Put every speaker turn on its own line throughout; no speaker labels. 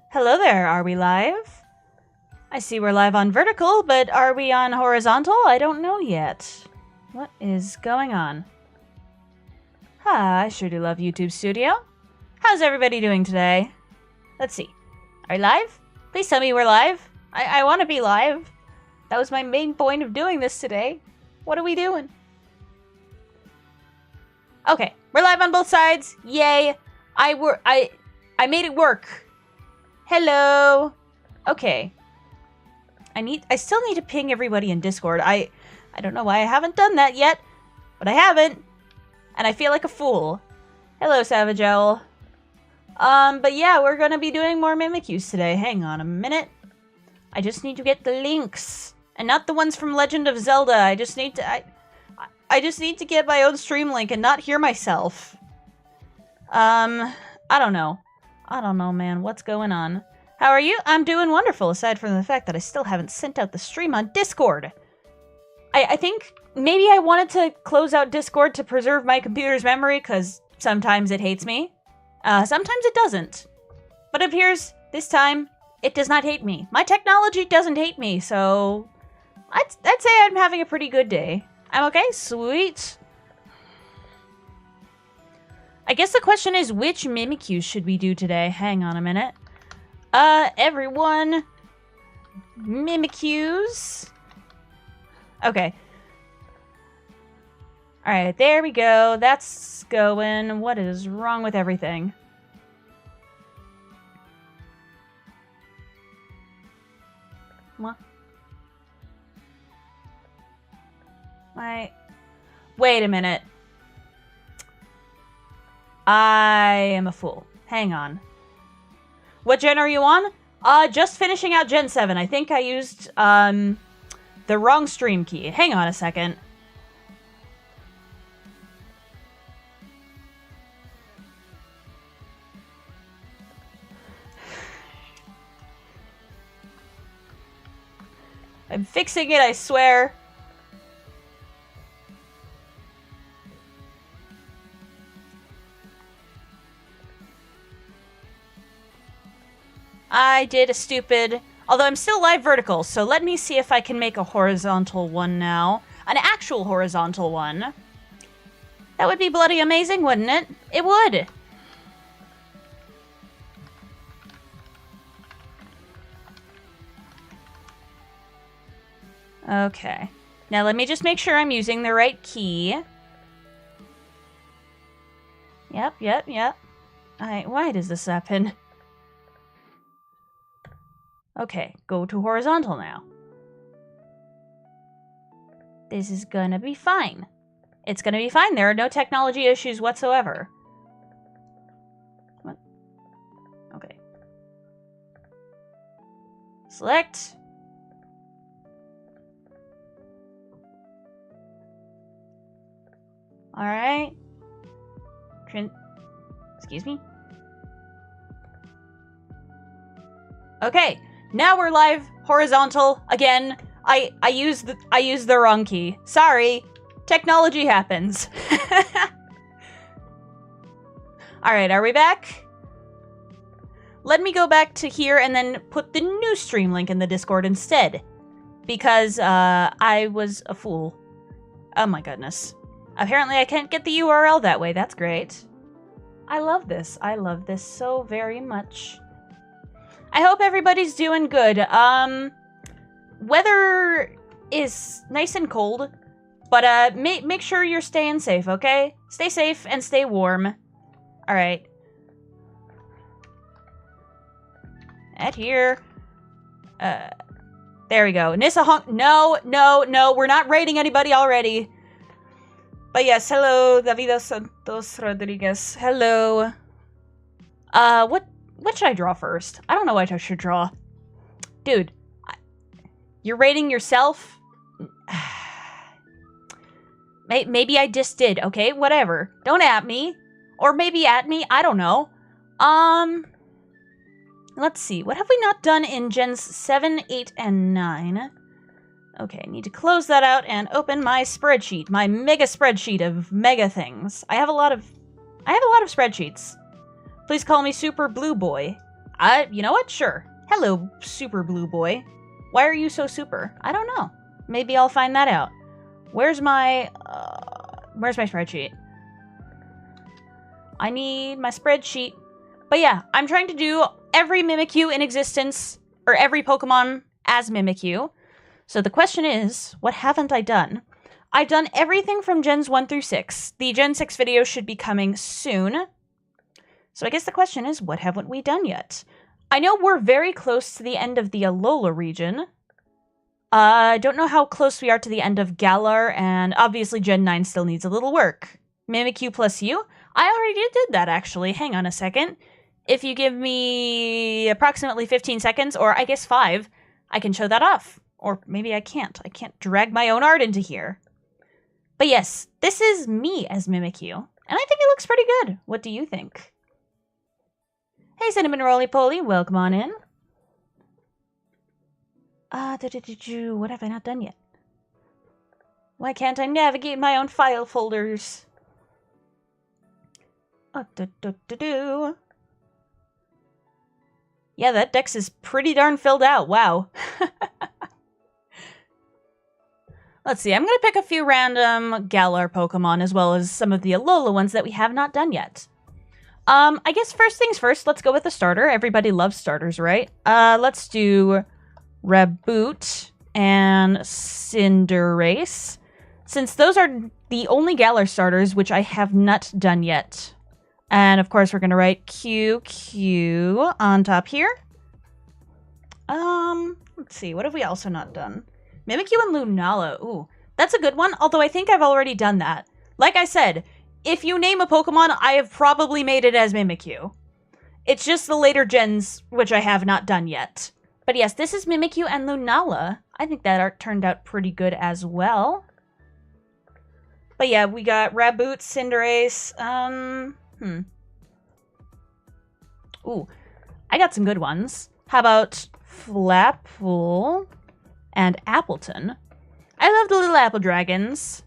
Hello there, are we live? I see we're live on vertical, but are we on horizontal? I don't know yet. What is going on? I sure do love YouTube Studio. How's everybody doing today? Let's see. Are we live? Please tell me we're live. I want to be live. That was my main point of doing this today. What are we doing? Okay, we're live on both sides. Yay. I made it work. Hello. Okay. I still need to ping everybody in Discord. I don't know why I haven't done that yet, but I haven't. And I feel like a fool. Hello, Savage Owl. But yeah, we're gonna be doing more Mimikyus today. Hang on a minute. I just need to get the links. And not the ones from Legend of Zelda. I just need to get my own stream link and not hear myself. I don't know. I don't know, man. What's going on? How are you? I'm doing wonderful, aside from the fact that I still haven't sent out the stream on Discord. I think maybe I wanted to close out Discord to preserve my computer's memory, because sometimes it hates me. Sometimes it doesn't. But it appears this time it does not hate me. My technology doesn't hate me, so I'd say I'm having a pretty good day. I'm okay? Sweet. I guess the question is, which Mimikyu should we do today? Hang on a minute. Everyone. Mimikyus. Okay. Alright, there we go. That's going. What is wrong with everything? What? Wait a minute. I am a fool. Hang on. What gen are you on? Just finishing out Gen 7. I think I used, the wrong stream key. Hang on a second. I'm fixing it, I swear. I did a stupid... Although I'm still live vertical, so let me see if I can make a horizontal one now. An actual horizontal one. That would be bloody amazing, wouldn't it? It would! Okay. Now let me just make sure I'm using the right key. Yep. Why does this happen? Okay, go to horizontal now. This is gonna be fine. It's gonna be fine. There are no technology issues whatsoever. What? Okay. Select. Alright. Excuse me? Okay. Now we're live, horizontal, again. I used the wrong key. Sorry. Technology happens. Alright, are we back? Let me go back to here and then put the new stream link in the Discord instead. Because, I was a fool. Oh my goodness. Apparently I can't get the URL that way. That's great. I love this. I love this so very much. I hope everybody's doing good. Weather is nice and cold, but make sure you're staying safe, okay? Stay safe and stay warm. All right. At here. There we go. Nyssa Honk. No. We're not raiding anybody already. But yes, hello, Davido Santos Rodriguez. Hello. What should I draw first? I don't know what I should draw. Dude, you're rating yourself? Maybe I just did, okay? Whatever. Don't at me. Or maybe at me. I don't know. Let's see. What have we not done in Gens 7, 8, and 9? Okay, I need to close that out and open my spreadsheet. My mega spreadsheet of mega things. I have a lot of spreadsheets. Please call me Super Blue Boy. You know what? Sure. Hello, super blue boy. Why are you so super? I don't know. Maybe I'll find that out. Where's my spreadsheet? I need my spreadsheet. But yeah, I'm trying to do every Mimikyu in existence, or every Pokemon as Mimikyu. So the question is, what haven't I done? I've done everything from Gens 1 through 6. The Gen 6 video should be coming soon. So I guess the question is, what haven't we done yet? I know we're very close to the end of the Alola region. I don't know how close we are to the end of Galar, and obviously Gen 9 still needs a little work. Mimikyu plus you? I already did that, actually. Hang on a second. If you give me approximately 15 seconds, or I guess 5, I can show that off. Or maybe I can't. I can't drag my own art into here. But yes, this is me as Mimikyu, and I think it looks pretty good. What do you think? Hey, Cinnamon Roly Poly, welcome on in. What have I not done yet? Why can't I navigate my own file folders? Yeah, that dex is pretty darn filled out. Wow. Let's see, I'm going to pick a few random Galar Pokemon as well as some of the Alola ones that we have not done yet. I guess first things first, let's go with the starter. Everybody loves starters, right? Let's do Raboot and Cinderace, since those are the only Galar starters which I have not done yet. And of course, we're going to write QQ on top here. Let's see, what have we also not done? Mimikyu and Lunala. Ooh, that's a good one, although I think I've already done that. Like I said, if you name a Pokemon, I have probably made it as Mimikyu. It's just the later gens, which I have not done yet. But yes, this is Mimikyu and Lunala. I think that art turned out pretty good as well. But yeah, we got Raboot, Cinderace, Ooh, I got some good ones. How about Flapple and Appleton? I love the little apple dragons.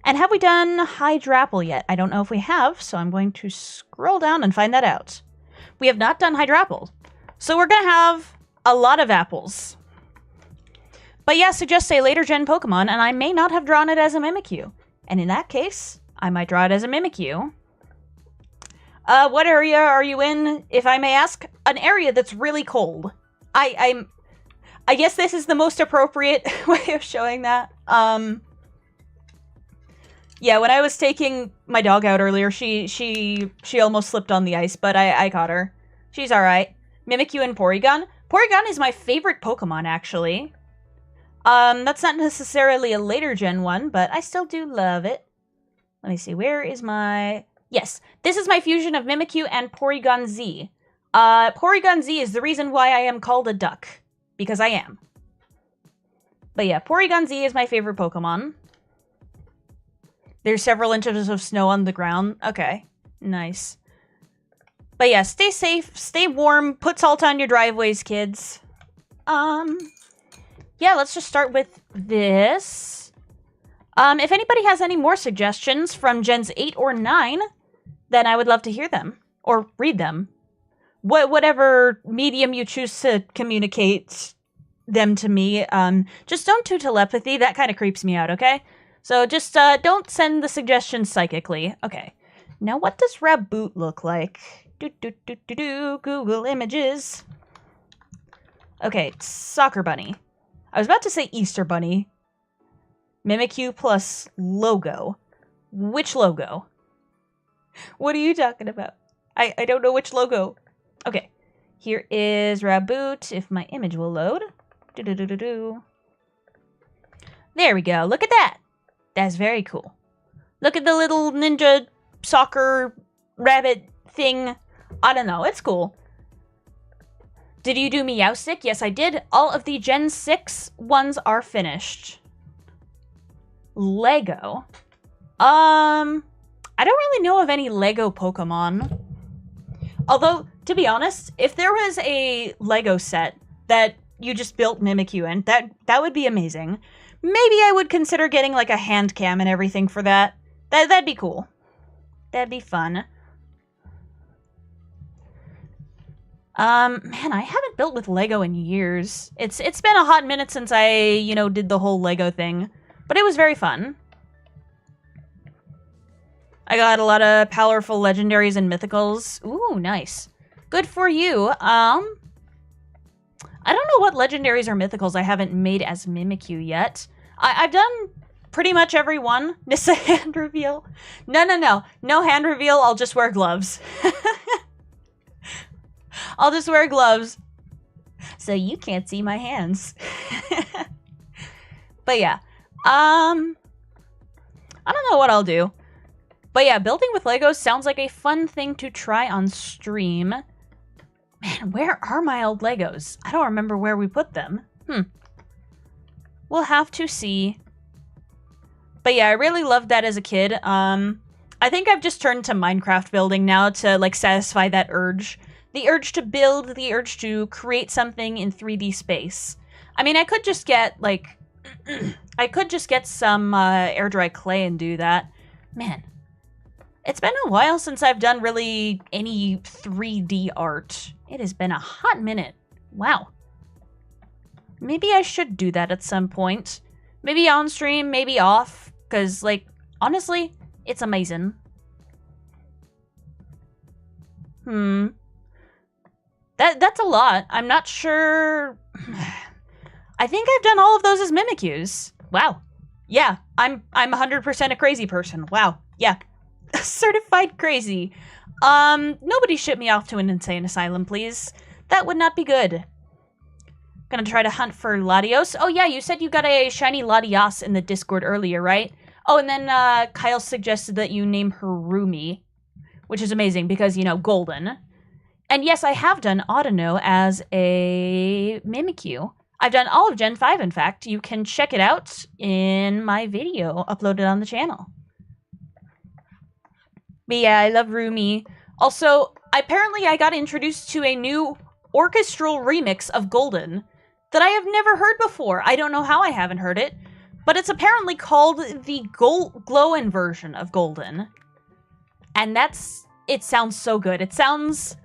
And have we done Hydrapple yet? I don't know if we have, so I'm going to scroll down and find that out. We have not done Hydrapple. So we're going to have a lot of apples. But yeah, suggest a later gen Pokemon, and I may not have drawn it as a Mimikyu. And in that case, I might draw it as a Mimikyu. What area are you in, if I may ask? An area that's really cold. I guess this is the most appropriate way of showing that. Yeah, when I was taking my dog out earlier, she almost slipped on the ice, but I caught her. She's alright. Mimikyu and Porygon. Porygon is my favorite Pokemon, actually. That's not necessarily a later gen one, but I still do love it. Let me see, where is my... Yes, this is my fusion of Mimikyu and Porygon Z. Porygon Z is the reason why I am called a duck. Because I am. But yeah, Porygon Z is my favorite Pokemon. There's several inches of snow on the ground. Okay, nice. But yeah, stay safe, stay warm, put salt on your driveways, kids. Yeah, let's just start with this. If anybody has any more suggestions from Gens 8 or 9, then I would love to hear them. Or read them. Whatever medium you choose to communicate them to me. Just don't do telepathy. That kind of creeps me out, okay? So just don't send the suggestions psychically. Okay. Now what does Raboot look like? Google Images. Okay, Soccer Bunny. I was about to say Easter Bunny. Mimikyu plus logo. Which logo? What are you talking about? I don't know which logo. Okay. Here is Raboot, if my image will load. There we go. Look at that. That's very cool. Look at the little ninja soccer rabbit thing. I don't know. It's cool. Did you do Meowstic? Yes, I did. All of the Gen 6 ones are finished. Lego. I don't really know of any Lego Pokemon. Although, to be honest, if there was a Lego set that you just built Mimikyu in, that would be amazing. Maybe I would consider getting like a hand cam and everything for that. That'd be cool. That'd be fun. Man, I haven't built with Lego in years. It's been a hot minute since I, you know, did the whole Lego thing. But it was very fun. I got a lot of powerful legendaries and mythicals. Ooh, nice. Good for you. I don't know what legendaries or mythicals I haven't made as Mimikyu yet. I've done pretty much every one. Nyssa hand reveal. No. No hand reveal, I'll just wear gloves. I'll just wear gloves. So you can't see my hands. But yeah. I don't know what I'll do. But yeah, building with Legos sounds like a fun thing to try on stream. Man, where are my old Legos? I don't remember where we put them. We'll have to see. But yeah, I really loved that as a kid. I think I've just turned to Minecraft building now to, like, satisfy that urge. The urge to build, the urge to create something in 3D space. I mean, I could just get, like... I could just get some air dry clay and do that. Man. It's been a while since I've done really any 3D art. It has been a hot minute. Wow. Maybe I should do that at some point. Maybe on stream, maybe off. Because, like, honestly, it's amazing. That's a lot. I'm not sure... I think I've done all of those as Mimikyus. Wow. Yeah, I'm 100% a crazy person. Wow. Yeah. Certified crazy. Nobody ship me off to an insane asylum, please. That would not be good. Gonna try to hunt for Latios. Oh yeah, you said you got a shiny Latios in the Discord earlier, right? Oh, and then Kyle suggested that you name her Rumi, which is amazing because, you know, golden. And yes, I have done Audino as a Mimikyu. I've done all of Gen 5, in fact. You can check it out in my video uploaded on the channel. But yeah, I love Rumi. Also, apparently I got introduced to a new orchestral remix of Golden that I have never heard before. I don't know how I haven't heard it, but it's apparently called the Glow-In version of Golden. And it sounds so good. It sounds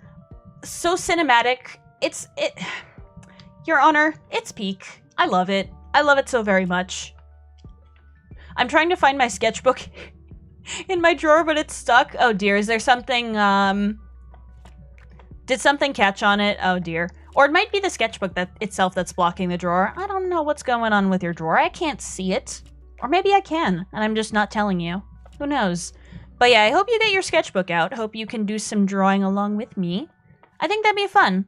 so cinematic. Your Honor, it's peak. I love it. I love it so very much. I'm trying to find my sketchbook in my drawer, but it's stuck. Oh dear, is there something, did something catch on it? Oh dear. Or it might be the sketchbook itself that's blocking the drawer. I don't know what's going on with your drawer. I can't see it. Or maybe I can, and I'm just not telling you. Who knows? But yeah, I hope you get your sketchbook out. Hope you can do some drawing along with me. I think that'd be fun.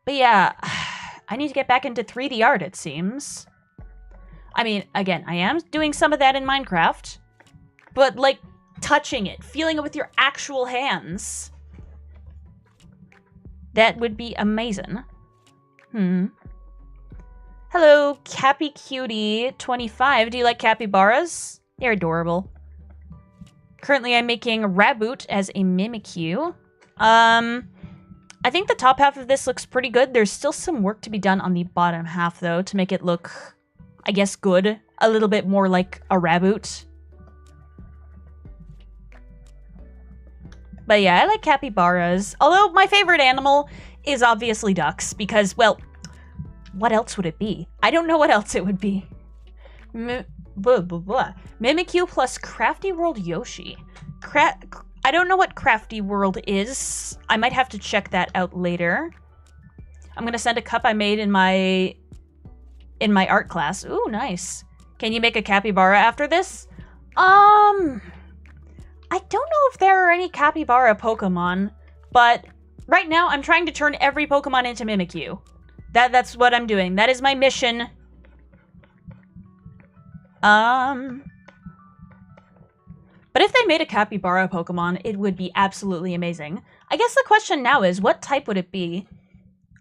But yeah, I need to get back into 3D art, it seems. I mean, again, I am doing some of that in Minecraft. But, like, touching it, feeling it with your actual hands. That would be amazing. Hello, Cappy Cutie 25. Do you like capybaras? They're adorable. Currently, I'm making Raboot as a Mimikyu. I think the top half of this looks pretty good. There's still some work to be done on the bottom half, though, to make it look, I guess, good. A little bit more like a Raboot. But yeah, I like capybaras. Although my favorite animal is obviously ducks, because, well, what else would it be? I don't know what else it would be. Mimikyu plus Crafty World Yoshi. I don't know what Crafty World is. I might have to check that out later. I'm gonna send a cup I made in my art class. Ooh, nice. Can you make a capybara after this? I don't know if there are any capybara Pokemon, but right now I'm trying to turn every Pokemon into Mimikyu. That's what I'm doing. That is my mission. But if they made a capybara Pokemon, it would be absolutely amazing. I guess the question now is, what type would it be?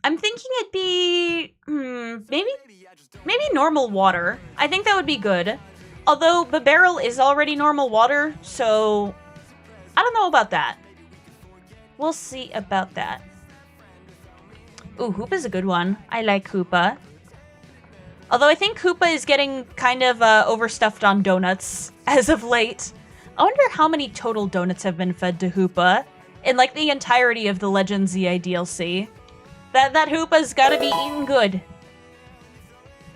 I'm thinking it'd be... maybe normal water. I think that would be good. Although, Babarrel is already normal water, so... I don't know about that. We'll see about that. Ooh, Hoopa's a good one. I like Hoopa. Although I think Hoopa is getting kind of overstuffed on donuts as of late. I wonder how many total donuts have been fed to Hoopa. in like the entirety of the Legend ZA DLC. That Hoopa's gotta be eaten good.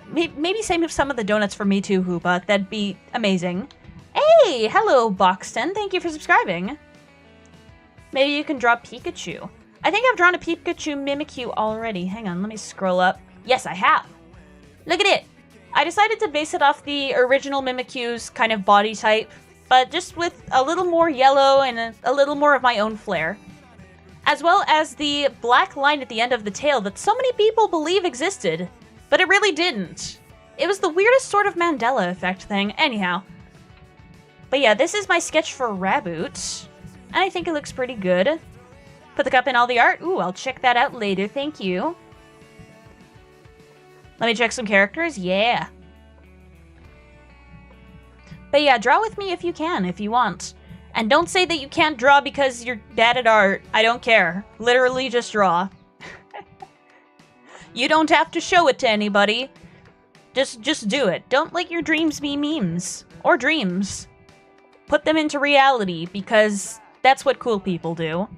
Maybe save some of the donuts for me too, Hoopa. That'd be amazing. Hey, hello, Boxton. Thank you for subscribing. Maybe you can draw Pikachu. I think I've drawn a Pikachu Mimikyu already. Hang on, let me scroll up. Yes, I have. Look at it. I decided to base it off the original Mimikyu's kind of body type, but just with a little more yellow and a little more of my own flair. As well as the black line at the end of the tail that so many people believe existed, but it really didn't. It was the weirdest sort of Mandela effect thing. Anyhow. But yeah, this is my sketch for Raboot, and I think it looks pretty good. Put the cup in all the art? Ooh, I'll check that out later, thank you. Let me check some characters, yeah. But yeah, draw with me if you can, if you want. And don't say that you can't draw because you're bad at art. I don't care. Literally just draw. You don't have to show it to anybody. Just do it. Don't let your dreams be memes. Or dreams. Put them into reality, because that's what cool people do.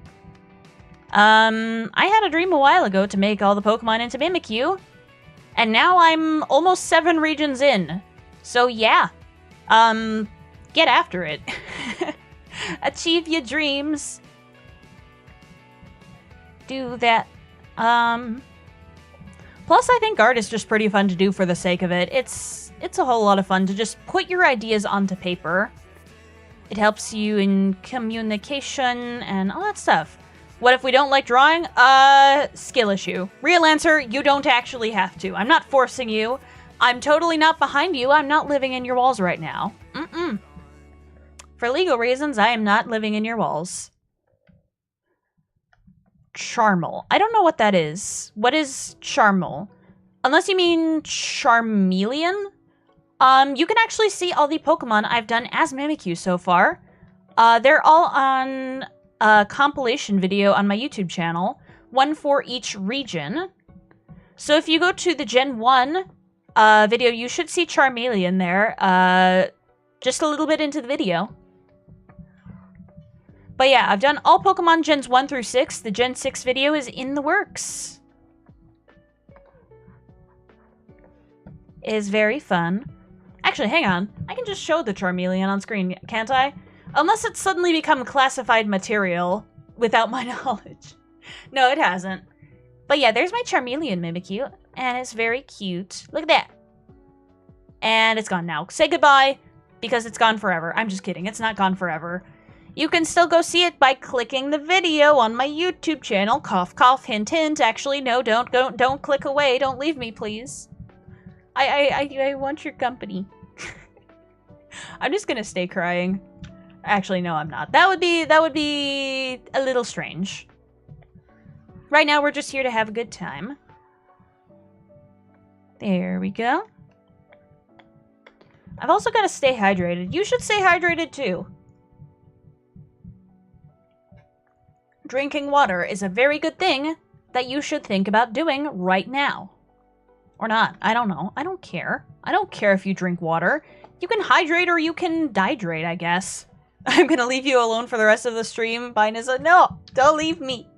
I had a dream a while ago to make all the Pokemon into Mimikyu. And now I'm almost 7 regions in. So yeah. Get after it. Achieve your dreams. Do that. Plus, I think art is just pretty fun to do for the sake of it. It's a whole lot of fun to just put your ideas onto paper. It helps you in communication and all that stuff. What if we don't like drawing? Skill issue. Real answer, you don't actually have to. I'm not forcing you. I'm totally not behind you. I'm not living in your walls right now. For legal reasons, I am not living in your walls. Charmal. I don't know what that is. What is Charmal? Unless you mean Charmeleon? You can actually see all the Pokemon I've done as Mimikyu so far. They're all on a compilation video on my YouTube channel, one for each region. So if you go to the Gen 1 video, you should see Charmeleon there, just a little bit into the video. But yeah, I've done all Pokemon Gens 1 through 6. The Gen 6 video is in the works. It is very fun. Actually, hang on. I can just show the Charmeleon on screen, can't I? Unless it's suddenly become classified material without my knowledge. No, it hasn't. But yeah, there's my Charmeleon Mimikyu, and it's very cute. Look at that. And it's gone now. Say goodbye, because it's gone forever. I'm just kidding. It's not gone forever. You can still go see it by clicking the video on my YouTube channel. Cough, cough, hint, hint. Actually, no, don't click away. Don't leave me, please. I want your company. I'm just gonna stay crying. Actually, no, I'm not. That would be a little strange. Right now, we're just here to have a good time. There we go. I've also got to stay hydrated. You should stay hydrated, too. Drinking water is a very good thing that you should think about doing right now. Or not. I don't know. I don't care. I don't care if you drink water. You can hydrate or you can dehydrate, I guess. I'm gonna leave you alone for the rest of the stream. Bye, Nyssa. No! Don't leave me!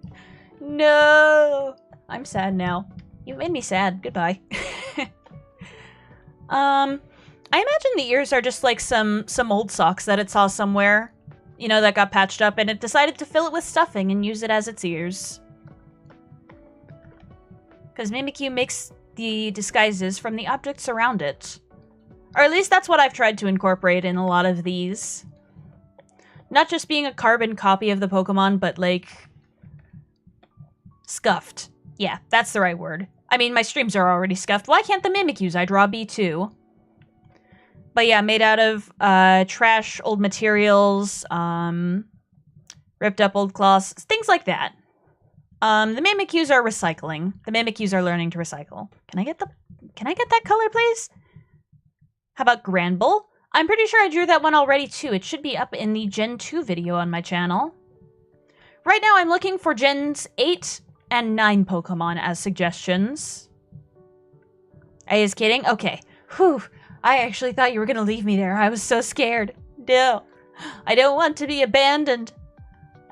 No! I'm sad now. You made me sad. Goodbye. I imagine the ears are just like some old socks that it saw somewhere. You know, that got patched up, and it decided to fill it with stuffing and use it as its ears. Because Mimikyu makes the disguises from the objects around it. Or at least that's what I've tried to incorporate in a lot of these. Not just being a carbon copy of the Pokemon, but like... scuffed. Yeah, that's the right word. I mean, my streams are already scuffed. Why can't the Mimikyus I draw be too? But yeah, made out of trash, old materials, ripped up old cloths, things like that. The Mimikyus are recycling. The Mimikyus are learning to recycle. Can I get that color, please? How about Granbull? I'm pretty sure I drew that one already too. It should be up in the Gen 2 video on my channel. Right now I'm looking for Gens 8 and 9 Pokemon as suggestions. Are you just kidding? Okay. Whew. I actually thought you were gonna leave me there. I was so scared. No. I don't want to be abandoned.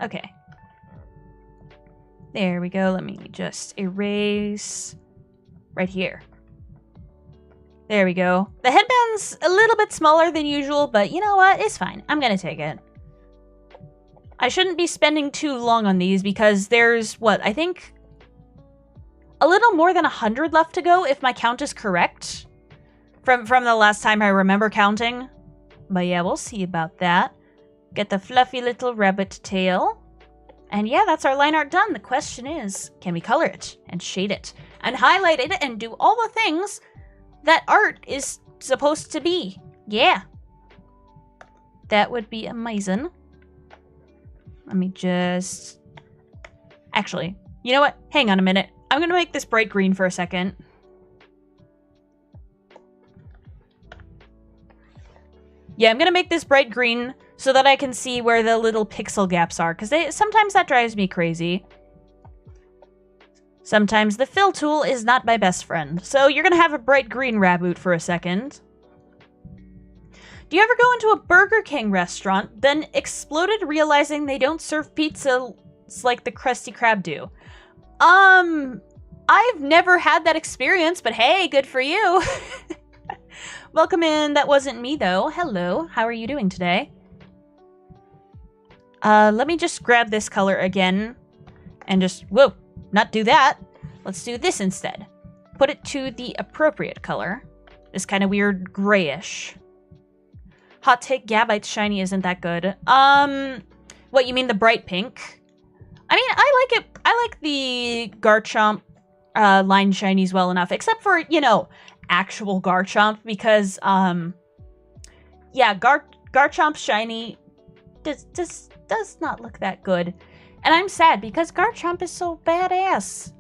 Okay. There we go. Let me just erase right here. There we go. The headband's a little bit smaller than usual, but you know what? It's fine. I'm gonna take it. I shouldn't be spending too long on these because there's, what, I think a little more than 100 left to go if my count is correct. From the last time I remember counting. But yeah, we'll see about that. Get the fluffy little rabbit tail. And yeah, that's our line art done. The question is, can we color it and shade it and highlight it and do all the things that art is supposed to be? Yeah. That would be amazing. Let me just... Actually, you know what? Hang on a minute. I'm going to make this bright green for a second. Yeah, I'm going to make this bright green so that I can see where the little pixel gaps are, because sometimes that drives me crazy. Sometimes the fill tool is not my best friend. So you're going to have a bright green raboot for a second. Do you ever go into a Burger King restaurant, then exploded realizing they don't serve pizza like the Krusty Krab do? I've never had that experience, but hey, good for you. Welcome in. That wasn't me, though. Hello. How are you doing today? Let me just grab this color again and just, whoa, not do that. Let's do this instead. Put it to the appropriate color. This kind of weird grayish. Hot take, Gabite shiny isn't that good. What, you mean the bright pink? I mean, I like it. I like the Garchomp line shinies well enough, except for, you know, actual Garchomp, because, yeah, Garchomp shiny does not look that good. And I'm sad because Garchomp is so badass.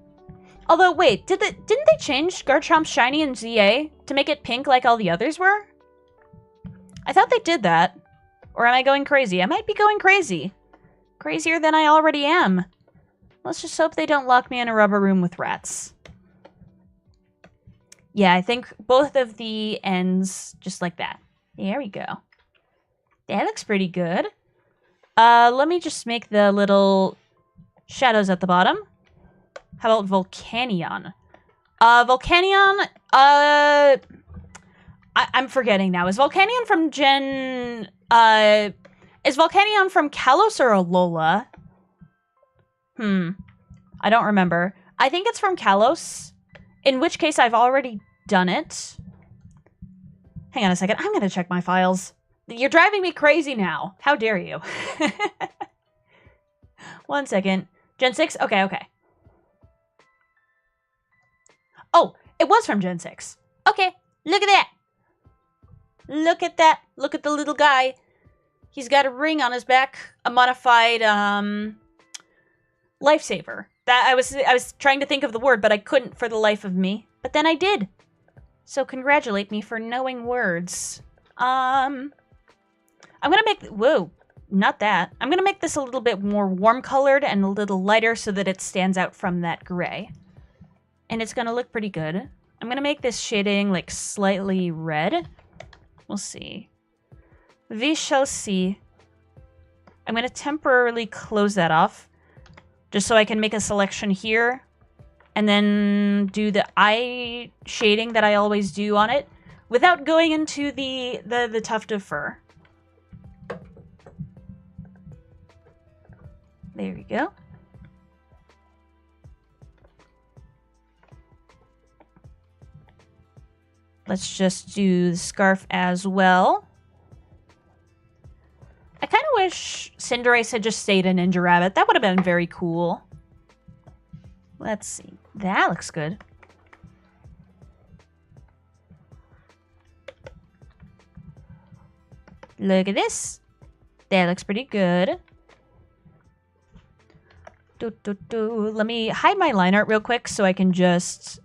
Although, wait, didn't they change Garchomp shiny in ZA to make it pink like all the others were? I thought they did that. Or am I going crazy? I might be going crazy. Crazier than I already am. Let's just hope they don't lock me in a rubber room with rats. Yeah, I think both of the ends just like that. There we go. That looks pretty good. Let me just make the little shadows at the bottom. How about Volcanion? Volcanion, I'm forgetting now. Is Volcanion from is Volcanion from Kalos or Alola? I don't remember. I think it's from Kalos, in which case I've already done it. Hang on a second. I'm going to check my files. You're driving me crazy now. How dare you? 1 second. Gen 6? Okay. Oh, it was from Gen 6. Okay, look at that. Look at that. Look at the little guy. He's got a ring on his back. A modified, lifesaver. That I was trying to think of the word, but I couldn't for the life of me. But then I did. So congratulate me for knowing words. I'm gonna make... Whoa, not that. I'm gonna make this a little bit more warm-colored and a little lighter so that it stands out from that gray. And it's gonna look pretty good. I'm gonna make this shading, like, slightly red. We'll see. We shall see. I'm gonna temporarily close that off, just so I can make a selection here, and then do the eye shading that I always do on it, without going into the tuft of fur. There we go. Let's just do the scarf as well. I kind of wish Cinderace had just stayed a Ninja Rabbit. That would have been very cool. Let's see. That looks good. Look at this. That looks pretty good. Let me hide my line art real quick so I can just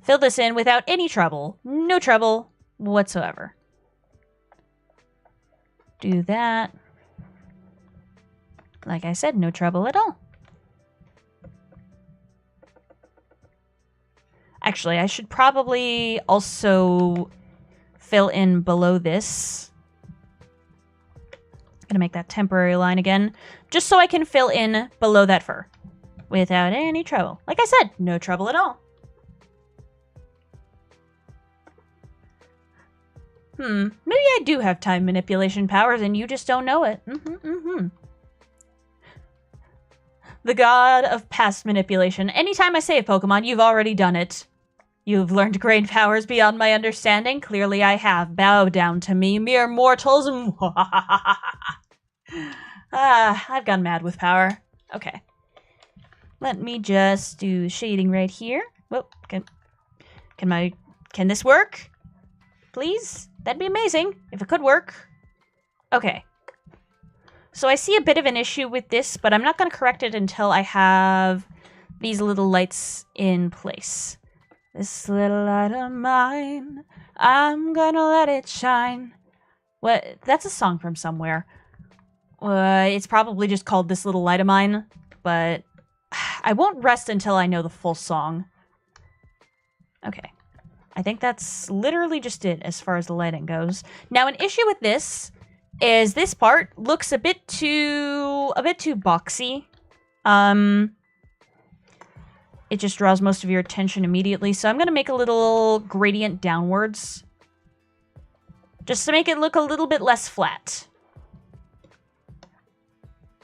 fill this in without any trouble. No trouble whatsoever. Do that. Like I said, no trouble at all. Actually, I should probably also fill in below this. I'm gonna make that temporary line again, just so I can fill in below that fur. without any trouble. Like I said, no trouble at all. Maybe I do have time manipulation powers and you just don't know it. The god of past manipulation. Anytime I say a Pokemon, you've already done it. You've learned great powers beyond my understanding. Clearly I have. Bow down to me, mere mortals. I've gone mad with power. Okay. Let me just do shading right here. Whoa, can this work? Please? That'd be amazing if it could work. Okay. So I see a bit of an issue with this, but I'm not going to correct it until I have these little lights in place. This little light of mine, I'm gonna let it shine. What? That's a song from somewhere. It's probably just called This Little Light of Mine, but I won't rest until I know the full song. Okay. I think that's literally just it as far as the lighting goes. Now, an issue with this is this part looks a bit too boxy. It just draws most of your attention immediately, so I'm going to make a little gradient downwards. Just to make it look a little bit less flat.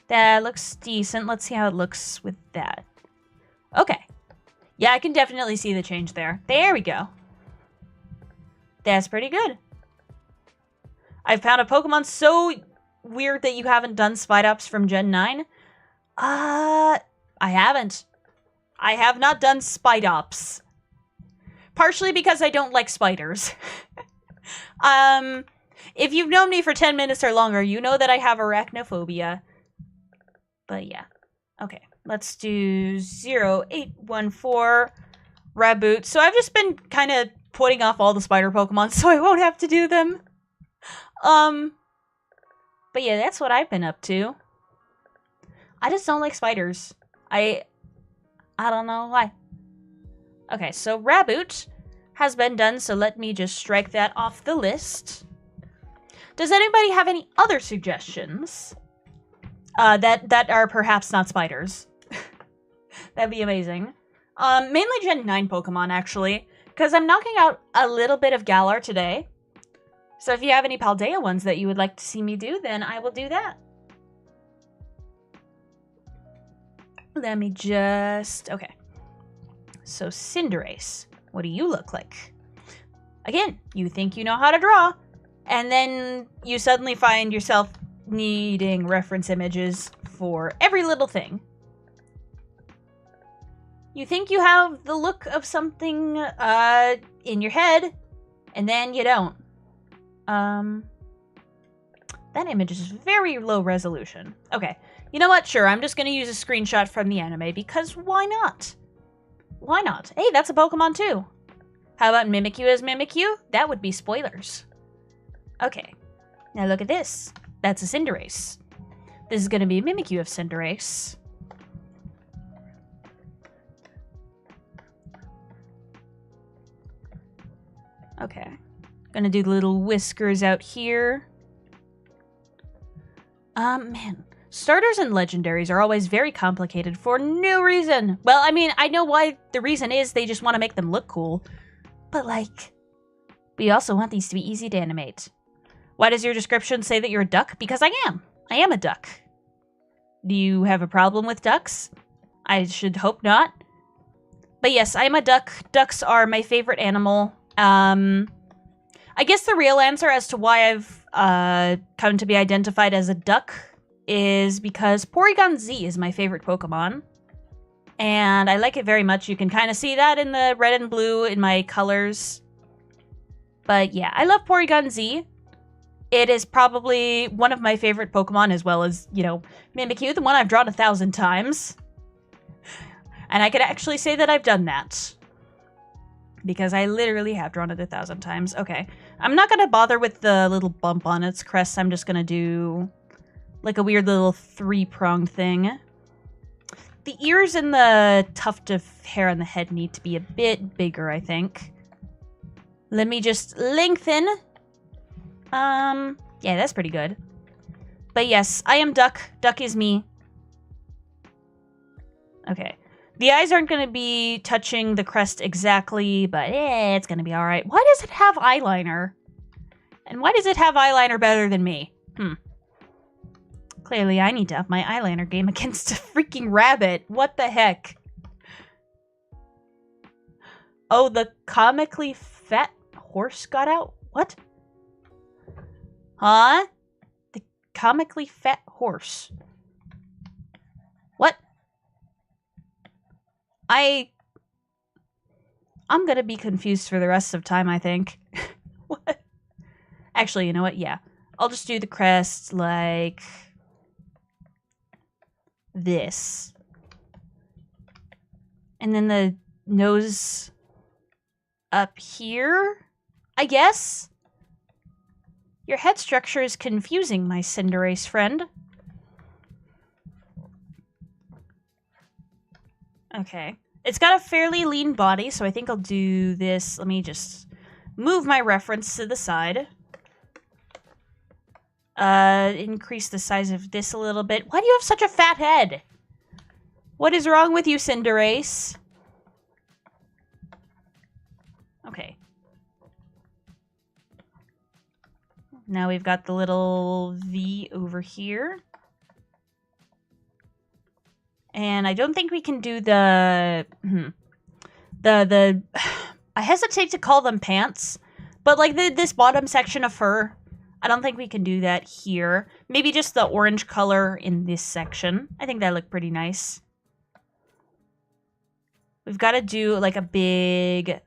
That looks decent. Let's see how it looks with that. Okay. Yeah, I can definitely see the change there. There we go. That's pretty good. I've found a Pokemon so weird that you haven't done Spidops from Gen 9. I haven't. I have not done Spidops. Partially because I don't like spiders. If you've known me for 10 minutes or longer, you know that I have arachnophobia. But yeah. Okay. Let's do 0814 Raboot. So I've just been kind of putting off all the spider Pokemon so I won't have to do them. But yeah, that's what I've been up to. I just don't like spiders. I don't know why. Okay, so Raboot has been done, so let me just strike that off the list. Does anybody have any other suggestions? That are perhaps not spiders. That'd be amazing. Mainly Gen 9 Pokemon, actually. Because I'm knocking out a little bit of Galar today. So if you have any Paldea ones that you would like to see me do, then I will do that. Let me just... Okay. So Cinderace, what do you look like? Again, you think you know how to draw, and then you suddenly find yourself needing reference images for every little thing. You think you have the look of something in your head, and then you don't. That image is very low resolution. Okay, you know what? Sure, I'm just going to use a screenshot from the anime, because why not? Why not? Hey, that's a Pokemon too. How about Mimikyu as Mimikyu? That would be spoilers. Okay, now look at this. That's a Cinderace. This is going to be Mimikyu of Cinderace. Okay. Gonna do the little whiskers out here. Man. Starters and legendaries are always very complicated for no reason. Well, I mean, I know why the reason is they just want to make them look cool. But, like, we also want these to be easy to animate. Why does your description say that you're a duck? Because I am. I am a duck. Do you have a problem with ducks? I should hope not. But yes, I am a duck. Ducks are my favorite animal. I guess the real answer as to why I've come to be identified as a duck is because Porygon Z is my favorite Pokemon. And I like it very much. You can kind of see that in the red and blue in my colors. But yeah, I love Porygon Z. It is probably one of my favorite Pokemon, as well as, you know, Mimikyu, the one I've drawn 1,000 times. And I could actually say that I've done that. Because I literally have drawn it 1,000 times. Okay. I'm not going to bother with the little bump on its crest. I'm just going to do like a weird little 3-pronged thing. The ears and the tuft of hair on the head need to be a bit bigger, I think. Let me just lengthen. Yeah, that's pretty good. But yes, I am Duck. Duck is me. Okay. The eyes aren't going to be touching the crest exactly, but it's going to be alright. Why does it have eyeliner? And why does it have eyeliner better than me? Clearly, I need to up my eyeliner game against a freaking rabbit. What the heck? Oh, the comically fat horse got out? What? Huh? The comically fat horse. What? I'm gonna be confused for the rest of time, I think. What? Actually, you know what? Yeah. I'll just do the crest like this. And then the nose up here, I guess? Your head structure is confusing, my Cinderace friend. Okay. It's got a fairly lean body, so I think I'll do this. Let me just move my reference to the side. Increase the size of this a little bit. Why do you have such a fat head? What is wrong with you, Cinderace? Okay. Now we've got the little V over here. And I don't think we can do the I hesitate to call them pants, but like this bottom section of fur, I don't think we can do that here. Maybe just the orange color in this section. I think that looked pretty nice. We've got to do like a big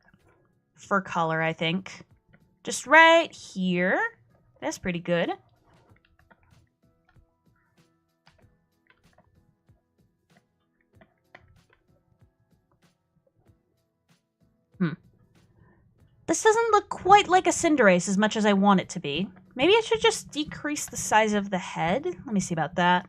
fur color, I think. Just right here. That's pretty good. This doesn't look quite like a Cinderace as much as I want it to be. Maybe I should just decrease the size of the head. Let me see about that.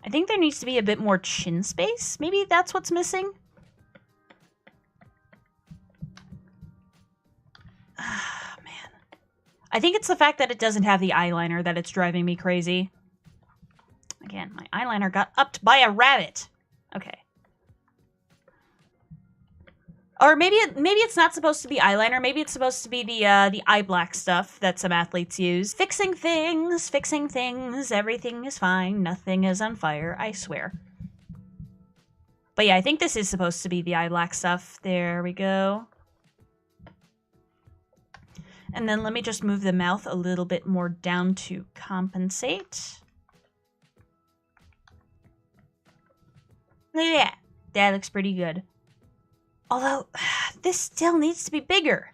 I think there needs to be a bit more chin space. Maybe that's what's missing. Ah, man. I think it's the fact that it doesn't have the eyeliner that it's driving me crazy. Again, my eyeliner got upped by a rabbit. Okay. Or maybe it's not supposed to be eyeliner. Maybe it's supposed to be the eye black stuff that some athletes use. Fixing things. Everything is fine. Nothing is on fire. I swear. But yeah, I think this is supposed to be the eye black stuff. There we go. And then let me just move the mouth a little bit more down to compensate. Look at that. That looks pretty good. Although, this still needs to be bigger.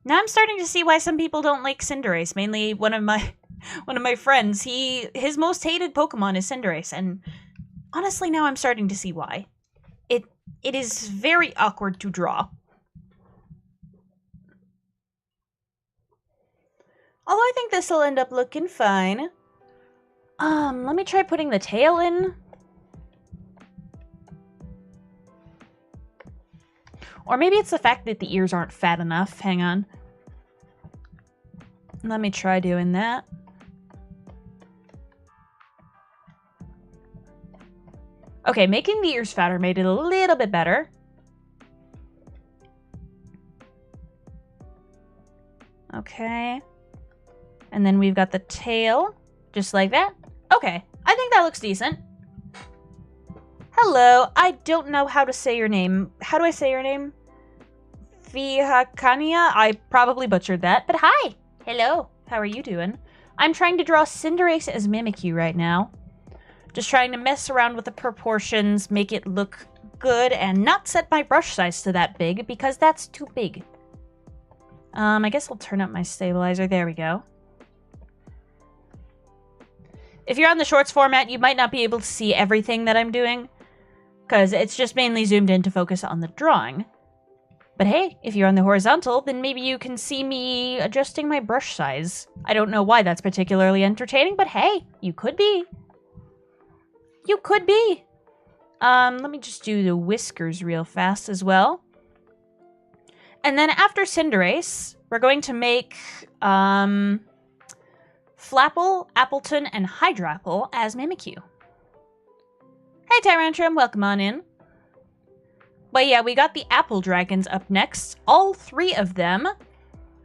Now I'm starting to see why some people don't like Cinderace. Mainly one of my friends. His most hated Pokemon is Cinderace, and honestly now I'm starting to see why. It is very awkward to draw. Although I think this will end up looking fine. Let me try putting the tail in. Or maybe it's the fact that the ears aren't fat enough. Hang on. Let me try doing that. Okay, making the ears fatter made it a little bit better. Okay. And then we've got the tail, just like that. Okay, I think that looks decent. Hello, I don't know how to say your name. How do I say your name? Vihakania? I probably butchered that, but hi! Hello, how are you doing? I'm trying to draw Cinderace as Mimikyu right now. Just trying to mess around with the proportions, make it look good, and not set my brush size to that big, because that's too big. I guess I'll turn up my stabilizer. There we go. If you're on the shorts format, you might not be able to see everything that I'm doing, because it's just mainly zoomed in to focus on the drawing. But hey, if you're on the horizontal, then maybe you can see me adjusting my brush size. I don't know why that's particularly entertaining, but hey, you could be. You could be. Let me just do the whiskers real fast as well. And then after Cinderace, we're going to make Flapple, Appleton, and Hydrapple as Mimikyu. Hey Tyrantrum, welcome on in. But yeah, we got the Apple Dragons up next. All 3 of them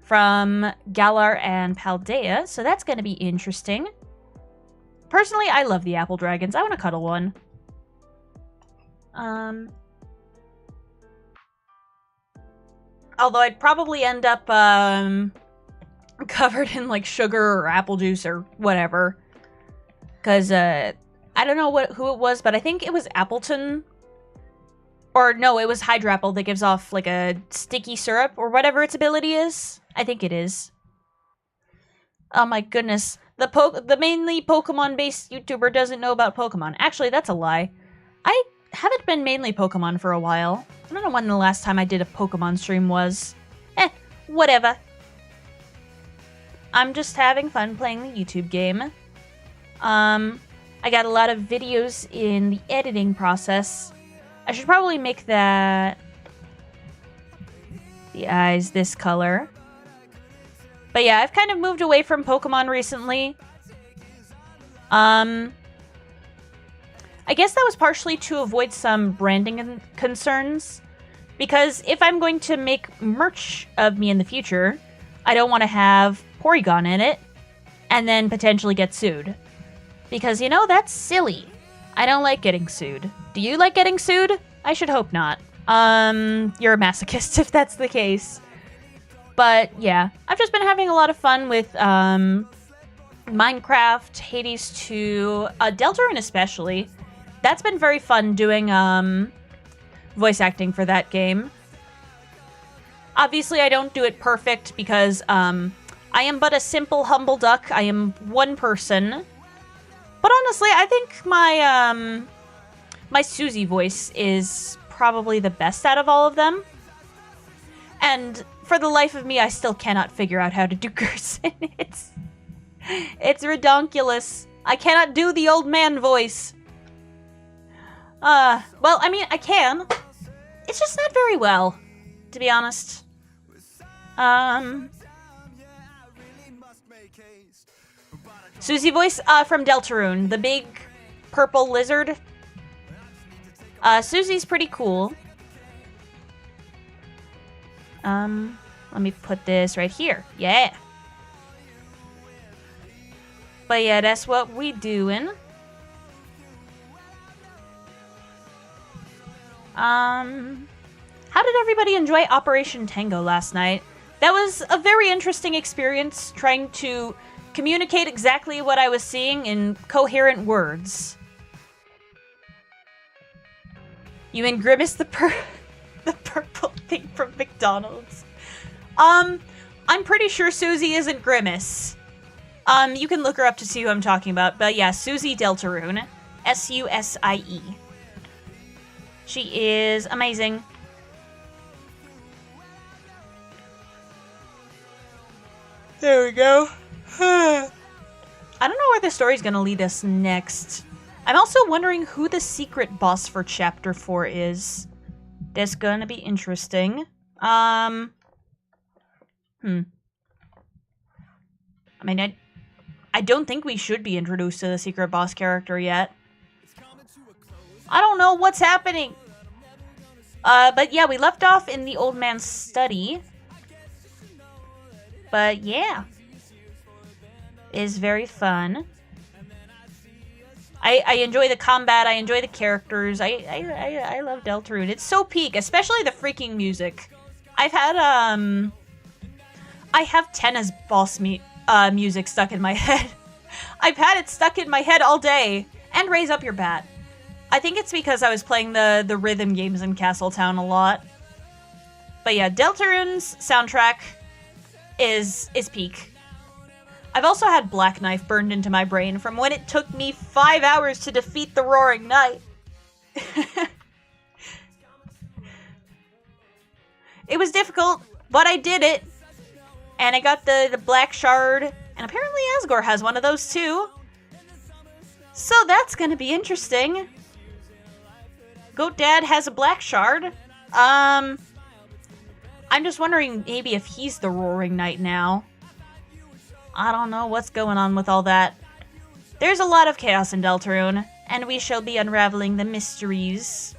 from Galar and Paldea, so that's going to be interesting. Personally, I love the Apple Dragons. I want to cuddle one. Although I'd probably end up covered in like sugar or apple juice or whatever. Because I don't know who it was, but I think it was Appleton. Or no, it was Hydrapple that gives off like a sticky syrup or whatever its ability is. I think it is. Oh my goodness. The mainly Pokemon-based YouTuber doesn't know about Pokemon. Actually, that's a lie. I haven't been mainly Pokemon for a while. I don't know when the last time I did a Pokemon stream was. Whatever. I'm just having fun playing the YouTube game. I got a lot of videos in the editing process. I should probably make the eyes this color. But yeah, I've kind of moved away from Pokemon recently. I guess that was partially to avoid some branding concerns. Because if I'm going to make merch of me in the future, I don't want to have Porygon in it and then potentially get sued. Because, you know, that's silly. I don't like getting sued. Do you like getting sued? I should hope not. You're a masochist if that's the case. But yeah, I've just been having a lot of fun with Minecraft, Hades 2, Deltarune especially. That's been very fun doing voice acting for that game. Obviously, I don't do it perfect because I am but a simple, humble duck. I am one person. But honestly, I think my my Susie voice is probably the best out of all of them. And for the life of me, I still cannot figure out how to do Gerson. It's redonkulous. I cannot do the old man voice. Well, I mean, I can. It's just not very well, to be honest. Susie voice from Deltarune, the big purple lizard. Susie's pretty cool. Let me put this right here. Yeah. But yeah, that's what we doing. How did everybody enjoy Operation Tango last night? That was a very interesting experience trying to communicate exactly what I was seeing in coherent words. You mean Grimace the purple thing from McDonald's? I'm pretty sure Susie isn't Grimace. You can look her up to see who I'm talking about. But yeah, Susie Deltarune. S-U-S-I-E. She is amazing. There we go. I don't know where the story's gonna lead us next. I'm also wondering who the secret boss for Chapter 4 is. That's gonna be interesting. I mean, I don't think we should be introduced to the secret boss character yet. I don't know what's happening. But yeah, we left off in the old man's study. But yeah. It's very fun. I enjoy the combat, I enjoy the characters, I love Deltarune. It's so peak, especially the freaking music. I've had, I have Tenna's boss music stuck in my head. I've had it stuck in my head all day. And Raise Up Your Bat. I think it's because I was playing the rhythm games in Castletown a lot. But yeah, Deltarune's soundtrack is peak. I've also had Black Knife burned into my brain from when it took me 5 hours to defeat the Roaring Knight. It was difficult, but I did it. And I got the Black Shard. And apparently Asgore has one of those too. So that's gonna be interesting. Goat Dad has a Black Shard. I'm just wondering maybe if he's the Roaring Knight now. I don't know what's going on with all that. There's a lot of chaos in Deltarune, and we shall be unraveling the mysteries.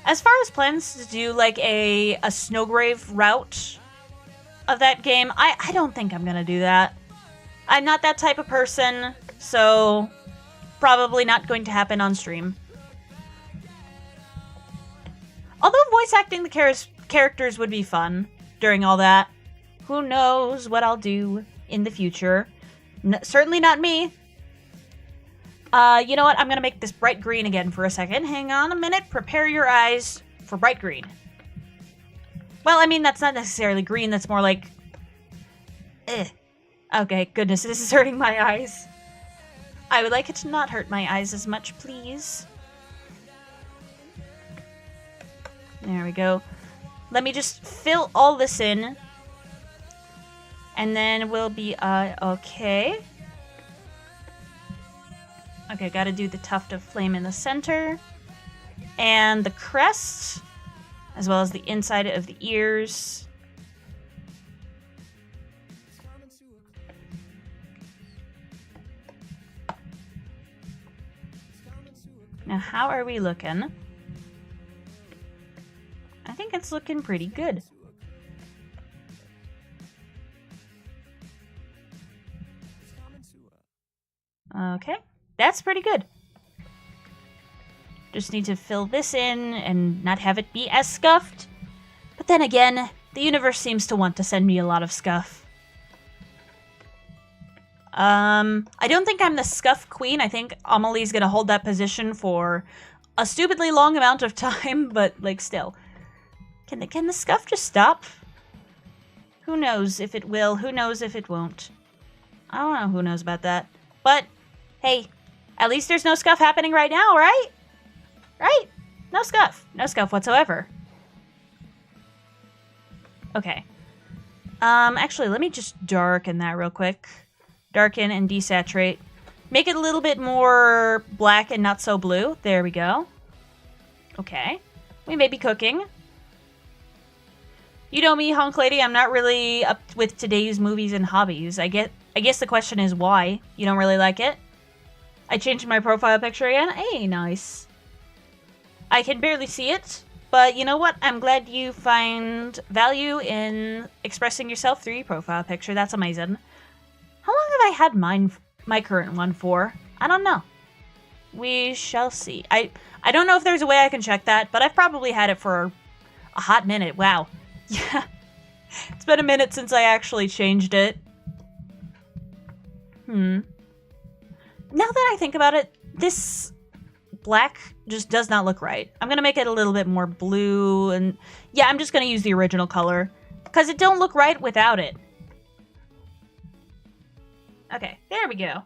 As far as plans to do, like, a Snowgrave route of that game, I don't think I'm gonna do that. I'm not that type of person, so probably not going to happen on stream. Although voice acting the characters would be fun during all that. Who knows what I'll do in the future. Certainly not me. You know what? I'm gonna make this bright green again for a second. Hang on a minute. Prepare your eyes for bright green. Well, I mean, that's not necessarily green. That's more like... Okay, goodness, this is hurting my eyes. I would like it to not hurt my eyes as much, please. There we go. Let me just fill all this in. And then we'll be, okay. Okay, gotta do the tuft of flame in the center. And the crest, as well as the inside of the ears. Now, how are we looking? I think it's looking pretty good. Okay, that's pretty good. Just need to fill this in and not have it be as scuffed. But then again, the universe seems to want to send me a lot of scuff. I don't think I'm the scuff queen. I think Amelie's gonna hold that position for a stupidly long amount of time, but, like, still. Can the scuff just stop? Who knows if it will, who knows if it won't. I don't know who knows about that. But, hey, at least there's no scuff happening right now, right? Right? No scuff. No scuff whatsoever. Okay. Actually, let me just darken that real quick. Darken and desaturate. Make it a little bit more black and not so blue. There we go. Okay. We may be cooking. You know me, Honk Lady, I'm not really up with today's movies and hobbies. I guess the question is why. You don't really like it? I changed my profile picture again. Hey, nice. I can barely see it, but you know what? I'm glad you find value in expressing yourself through your profile picture. That's amazing. How long have I had my current one for? I don't know. We shall see. I don't know if there's a way I can check that, but I've probably had it for a hot minute. Wow. Yeah. It's been a minute since I actually changed it. Now that I think about it, this black just does not look right. I'm gonna make it a little bit more blue, and yeah, I'm just gonna use the original color because it don't look right without it. Okay, there we go.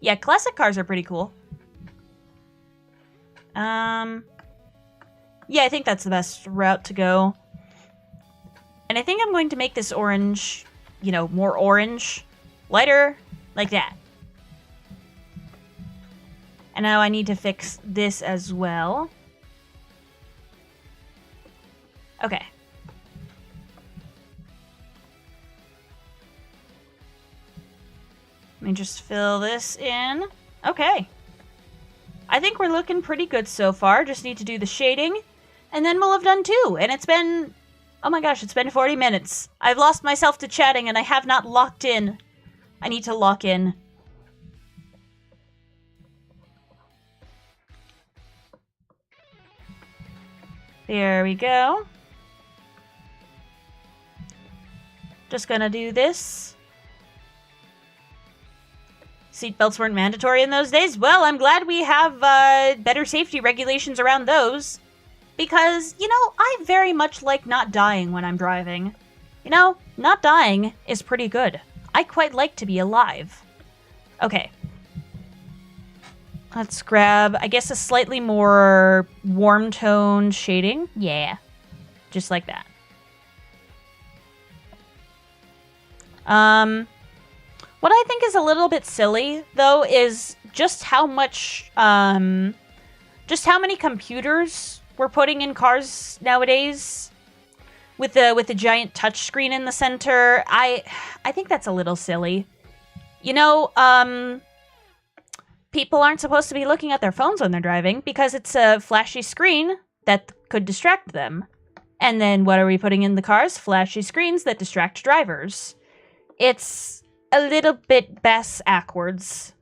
Yeah, classic cars are pretty cool. Yeah, I think that's the best route to go. And I think I'm going to make this orange, you know, more orange, lighter, like that. And now I need to fix this as well. Okay. Let me just fill this in. Okay. I think we're looking pretty good so far. Just need to do the shading, and then we'll have done two. And it's been... oh my gosh, it's been 40 minutes. I've lost myself to chatting, and I have not locked in. I need to lock in. There we go. Just gonna do this. Seatbelts weren't mandatory in those days. Well, I'm glad we have better safety regulations around those. Because, you know, I very much like not dying when I'm driving. You know, not dying is pretty good. I quite like to be alive. Okay. Let's grab, I guess, a slightly more warm tone shading. Yeah. Just like that. What I think is a little bit silly, though, is just how much Just how many computers we're putting in cars nowadays with the giant touchscreen in the center. I think that's a little silly. You know, people aren't supposed to be looking at their phones when they're driving because it's a flashy screen that could distract them. And then what are we putting in the cars? Flashy screens that distract drivers. It's a little bit bass-ackwards.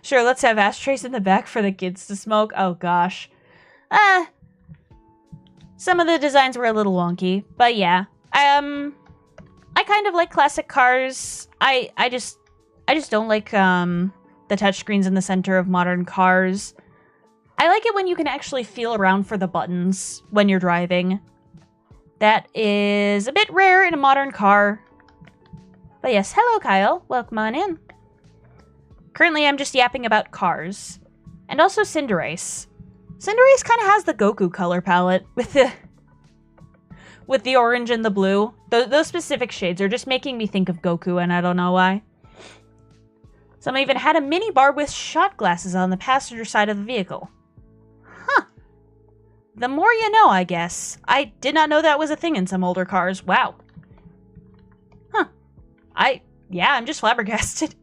Sure, let's have ashtrays in the back for the kids to smoke. Oh, gosh. Some of the designs were a little wonky, but yeah. I kind of like classic cars. I just don't like, the touchscreens in the center of modern cars. I like it when you can actually feel around for the buttons when you're driving. That is a bit rare in a modern car. But yes, hello Kyle. Welcome on in. Currently I'm just yapping about cars. And also Cinderace. Cinderace kind of has the Goku color palette with the orange and the blue. Those specific shades are just making me think of Goku, and I don't know why. Some even had a mini bar with shot glasses on the passenger side of the vehicle. Huh. The more you know, I guess. I did not know that was a thing in some older cars. Wow. Huh. Yeah, I'm just flabbergasted.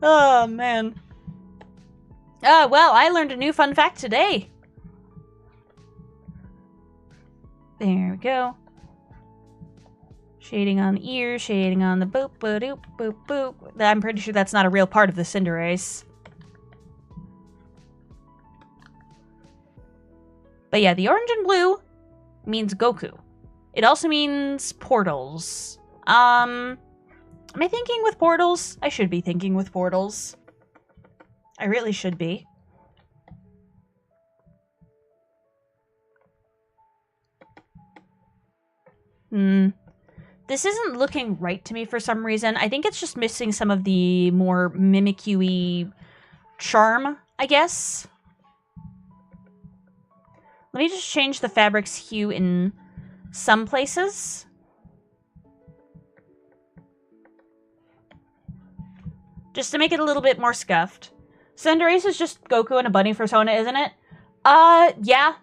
Oh, man. Well, I learned a new fun fact today. There we go. Shading on the ear, shading on the boop, boop, boop, boop. I'm pretty sure that's not a real part of the Cinderace. But yeah, the orange and blue means Goku. It also means portals. Am I thinking with portals? I should be thinking with portals. I really should be. This isn't looking right to me for some reason. I think it's just missing some of the more Mimikyu-y charm, I guess. Let me just change the fabric's hue in some places. Just to make it a little bit more scuffed. Cinderace is just Goku and a bunny persona, isn't it? Yeah.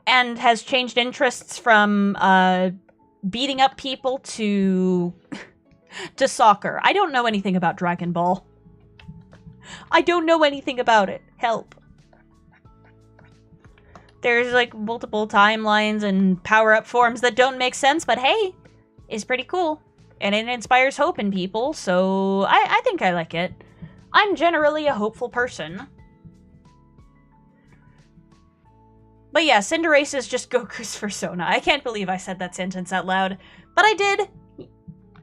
And has changed interests from, beating up people to soccer. I don't know anything about Dragon Ball. I don't know anything about it. Help. There's, like, multiple timelines and power-up forms that don't make sense, but hey, it's pretty cool. And it inspires hope in people, so I think I like it. I'm generally a hopeful person. But yeah, Cinderace is just Goku's persona. I can't believe I said that sentence out loud. But I did.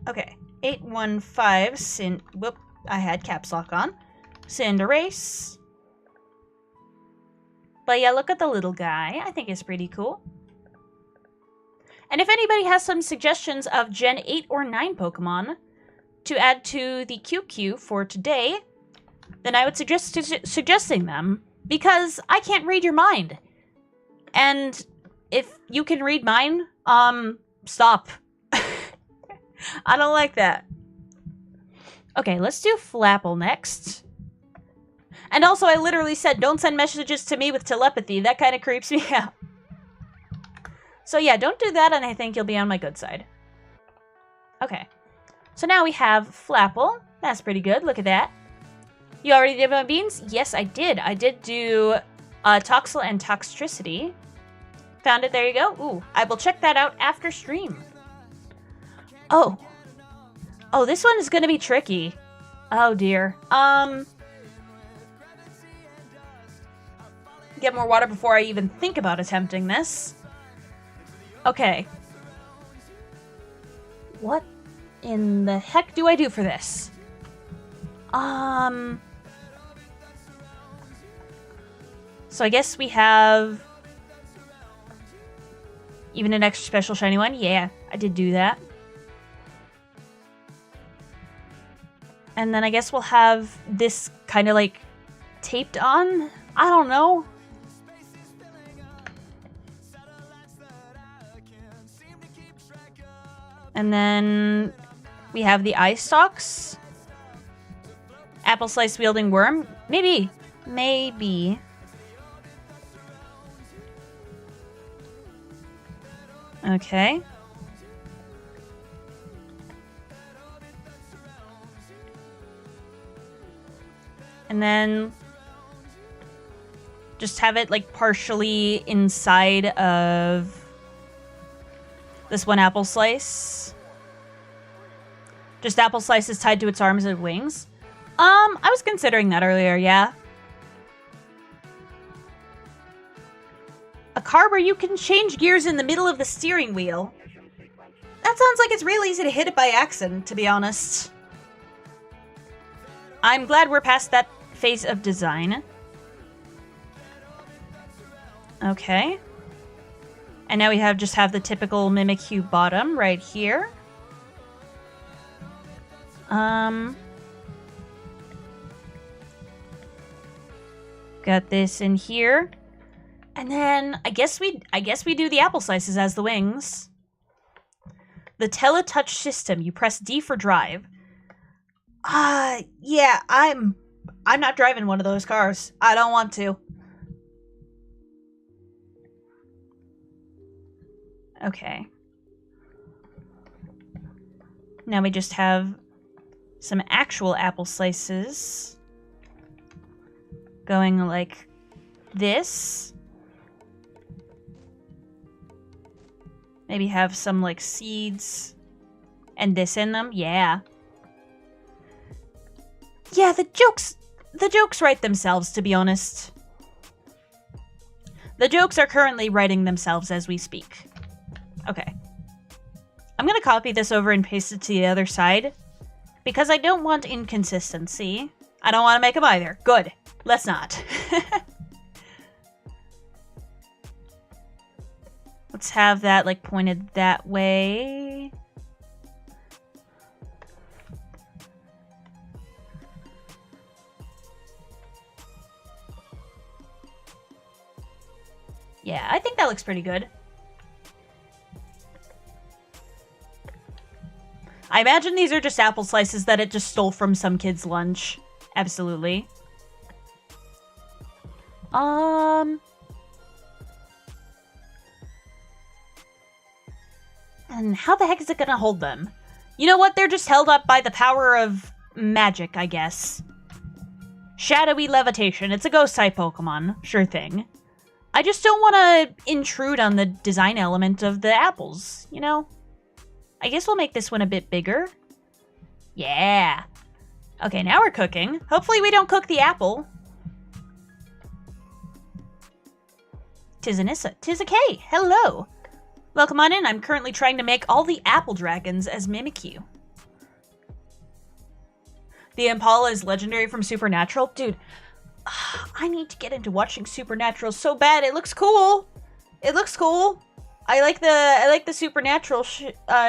Okay. 815 whoop, I had caps lock on. Cinderace. But yeah, look at the little guy. I think it's pretty cool. And if anybody has some suggestions of Gen 8 or 9 Pokemon to add to the QQ for today, then I would suggest suggesting them. Because I can't read your mind. And if you can read mine, stop. I don't like that. Okay, let's do Flapple next. And also, I literally said, don't send messages to me with telepathy. That kind of creeps me out. So yeah, don't do that, and I think you'll be on my good side. Okay. So now we have Flapple. That's pretty good. Look at that. You already did my beans? Yes, I did. I did do Toxel and Toxtricity. Found it. There you go. Ooh, I will check that out after stream. Oh. Oh, this one is going to be tricky. Oh, dear. Get more water before I even think about attempting this. Okay. What in the heck do I do for this? So I guess we have even an extra special shiny one. Yeah, I did do that. And then I guess we'll have this kind of like taped on. I don't know. And then we have the eye stalks. Apple slice wielding worm? Maybe. Maybe. Okay. And then just have it like partially inside of this one apple slice. Just apple slices tied to its arms and wings. I was considering that earlier, yeah. A car where you can change gears in the middle of the steering wheel. That sounds like it's real easy to hit it by accident, to be honest. I'm glad we're past that phase of design. Okay. And now we just have the typical Mimikyu bottom right here. Got this in here. And then I guess we do the apple slices as the wings. The teletouch system. You press D for drive. Yeah, I'm not driving one of those cars. I don't want to. Okay. Now we just have some actual apple slices going like this. Maybe have some like seeds and this in them. Yeah. Yeah, the jokes write themselves, to be honest. The jokes are currently writing themselves as we speak. Okay. I'm gonna copy this over and paste it to the other side because I don't want inconsistency. I don't want to make them either. Good. Let's not. Let's have that like pointed that way. Yeah, I think that looks pretty good. I imagine these are just apple slices that it just stole from some kid's lunch. Absolutely. And how the heck is it gonna hold them? You know what? They're just held up by the power of magic, I guess. Shadowy levitation. It's a ghost type Pokemon. Sure thing. I just don't want to intrude on the design element of the apples, you know? I guess we'll make this one a bit bigger. Yeah. Okay, now we're cooking. Hopefully we don't cook the apple. Tis a Nyssa. Tis a K. Hello. Welcome on in. I'm currently trying to make all the apple dragons as Mimikyu. The Impala is legendary from Supernatural. Dude, I need to get into watching Supernatural so bad. It looks cool. It looks cool. I like the Supernatural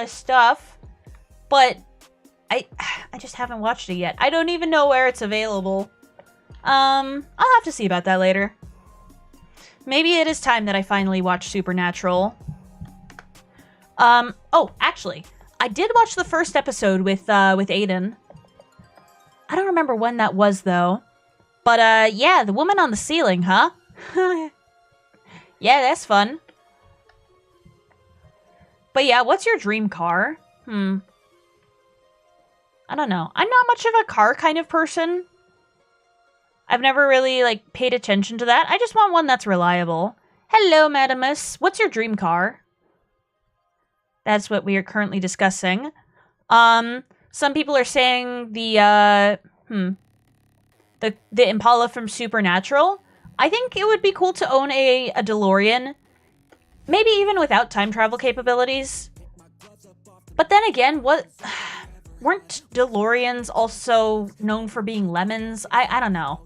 stuff, but I just haven't watched it yet. I don't even know where it's available. I'll have to see about that later. Maybe it is time that I finally watch Supernatural. Oh, actually, I did watch the first episode with Aiden. I don't remember when that was though. But yeah, the woman on the ceiling, huh? Yeah, that's fun. But yeah, what's your dream car? I don't know. I'm not much of a car kind of person. I've never really, like, paid attention to that. I just want one that's reliable. Hello, Madamus. What's your dream car? That's what we are currently discussing. Some people are saying the Impala from Supernatural. I think it would be cool to own a DeLorean. Maybe even without time travel capabilities. But then again, weren't DeLoreans also known for being lemons? I don't know.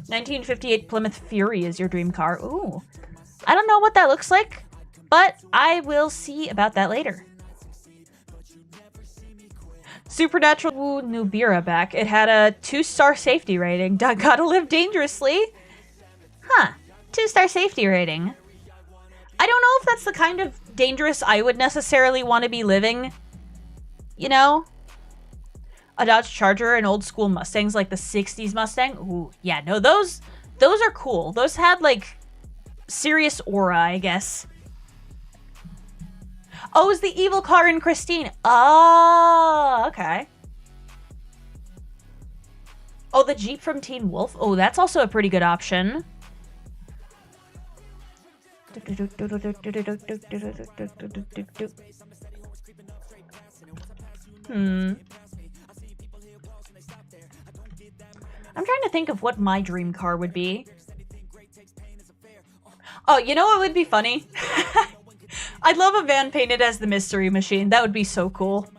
1958 Plymouth Fury is your dream car. Ooh. I don't know what that looks like, but I will see about that later. Supernatural Nubira back. It had a 2-star safety rating. Gotta live dangerously. Huh. 2-star safety rating. I don't know if that's the kind of dangerous I would necessarily want to be living. You know? a Dodge Charger and old school Mustangs, like the 60s Mustang. Ooh, yeah, no, those are cool. Those had, like, serious aura, I guess. Oh, it's the evil car in Christine. Oh, okay. Oh, the Jeep from Teen Wolf. Oh, that's also a pretty good option. I'm trying to think of what my dream car would be. Oh, you know what would be funny? I'd love a van painted as the Mystery Machine. That would be so cool.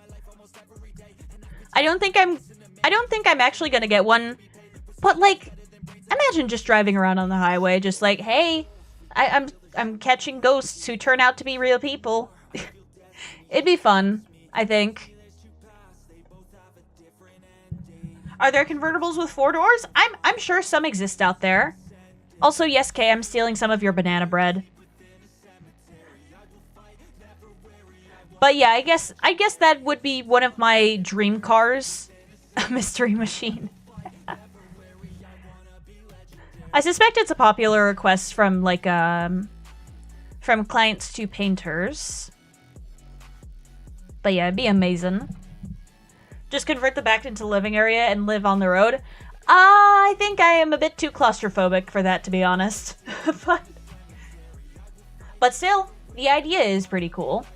I don't think I'm actually gonna get one, but like, imagine just driving around on the highway, just like, hey, I'm catching ghosts who turn out to be real people. It'd be fun, I think. Are there convertibles with 4 doors? I'm sure some exist out there. Also, yes, Kay, I'm stealing some of your banana bread. But yeah, I guess that would be one of my dream cars. A Mystery Machine. I suspect it's a popular request from, like, from clients to painters. But yeah, it'd be amazing. Just convert the back into living area and live on the road. I think I am a bit too claustrophobic for that, to be honest. But still, the idea is pretty cool.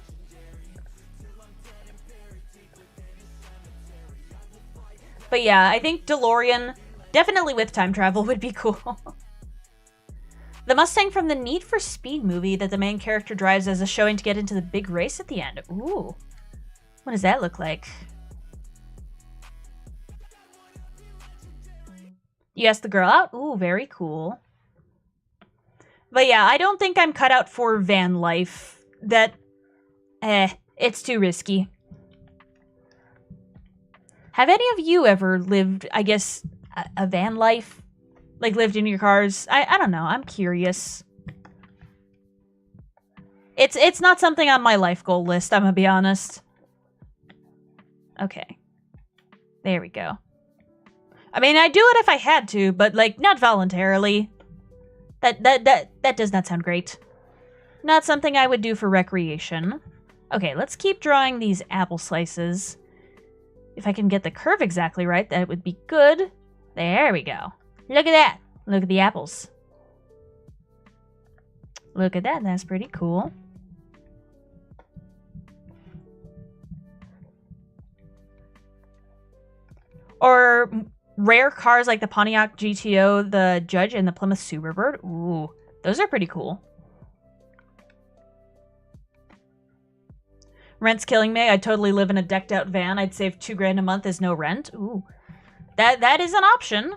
But yeah, I think DeLorean, definitely with time travel, would be cool. The Mustang from the Need for Speed movie that the main character drives as a showing to get into the big race at the end. Ooh. What does that look like? You asked the girl out? Ooh, very cool. But yeah, I don't think I'm cut out for van life. It's too risky. Have any of you ever lived, I guess, a van life? Like, lived in your cars? I don't know. I'm curious. It's not something on my life goal list, I'm gonna be honest. Okay. There we go. I mean, I'd do it if I had to, but, like, not voluntarily. That does not sound great. Not something I would do for recreation. Okay, let's keep drawing these apple slices. If I can get the curve exactly right, that would be good. There we go. Look at that. Look at the apples. Look at that. That's pretty cool. Or rare cars like the Pontiac GTO, the Judge, and the Plymouth Superbird. Ooh, those are pretty cool. Rent's killing me. I'd totally live in a decked out van. I'd save $2,000 a month as no rent. Ooh, that is an option.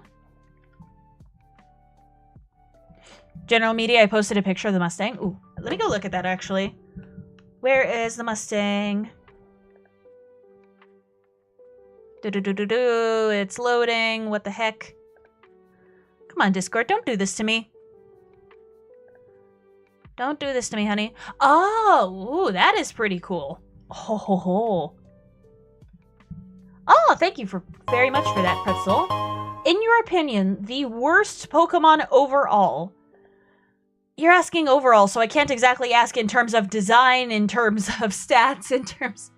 General media, I posted a picture of the Mustang. Ooh, let me go look at that actually. Where is the Mustang? It's loading. What the heck? Come on, Discord. Don't do this to me. Don't do this to me, honey. Oh, ooh, that is pretty cool. Ho, ho, ho. Oh, thank you very much for that, Pretzel. In your opinion, the worst Pokemon overall? You're asking overall, so I can't exactly ask in terms of design, in terms of stats, in terms...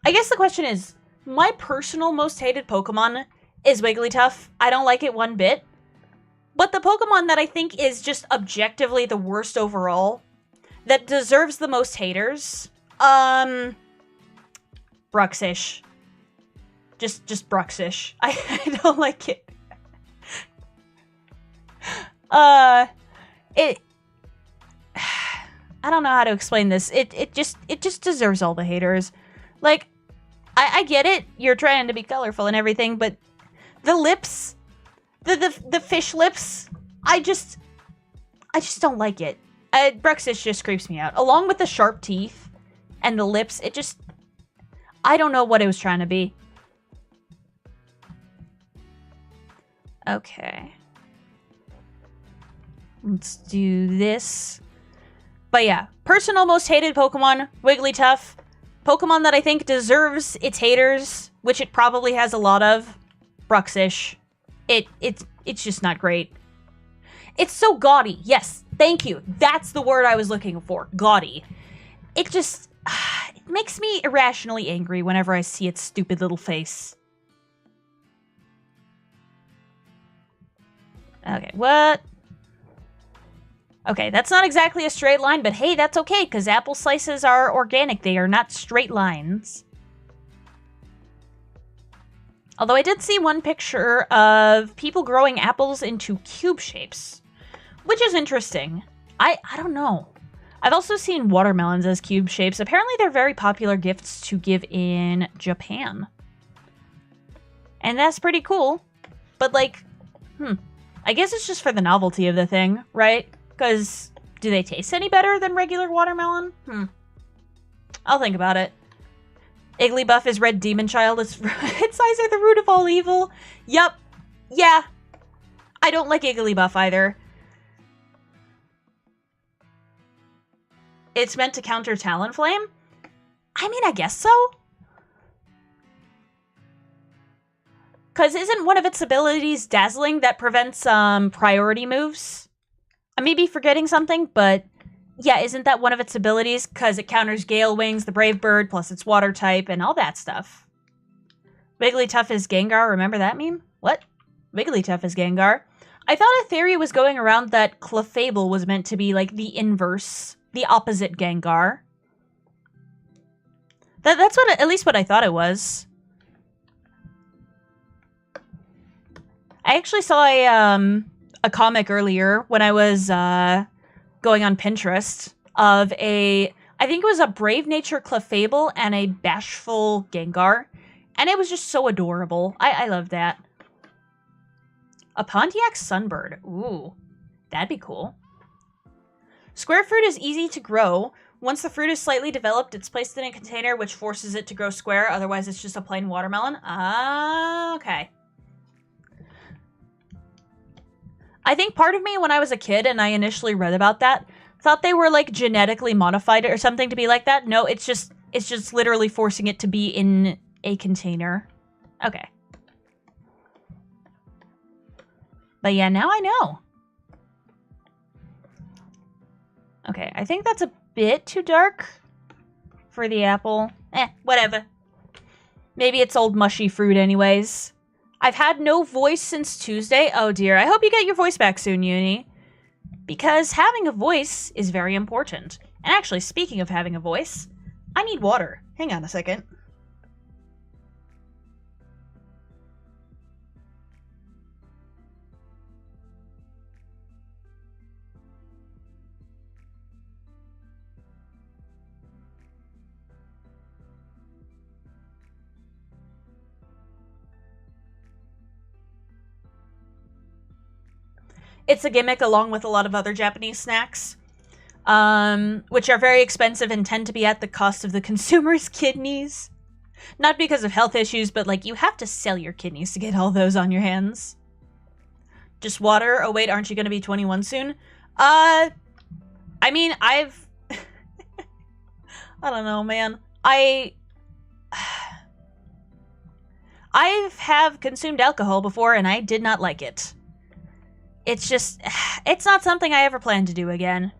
I guess the question is, my personal most hated Pokemon is Wigglytuff. I don't like it one bit. But the Pokemon that I think is just objectively the worst overall, that deserves the most haters, Bruxish. Just Bruxish. I don't like it. I don't know how to explain this. It just deserves all the haters. Like, I get it. You're trying to be colorful and everything, but the lips, the fish lips, I just don't like it. Bruxish just creeps me out. Along with the sharp teeth and the lips, I don't know what it was trying to be. Okay. Let's do this. But yeah, personal most hated Pokemon, Wigglytuff. Pokemon that I think deserves its haters, which it probably has a lot of, Bruxish. It's just not great. It's so gaudy. Yes, thank you. That's the word I was looking for. Gaudy. It just... it makes me irrationally angry whenever I see its stupid little face. Okay, what? Okay, that's not exactly a straight line, but hey, that's okay, because apple slices are organic. They are not straight lines. Although I did see one picture of people growing apples into cube shapes, which is interesting. I don't know. I've also seen watermelons as cube shapes. Apparently they're very popular gifts to give in Japan. And that's pretty cool. But like, I guess it's just for the novelty of the thing, right? Because do they taste any better than regular watermelon? I'll think about it. Igglybuff is Red Demon Child. Its eyes are the root of all evil. Yup. Yeah. I don't like Igglybuff either. It's meant to counter Talonflame? I mean, I guess so. Because isn't one of its abilities Dazzling that prevents priority moves? I may be forgetting something, but yeah, isn't that one of its abilities? Because it counters Gale Wings, the Brave Bird, plus its water type, and all that stuff. Wigglytuff is Gengar, remember that meme? What? Wigglytuff is Gengar. I thought a theory was going around that Clefable was meant to be like the inverse, the opposite Gengar. That's what, at least what I thought it was. I actually saw a comic earlier when I was going on Pinterest of I think it was a Brave Nature Clefable and a Bashful Gengar. And it was just so adorable. I love that. A Pontiac Sunbird. Ooh, that'd be cool. Square fruit is easy to grow. Once the fruit is slightly developed, it's placed in a container which forces it to grow square. Otherwise, it's just a plain watermelon. Ah, okay. I think part of me, when I was a kid and I initially read about that, thought they were like genetically modified or something to be like that. No, it's just literally forcing it to be in a container. Okay. But yeah, now I know. Okay, I think that's a bit too dark for the apple. Whatever. Maybe it's old mushy fruit anyways. I've had no voice since Tuesday. Oh dear, I hope you get your voice back soon, Uni. Because having a voice is very important. And actually, speaking of having a voice, I need water. Hang on a second. It's a gimmick along with a lot of other Japanese snacks, which are very expensive and tend to be at the cost of the consumer's kidneys. Not because of health issues, but like you have to sell your kidneys to get all those on your hands. Just water? Oh wait, aren't you going to be 21 soon? I mean, I don't know, man. I have consumed alcohol before and I did not like it. It's just, it's not something I ever plan to do again.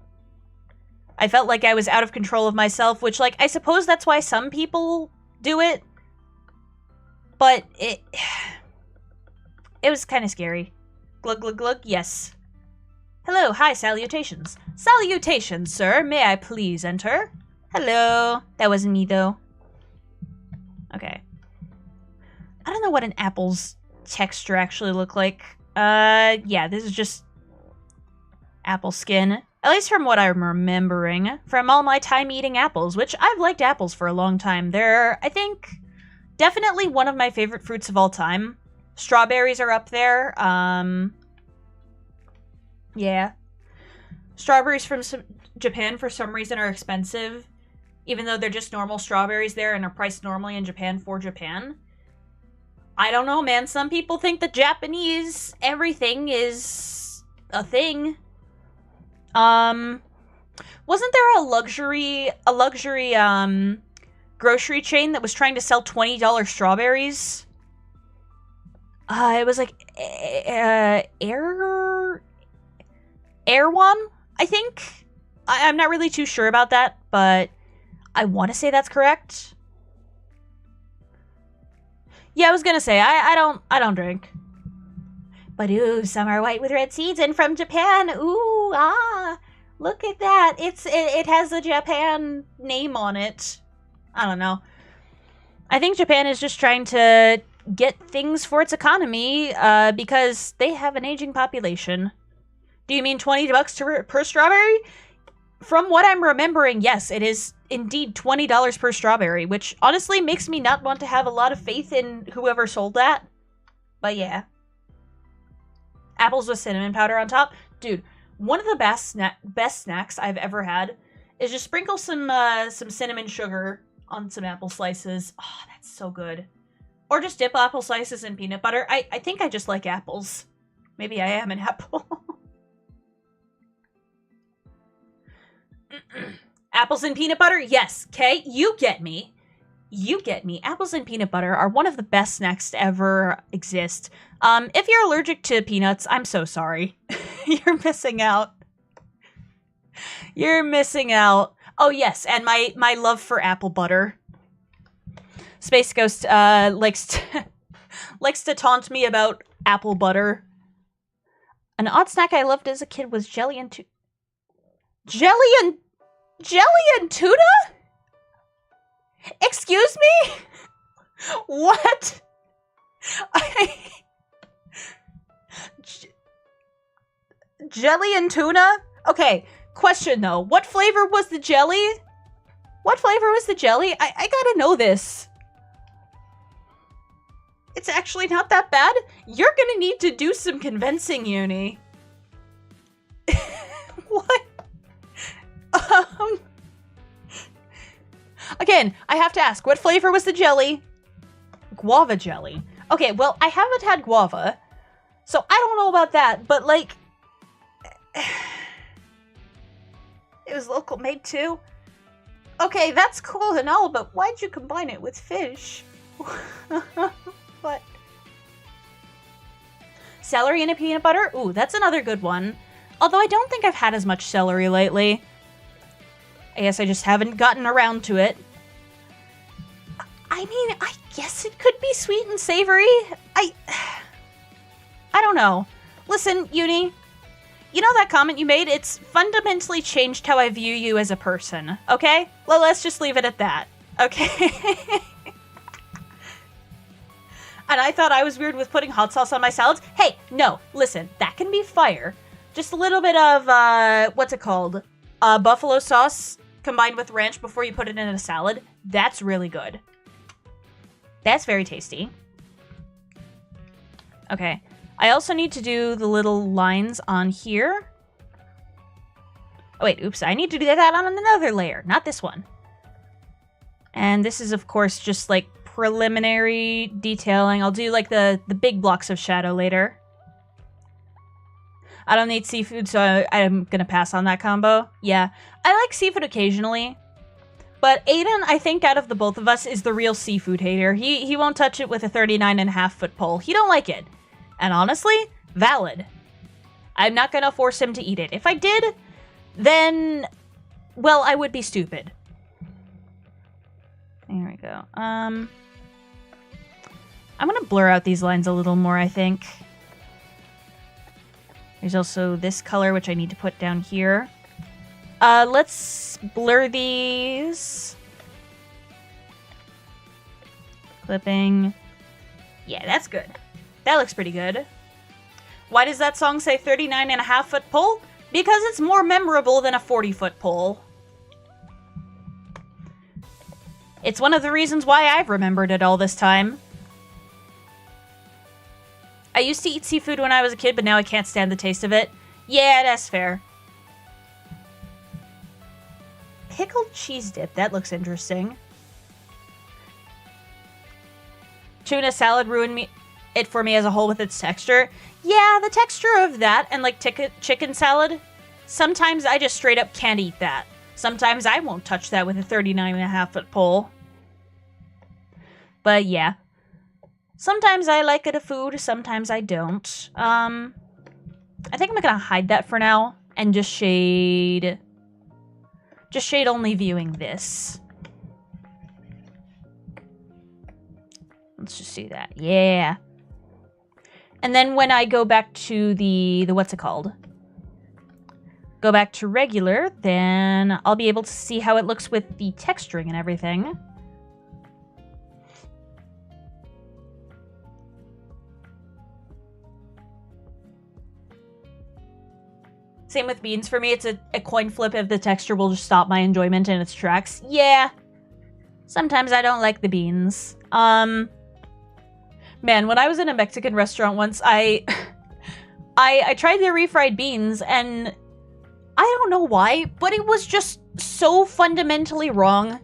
I felt like I was out of control of myself, which, like, I suppose that's why some people do it. But it was kind of scary. Glug, glug, glug, yes. Hello, hi, salutations. Salutations, sir. May I please enter? Hello. That wasn't me, though. Okay. I don't know what an apple's texture actually look like. Yeah, this is just apple skin. At least from what I'm remembering from all my time eating apples, which I've liked apples for a long time. They're, I think, definitely one of my favorite fruits of all time. Strawberries are up there. Yeah. Strawberries from Japan, for some reason, are expensive. Even though they're just normal strawberries there and are priced normally in Japan for Japan. I don't know, man. Some people think that Japanese everything is a thing. Wasn't there a luxury grocery chain that was trying to sell $20 strawberries. It was like Air One, I think. I'm not really too sure about that, but I want to say that's correct. Yeah, I was gonna say I don't drink. But ooh, some are white with red seeds and from Japan. Ooh, look at that. It has a Japan name on it. I don't know. I think Japan is just trying to get things for its economy because they have an aging population. Do you mean $20 per strawberry? From what I'm remembering, yes, it is indeed $20 per strawberry, which honestly makes me not want to have a lot of faith in whoever sold that. But yeah. Apples with cinnamon powder on top. Dude, one of the best snacks I've ever had is just sprinkle some cinnamon sugar on some apple slices. Oh, that's so good. Or just dip apple slices in peanut butter. I think I just like apples. Maybe I am an apple. Apples and peanut butter? Yes, okay? You get me. You get me. Apples and peanut butter are one of the best snacks to ever exist. If you're allergic to peanuts, I'm so sorry. You're missing out. You're missing out. Oh, yes, and my love for apple butter. Space Ghost likes to taunt me about apple butter. An odd snack I loved as a kid was jelly and tuna? Excuse me? What? Jelly and tuna? Okay, question though. What flavor was the jelly? What flavor was the jelly? I gotta know this. It's actually not that bad. You're gonna need to do some convincing, Uni. What? Again, I have to ask, what flavor was the jelly? Guava jelly. Okay, well, I haven't had guava, so I don't know about that, but, like, it was local made too. Okay, that's cool and all, but why'd you combine it with fish? What? Celery and a peanut butter? Ooh, that's another good one. Although I don't think I've had as much celery lately. I guess I just haven't gotten around to it. I mean, I guess it could be sweet and savory. I don't know. Listen, Uni, you know that comment you made? It's fundamentally changed how I view you as a person, okay? Well, let's just leave it at that, okay? And I thought I was weird with putting hot sauce on my salads. Hey, no, listen, that can be fire. Just a little bit of, what's it called? Buffalo sauce combined with ranch before you put it in a salad. That's really good. That's very tasty. Okay. I also need to do the little lines on here. Oh, wait, oops. I need to do that on another layer, not this one. And this is, of course, just, like, preliminary detailing. I'll do, like, the big blocks of shadow later. I don't need seafood, so I'm gonna pass on that combo. Yeah, I like seafood occasionally, but Aiden, I think out of the both of us, is the real seafood hater. He won't touch it with a 39.5-foot pole. He don't like it. And honestly, valid. I'm not gonna force him to eat it. If I did, then, well, I would be stupid. There we go. I'm gonna blur out these lines a little more, I think. There's also this color, which I need to put down here. Let's blur these. Clipping. Yeah, that's good. That looks pretty good. Why does that song say 39.5-foot pole? Because it's more memorable than a 40-foot pole. It's one of the reasons why I've remembered it all this time. I used to eat seafood when I was a kid, but now I can't stand the taste of it. Yeah, that's fair. Pickled cheese dip. That looks interesting. Tuna salad ruined it for me as a whole with its texture. Yeah, the texture of that and, like, chicken salad. Sometimes I just straight up can't eat that. Sometimes I won't touch that with a 39.5-foot pole. But yeah. Sometimes I like the food, sometimes I don't. I think I'm gonna hide that for now and just shade only viewing this. Let's just do that. Yeah. And then when I go back to the what's it called? Go back to regular, then I'll be able to see how it looks with the texturing and everything. Same with beans for me. It's a coin flip if the texture will just stop my enjoyment in its tracks. Yeah. Sometimes I don't like the beans. Man, when I was in a Mexican restaurant once, I tried the refried beans, and I don't know why, but it was just so fundamentally wrong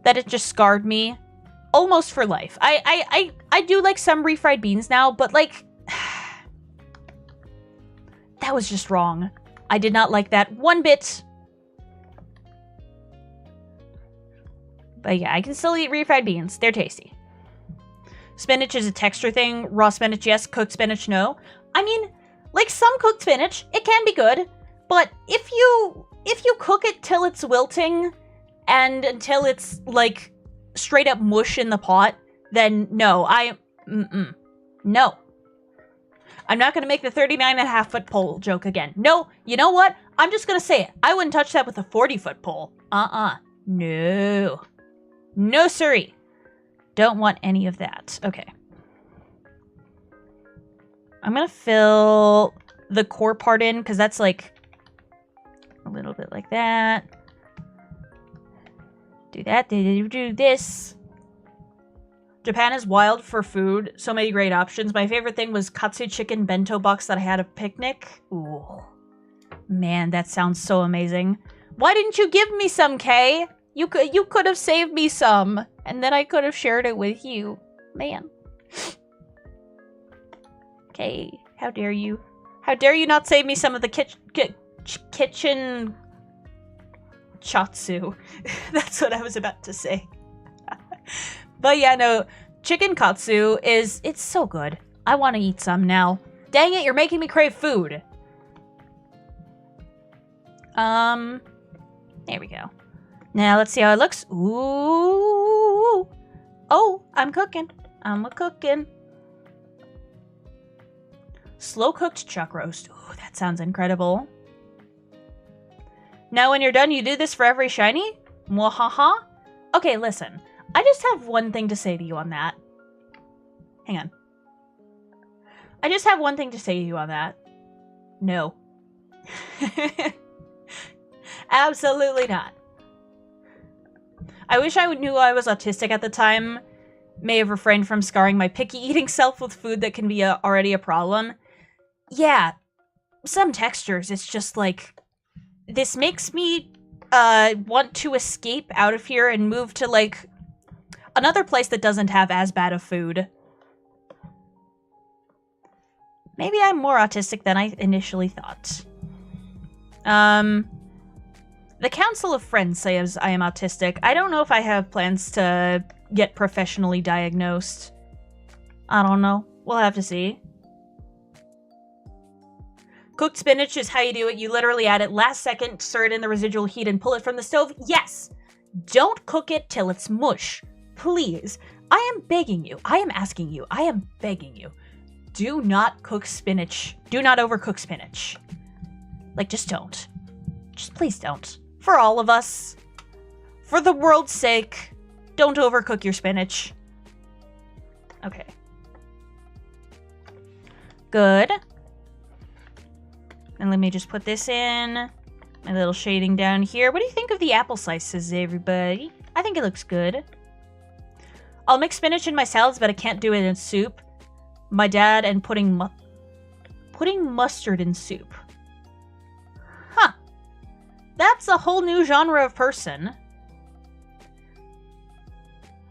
that it just scarred me almost for life. I do like some refried beans now, but like that was just wrong. I did not like that one bit. But yeah, I can still eat refried beans. They're tasty. Spinach is a texture thing. Raw spinach, yes. Cooked spinach, no. I mean, like some cooked spinach, it can be good. But if you cook it till it's wilting and until it's like straight up mush in the pot, then no. No. I'm not going to make the 39.5-foot pole joke again. No, you know what? I'm just going to say it. I wouldn't touch that with a 40-foot pole. No. No, siree. Don't want any of that. Okay. I'm going to fill the core part in, because that's like a little bit like that. Do that. Do this. Japan is wild for food. So many great options. My favorite thing was katsu chicken bento box that I had at a picnic. Ooh. Man, that sounds so amazing. Why didn't you give me some, Kay? You could have saved me some, and then I could have shared it with you. Man. Kay, how dare you? How dare you not save me some of the kitchen chatsu. That's what I was about to say. But yeah, no, chicken katsu it's so good. I want to eat some now. Dang it, you're making me crave food. There we go. Now let's see how it looks. Ooh. Oh, I'm cooking. I'm a-cooking. Slow cooked chuck roast. Ooh, that sounds incredible. Now when you're done, you do this for every shiny? Mwahaha? Okay, listen. I just have one thing to say to you on that. Hang on. I just have one thing to say to you on that. No. Absolutely not. I wish I knew I was autistic at the time. May have refrained from scarring my picky eating self with food that can be already a problem. Yeah, some textures, it's just like, this makes me want to escape out of here and move to like another place that doesn't have as bad of food. Maybe I'm more autistic than I initially thought. The Council of Friends says I am autistic. I don't know if I have plans to get professionally diagnosed. I don't know. We'll have to see. Cooked spinach is how you do it. You literally add it last second, stir it in the residual heat, and pull it from the stove. Yes! Don't cook it till it's mush. Please. I am begging you. I am asking you. I am begging you. Do not cook spinach. Do not overcook spinach. Like, just don't. Just please don't. For all of us. For the world's sake. Don't overcook your spinach. Okay. Good. And let me just put this in. My little shading down here. What do you think of the apple slices, everybody? I think it looks good. I'll mix spinach in my salads, but I can't do it in soup. My dad and putting mustard in soup. Huh. That's a whole new genre of person.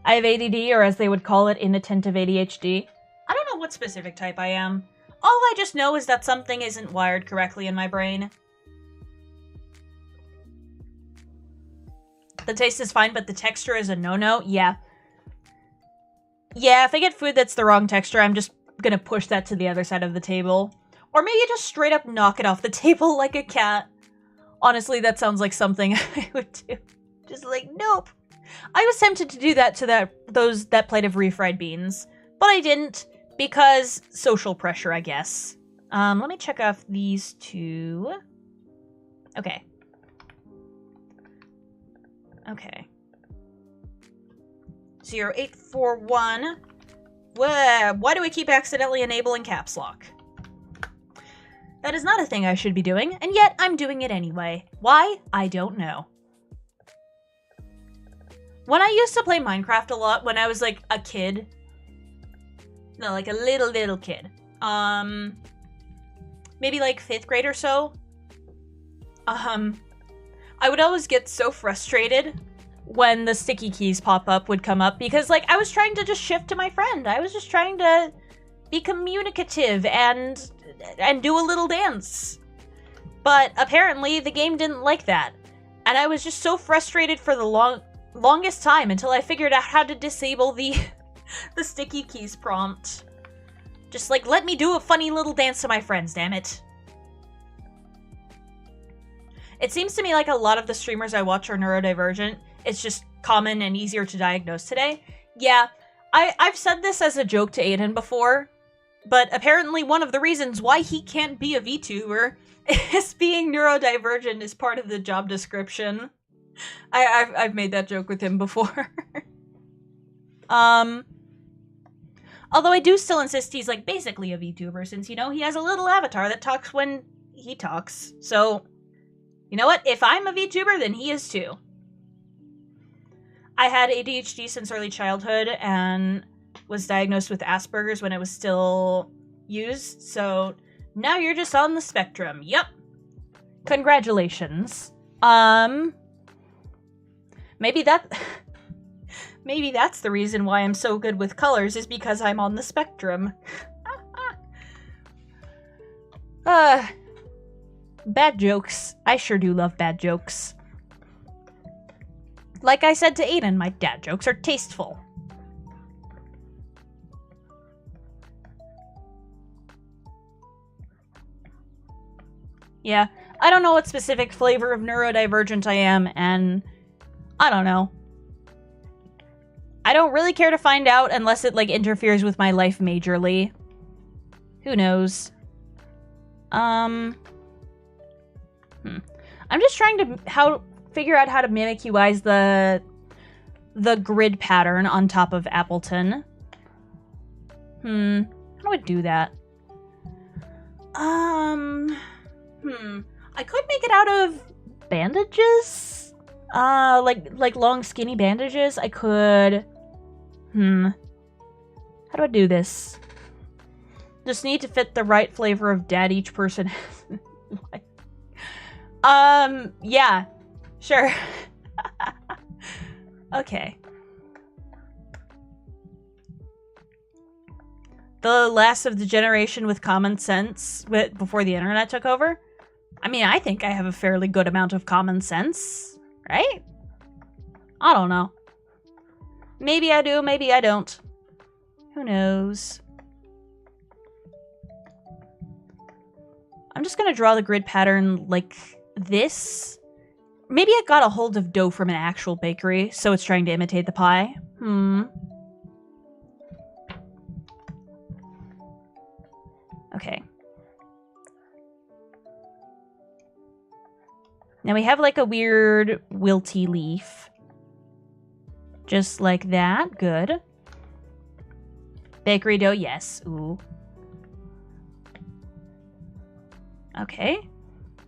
I have ADD, or as they would call it, inattentive ADHD. I don't know what specific type I am. All I just know is that something isn't wired correctly in my brain. The taste is fine, but the texture is a no-no. Yeah. Yeah, if I get food that's the wrong texture, I'm just gonna push that to the other side of the table. Or maybe just straight up knock it off the table like a cat. Honestly, that sounds like something I would do. Just like, nope. I was tempted to do that to that plate of refried beans, but I didn't because social pressure, I guess. Let me check off these two. Okay. Okay. 0841. Why do we keep accidentally enabling caps lock? That is not a thing I should be doing, and yet I'm doing it anyway. Why? I don't know. When I used to play Minecraft a lot when I was like a kid, no, like a little kid, maybe like 5th grade or so, I would always get so frustrated when the sticky keys pop-up would come up because like I was trying to just shift to my friend. I was just trying to be communicative and do a little dance. But apparently the game didn't like that. And I was just so frustrated for the longest time until I figured out how to disable the the sticky keys prompt. Just like, let me do a funny little dance to my friends, damn it. It seems to me like a lot of the streamers I watch are neurodivergent. It's just common and easier to diagnose today. Yeah, I've said this as a joke to Aiden before, but apparently one of the reasons why he can't be a VTuber is being neurodivergent is part of the job description. I've made that joke with him before. Although I do still insist he's like basically a VTuber since, you know, he has a little avatar that talks when he talks. So, you know what? If I'm a VTuber, then he is too. I had ADHD since early childhood and was diagnosed with Asperger's when it was still used. So now you're just on the spectrum. Yep. Congratulations. Maybe that's the reason why I'm so good with colors is because I'm on the spectrum. Bad jokes. I sure do love bad jokes. Like I said to Aiden, my dad jokes are tasteful. Yeah, I don't know what specific flavor of neurodivergent I am, and I don't know. I don't really care to find out unless it, like, interferes with my life majorly. Who knows? I'm just trying to figure out how to Mimikyuize the grid pattern on top of Appleton. How do I do that? I could make it out of bandages? Like long skinny bandages? I could... How do I do this? Just need to fit the right flavor of dad each person has. Yeah. Sure. Okay. The last of the generation with common sense before the internet took over? I mean, I think I have a fairly good amount of common sense, right? I don't know. Maybe I do, maybe I don't. Who knows? I'm just gonna draw the grid pattern like this. Maybe it got a hold of dough from an actual bakery, so it's trying to imitate the pie. Okay. Now we have like a weird wilty leaf. Just like that. Good. Bakery dough, yes. Ooh. Okay.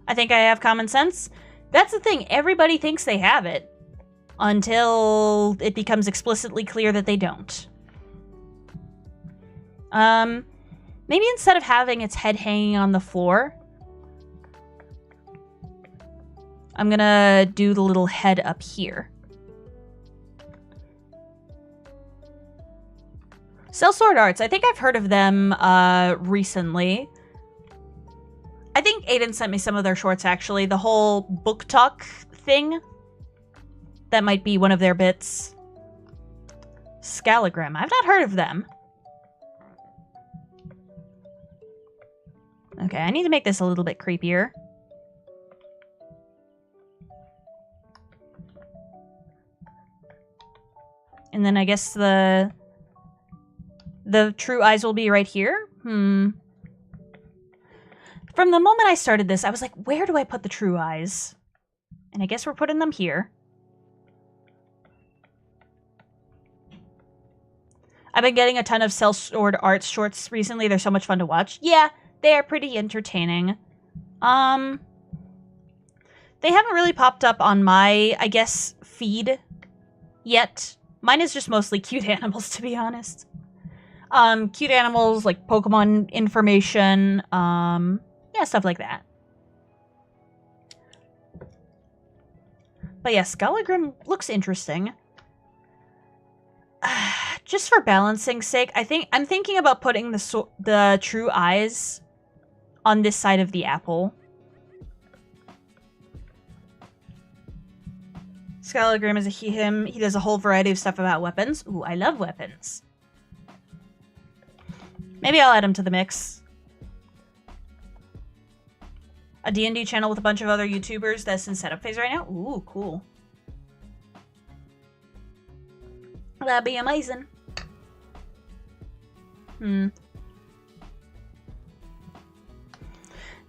I think I have common sense. That's the thing. Everybody thinks they have it until it becomes explicitly clear that they don't. Maybe instead of having its head hanging on the floor, I'm gonna do the little head up here. Cell Sword Arts. I think I've heard of them recently. I think Aiden sent me some of their shorts, actually. The whole book talk thing. That might be one of their bits. Scalagrim. I've not heard of them. Okay, I need to make this a little bit creepier. And then I guess the true eyes will be right here? From the moment I started this, I was like, where do I put the true eyes? And I guess we're putting them here. I've been getting a ton of Self-Sword Arts shorts recently. They're so much fun to watch. Yeah, they are pretty entertaining. They haven't really popped up on my, I guess, feed yet. Mine is just mostly cute animals, to be honest. Cute animals, like Pokemon information, yeah, stuff like that. But yeah, Scalagrim looks interesting. Just for balancing's sake, I'm thinking about putting the true eyes on this side of the apple. Scalagrim is a him. He does a whole variety of stuff about weapons. Ooh, I love weapons. Maybe I'll add him to the mix. A D&D channel with a bunch of other YouTubers that's in setup phase right now. Ooh, cool. That'd be amazing.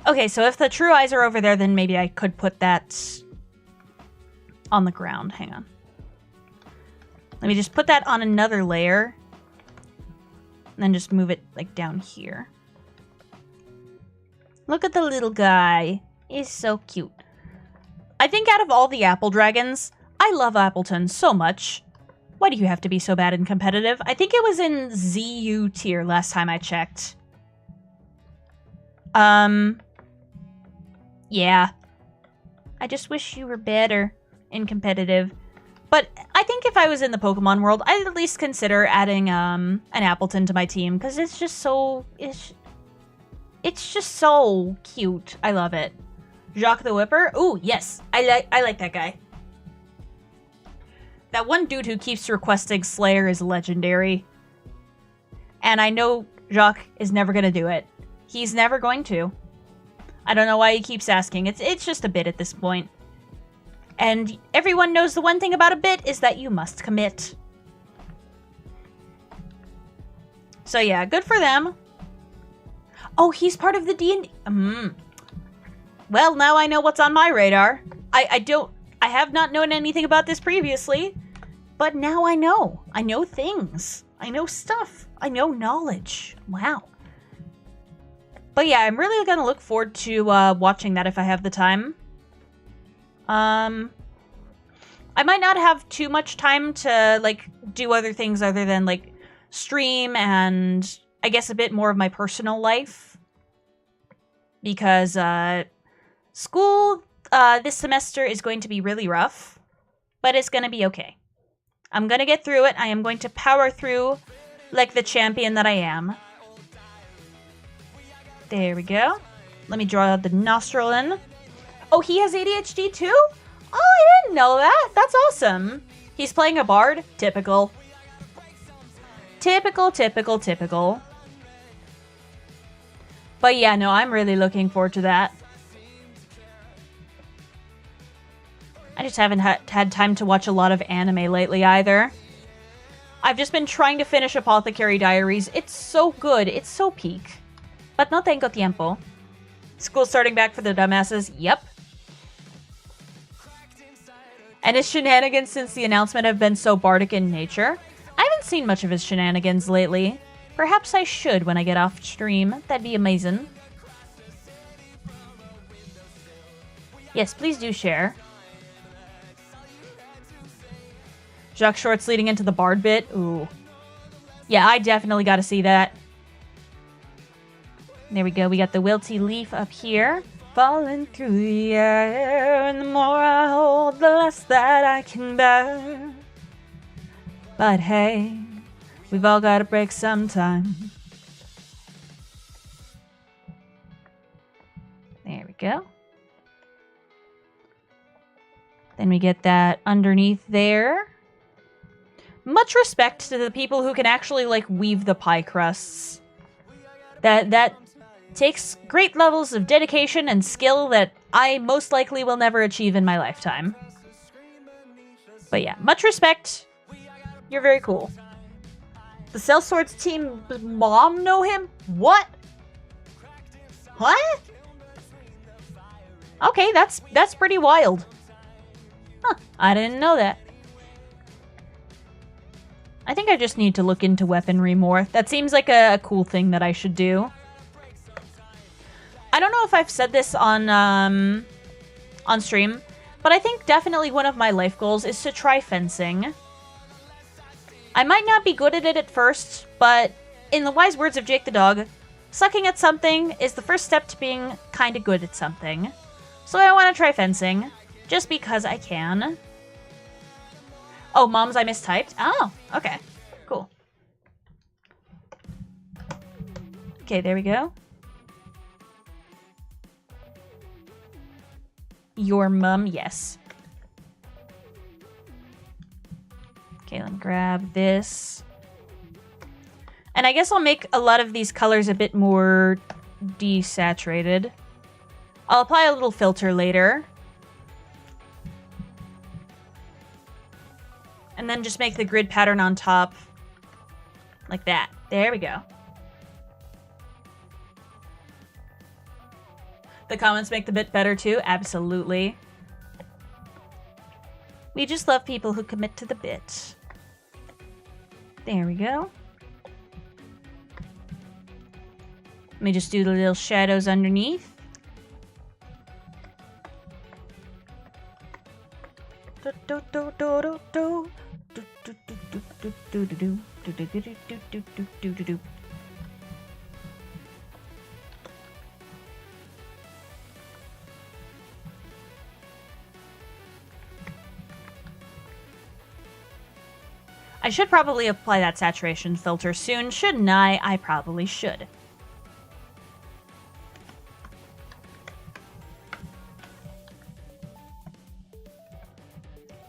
Okay, so if the true eyes are over there, then maybe I could put that on the ground. Hang on. Let me just put that on another layer. And then just move it, like, down here. Look at the little guy. He's so cute. I think out of all the apple dragons, I love Appleton so much. Why do you have to be so bad and competitive? I think it was in ZU tier last time I checked. Yeah. I just wish you were better and competitive. But I think if I was in the Pokemon world, I'd at least consider adding an Appleton to my team, because it's just so it's just so cute. I love it. Jacques the Whipper. Ooh, yes. I like that guy. That one dude who keeps requesting Slayer is legendary. And I know Jacques is never going to do it. He's never going to. I don't know why he keeps asking. It's just a bit at this point. And everyone knows the one thing about a bit is that you must commit. So yeah, good for them. Oh, he's part of the D&D. Well, now I know what's on my radar. I have not known anything about this previously, but now I know. I know things. I know stuff. I know knowledge. Wow. But yeah, I'm really gonna look forward to watching that if I have the time. I might not have too much time to, like, do other things other than, like, stream and, I guess, a bit more of my personal life. Because, school, this semester is going to be really rough. But it's gonna be okay. I'm gonna get through it. I am going to power through like the champion that I am. There we go. Let me draw the nostril in. Oh, he has ADHD too? Oh, I didn't know that. That's awesome. He's playing a bard? Typical. Typical, typical, typical. But yeah, no, I'm really looking forward to that. I just haven't had time to watch a lot of anime lately either. I've just been trying to finish Apothecary Diaries. It's so good. It's so peak. But no tengo tiempo. School starting back for the dumbasses? Yep. And his shenanigans since the announcement have been so bardic in nature. I haven't seen much of his shenanigans lately. Perhaps I should when I get off stream. That'd be amazing. Yes, please do share. Jacques Shorts leading into the bard bit. Ooh. Yeah, I definitely got to see that. There we go. We got the wilty leaf up here. Falling through the air, and the more I hold, the less that I can bear. But hey, we've all got to break sometime. There we go. Then we get that underneath there. much respect to the people who can actually, like, weave the pie crusts. That takes great levels of dedication and skill that I most likely will never achieve in my lifetime. But yeah, much respect. You're very cool. The Sellswords team mom know him? What? What? Okay, that's pretty wild. Huh, I didn't know that. I think I just need to look into weaponry more. That seems like a cool thing that I should do. I don't know if I've said this on stream, but I think definitely one of my life goals is to try fencing. I might not be good at it at first, but in the wise words of Jake the dog, sucking at something is the first step to being kinda good at something. So I want to try fencing, just because I can. Oh, moms, I mistyped? Oh, okay. Cool. Okay, there we go. Your mum, yes. Okay, let me grab this. And I guess I'll make a lot of these colors a bit more desaturated. I'll apply a little filter later. And then just make the grid pattern on top. Like that. There we go. The comments make the bit better too. Absolutely. We just love people who commit to the bit. There we go. Let me just do the little shadows underneath. I should probably apply that saturation filter soon, shouldn't I? I probably should.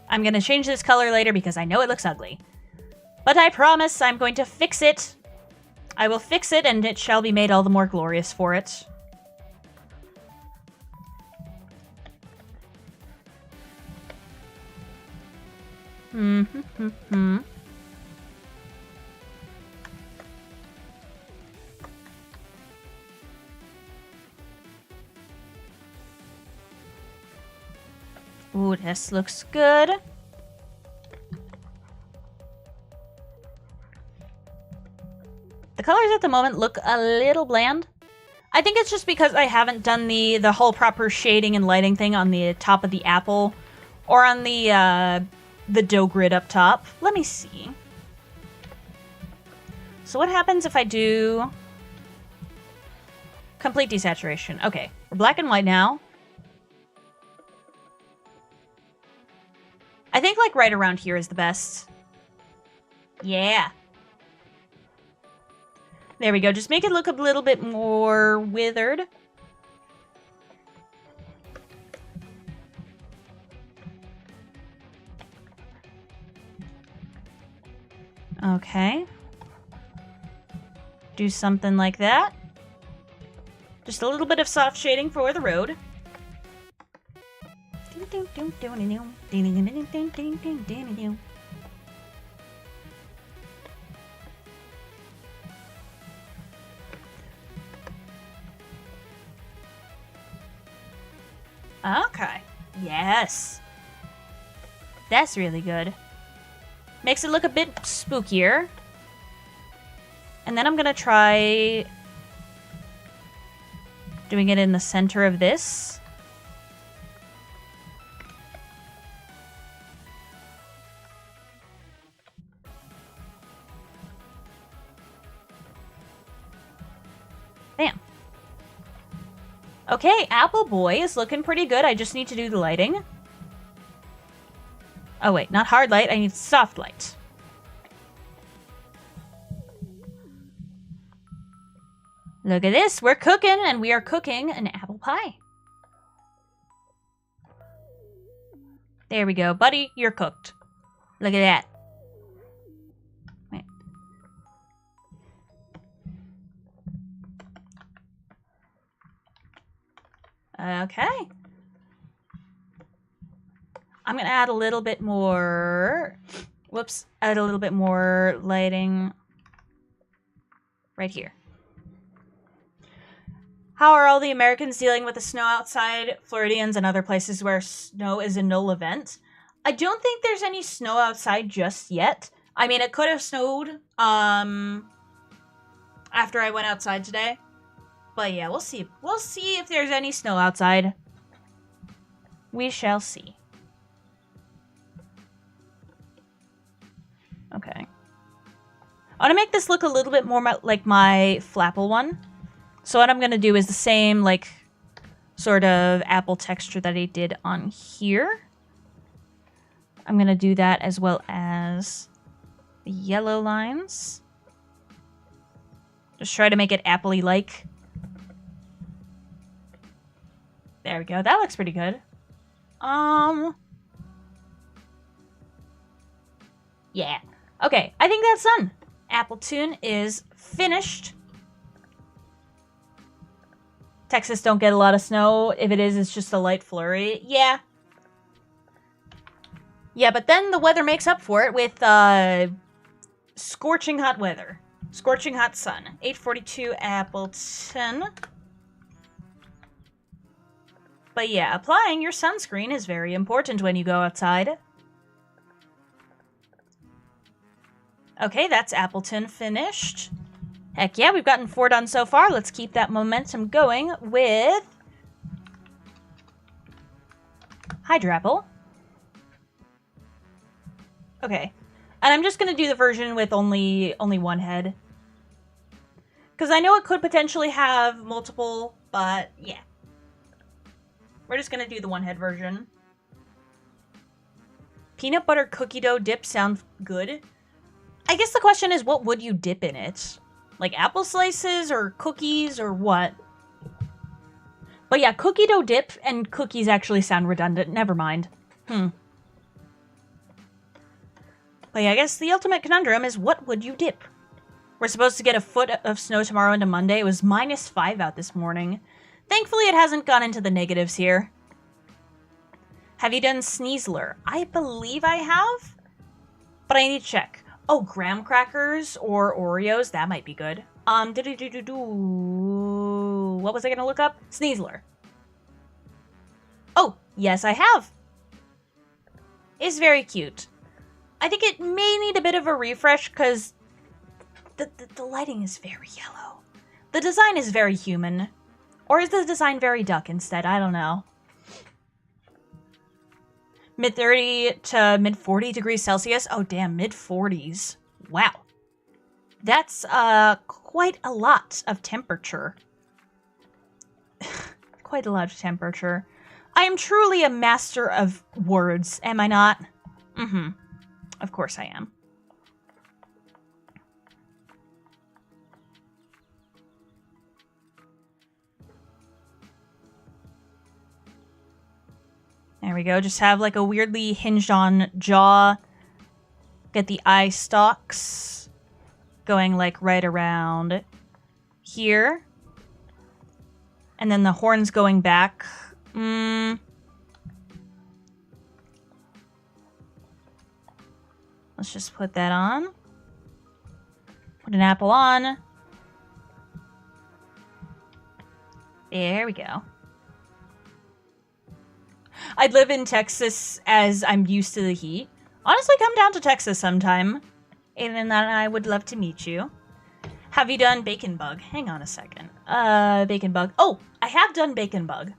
I'm going to change this color later because I know it looks ugly. But I promise I'm going to fix it. I will fix it and it shall be made all the more glorious for it. Ooh, this looks good. The colors at the moment look a little bland. I think it's just because I haven't done the whole proper shading and lighting thing on the top of the apple or on the dough grid up top. Let me see. So what happens if I do complete desaturation? Okay, we're black and white now. I think, like, right around here is the best. Yeah. There we go. Just make it look a little bit more withered. Okay. Do something like that. Just a little bit of soft shading for the road. Okay. Yes. That's really good. Makes it look a bit spookier. And then I'm gonna try doing it in the center of this. Bam. Okay, Apple Boy is looking pretty good. I just need to do the lighting. Oh wait, not hard light, I need soft light. Look at this, we're cooking, and we are cooking an apple pie. There we go, buddy, you're cooked. Look at that. Okay. I'm gonna add a little bit more... Whoops. Add a little bit more lighting right here. How are all the Americans dealing with the snow outside, Floridians, and other places where snow is a null event? I don't think there's any snow outside just yet. I mean, it could have snowed after I went outside today. But yeah, we'll see. We'll see if there's any snow outside. We shall see. Okay. I want to make this look a little bit more like my Flapple one. So what I'm going to do is the same, like, sort of apple texture that I did on here. I'm going to do that as well as the yellow lines. Just try to make it apple-y-like. There we go. That looks pretty good. Yeah. Okay, I think that's done. Appletoon is finished. Texas don't get a lot of snow. If it is, it's just a light flurry. Yeah. Yeah, but then the weather makes up for it with scorching hot weather. Scorching hot sun. 842 Appleton. But yeah, applying your sunscreen is very important when you go outside. Okay, that's Appleton finished. Heck yeah, we've gotten 4 done so far. Let's keep that momentum going with Hydrapple. Okay. And I'm just going to do the version with only one head. Because I know it could potentially have multiple, but yeah. We're just going to do the one head version. Peanut butter cookie dough dip sounds good. I guess the question is, what would you dip in it? Like apple slices or cookies or what? But yeah, cookie dough dip and cookies actually sound redundant. Never mind. But yeah, I guess the ultimate conundrum is, what would you dip? We're supposed to get a foot of snow tomorrow into Monday. It was -5 out this morning. Thankfully, it hasn't gone into the negatives here. Have you done Sneasler? I believe I have, but I need to check. Oh, graham crackers or Oreos, that might be good. What was I gonna look up? Sneasler. Oh, yes, I have. It's very cute. I think it may need a bit of a refresh because the lighting is very yellow. The design is very human. Or is the design very duck instead? I don't know. Mid-30 to mid-40 degrees Celsius. Oh, damn, mid-40s. Wow. That's quite a lot of temperature. Quite a lot of temperature. I am truly a master of words, am I not? Mm-hmm. Of course I am. There we go. Just have like a weirdly hinged on jaw. Get the eye stalks going like right around here. And then the horns going back. Let's just put that on. Put an apple on. There we go. I'd live in Texas as I'm used to the heat. Honestly, come down to Texas sometime. And then I would love to meet you. Have you done Bacon Bug? Hang on a second. Bacon Bug. Oh, I have done Bacon Bug.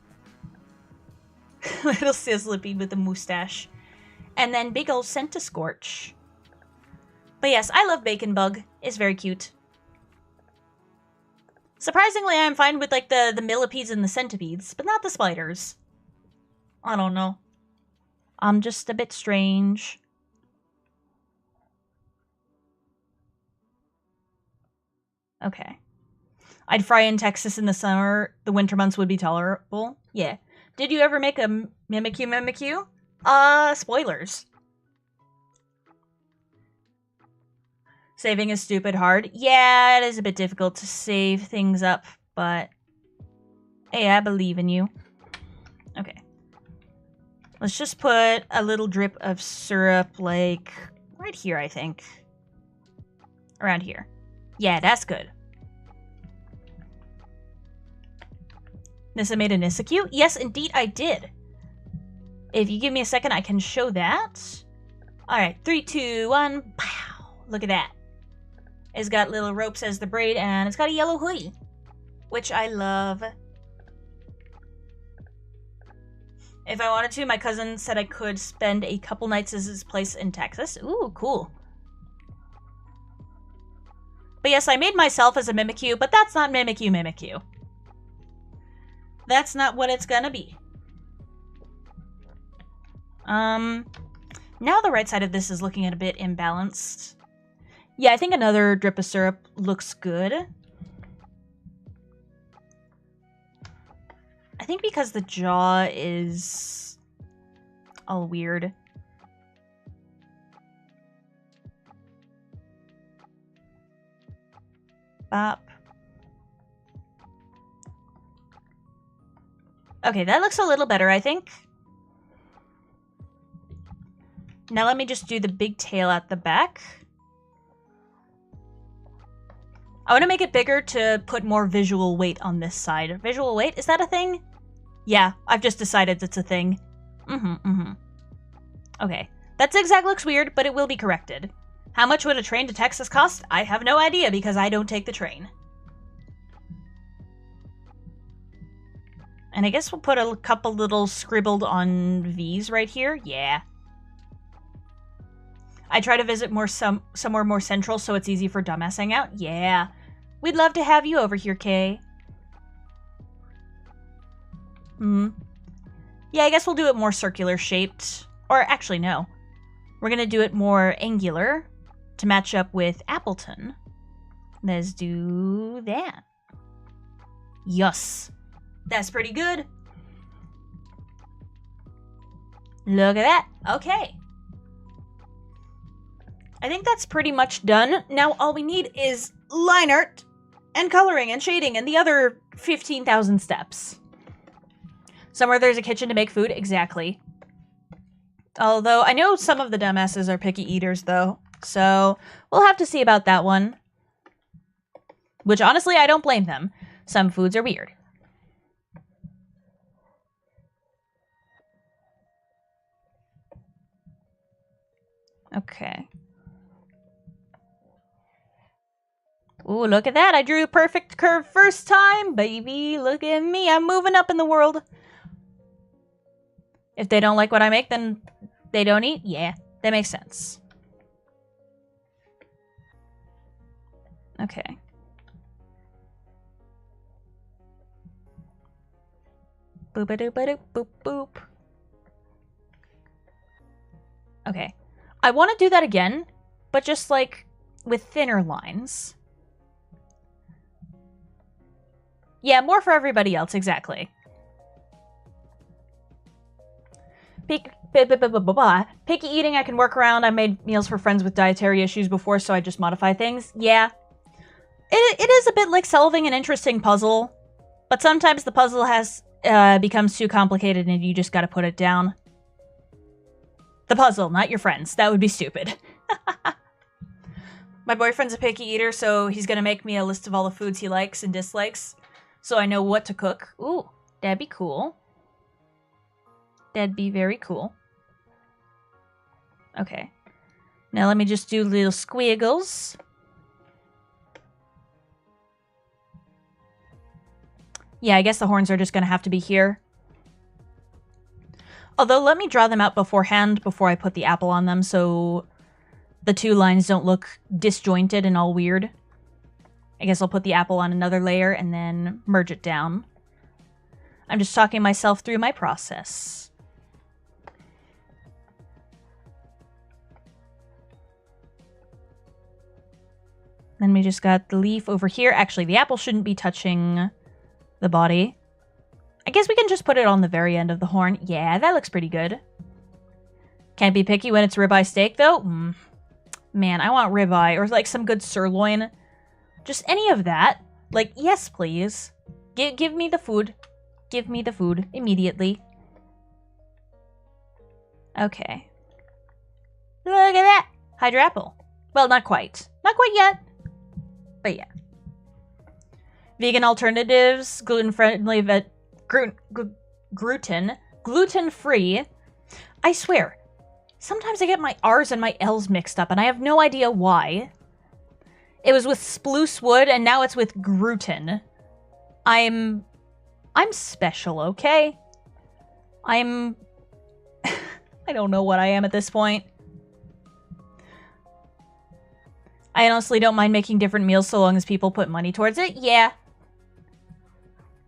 Little Sizzlippy with a mustache. And then big ol' Scentiscorch. But yes, I love Bacon Bug. It's very cute. Surprisingly, I'm fine with like the millipedes and the centipedes, but not the spiders. I don't know. I'm just a bit strange. Okay. I'd fry in Texas in the summer. The winter months would be tolerable. Yeah. Did you ever make a Mimikyu? Spoilers. Saving is stupid hard. Yeah, it is a bit difficult to save things up, but hey, I believe in you. Let's just put a little drip of syrup, like, right here, I think. Around here. Yeah, that's good. Nyssa made a Mimikyu? Yes, indeed, I did. If you give me a second, I can show that. Alright, 3, 2, 1. Pow! Look at that. It's got little ropes as the braid, and it's got a yellow hoodie, which I love. If I wanted to, my cousin said I could spend a couple nights at his place in Texas. Ooh, cool. But yes, I made myself as a Mimikyu, but that's not Mimikyu. That's not what it's gonna be. Now the right side of this is looking a bit imbalanced. Yeah, I think another drip of syrup looks good. I think because the jaw is all weird. Bop. Okay, that looks a little better, I think. Now let me just do the big tail at the back. I want to make it bigger to put more visual weight on this side. Visual weight? Is that a thing? Yeah, I've just decided it's a thing. Okay. That zigzag looks weird, but it will be corrected. How much would a train to Texas cost? I have no idea because I don't take the train. And I guess we'll put a couple little scribbled on V's right here. Yeah. I try to visit somewhere more central so it's easy for dumbass hangout. Yeah. We'd love to have you over here, Kay. Yeah, I guess we'll do it more circular shaped. Or actually, no. We're going to do it more angular to match up with Appleton. Let's do that. Yes. That's pretty good. Look at that. Okay. I think that's pretty much done. Now all we need is line art and coloring and shading and the other 15,000 steps. Somewhere there's a kitchen to make food. Exactly. Although I know some of the dumbasses are picky eaters though. So we'll have to see about that one. Which honestly, I don't blame them. Some foods are weird. Okay. Ooh, look at that. I drew a perfect curve first time, baby. Look at me. I'm moving up in the world. If they don't like what I make, then they don't eat? Yeah, that makes sense. Okay. Boop-a-doop-a-doop, boop, boop. Okay. I want to do that again, but just, like, with thinner lines. Yeah, more for everybody else, exactly. Picky eating I can work around. I made meals for friends with dietary issues before, so I just modify things. Yeah. It is a bit like solving an interesting puzzle, but sometimes the puzzle becomes too complicated and you just gotta put it down. The puzzle, not your friends. That would be stupid. My boyfriend's a picky eater, so he's gonna make me a list of all the foods he likes and dislikes, so I know what to cook. Ooh, that'd be cool. That'd be very cool. Okay. Now let me just do little squiggles. Yeah, I guess the horns are just gonna have to be here. Although, let me draw them out beforehand before I put the apple on them so the two lines don't look disjointed and all weird. I guess I'll put the apple on another layer and then merge it down. I'm just talking myself through my process. Then we just got the leaf over here. Actually, the apple shouldn't be touching the body. I guess we can just put it on the very end of the horn. Yeah, that looks pretty good. Can't be picky when it's ribeye steak, though. Man, I want ribeye or like some good sirloin. Just any of that. Like, yes, please. Give me the food. Give me the food immediately. Okay. Look at that! Hydra apple. Well, not quite. Not quite yet. But yeah. Vegan alternatives, gluten-friendly, gluten-free. I swear, sometimes I get my R's and my L's mixed up, and I have no idea why. It was with spruce wood, and now it's with gluten. I'm special, okay? I don't know what I am at this point. I honestly don't mind making different meals so long as people put money towards it. Yeah.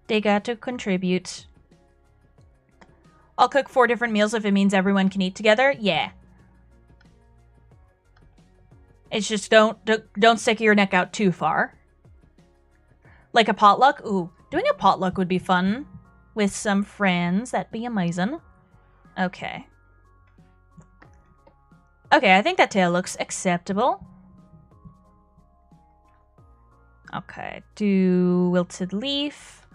They got to contribute. I'll cook 4 different meals if it means everyone can eat together. Yeah. It's just don't stick your neck out too far. Like a potluck? Ooh, doing a potluck would be fun. With some friends. That'd be amazing. Okay. Okay, I think that tail looks acceptable. Okay, do wilted leaf.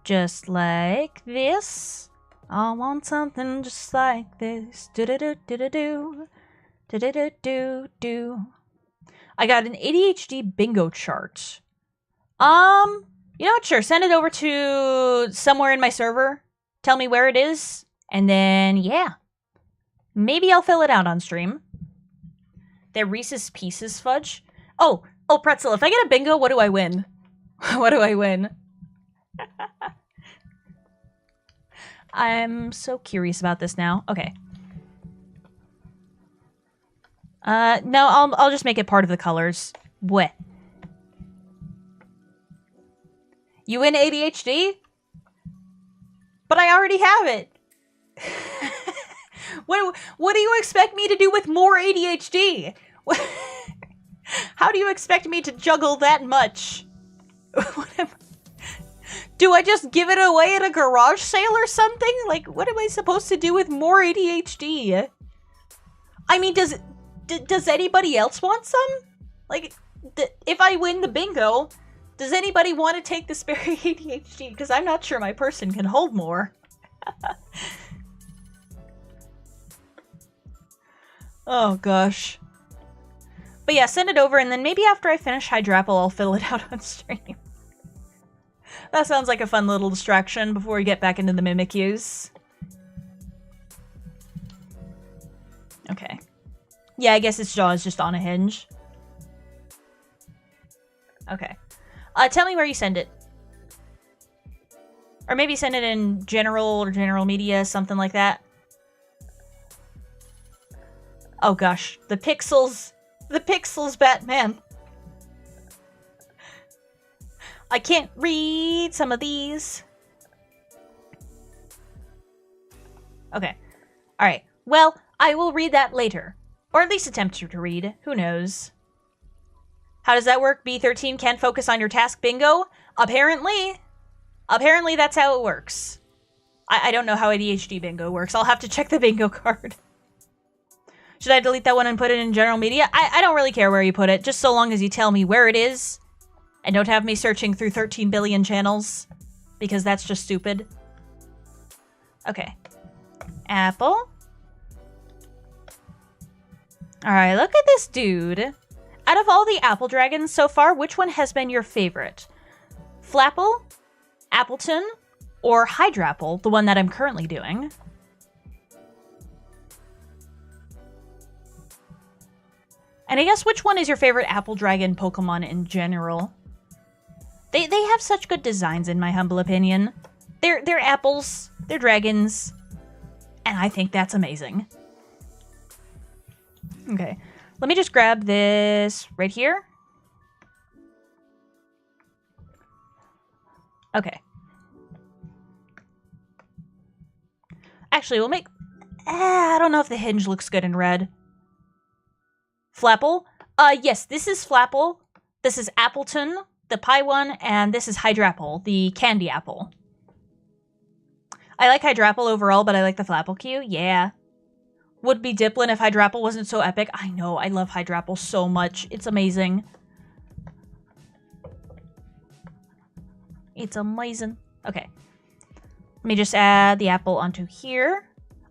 Just like this. I want something just like this. Do-do-do-do-do-do. Do-do-do-do-do. I got an ADHD bingo chart. You know what? Sure, send it over to somewhere in my server. Tell me where it is. And then, yeah. Maybe I'll fill it out on stream. They're Reese's Pieces fudge. Oh, Pretzel, if I get a bingo, what do I win? What do I win? I'm so curious about this now. Okay. No, I'll just make it part of the colors. What? You win ADHD? But I already have it. What do you expect me to do with more ADHD? How do you expect me to juggle that much? Do I just give it away at a garage sale or something? Like, what am I supposed to do with more ADHD? I mean, does anybody else want some? Like, if I win the bingo, does anybody want to take the spare ADHD? Because I'm not sure my person can hold more. Oh, gosh. But yeah, send it over, and then maybe after I finish Hydrapple, I'll fill it out on stream. That sounds like a fun little distraction before we get back into the Mimikyus. Okay. Yeah, I guess its jaw is just on a hinge. Okay. Tell me where you send it. Or maybe send it in general or general media, something like that. Oh gosh, the pixels. The pixels, Batman. I can't read some of these. Okay. Alright. Well, I will read that later. Or at least attempt to read. Who knows? How does that work? B13 can't focus on your task bingo? Apparently. Apparently that's how it works. I don't know how ADHD bingo works. I'll have to check the bingo card. Should I delete that one and put it in general media? I don't really care where you put it, just so long as you tell me where it is. And don't have me searching through 13 billion channels. Because that's just stupid. Okay. Apple. Alright, look at this dude. Out of all the apple dragons so far, which one has been your favorite? Flapple? Appleton? Or Hydrapple, the one that I'm currently doing? And I guess which one is your favorite apple dragon Pokemon in general? They have such good designs in my humble opinion. They're apples, they're dragons, and I think that's amazing. Okay, let me just grab this right here. Okay. Actually, we'll make... I don't know if the hinge looks good in red. Flapple? Yes, this is Flapple. This is Appleton, the pie one, and this is Hydrapple, the candy apple. I like Hydrapple overall, but I like the Flapple Q. Yeah. Would be Diplin if Hydrapple wasn't so epic. I know, I love Hydrapple so much. It's amazing. It's amazing. Okay. Let me just add the apple onto here.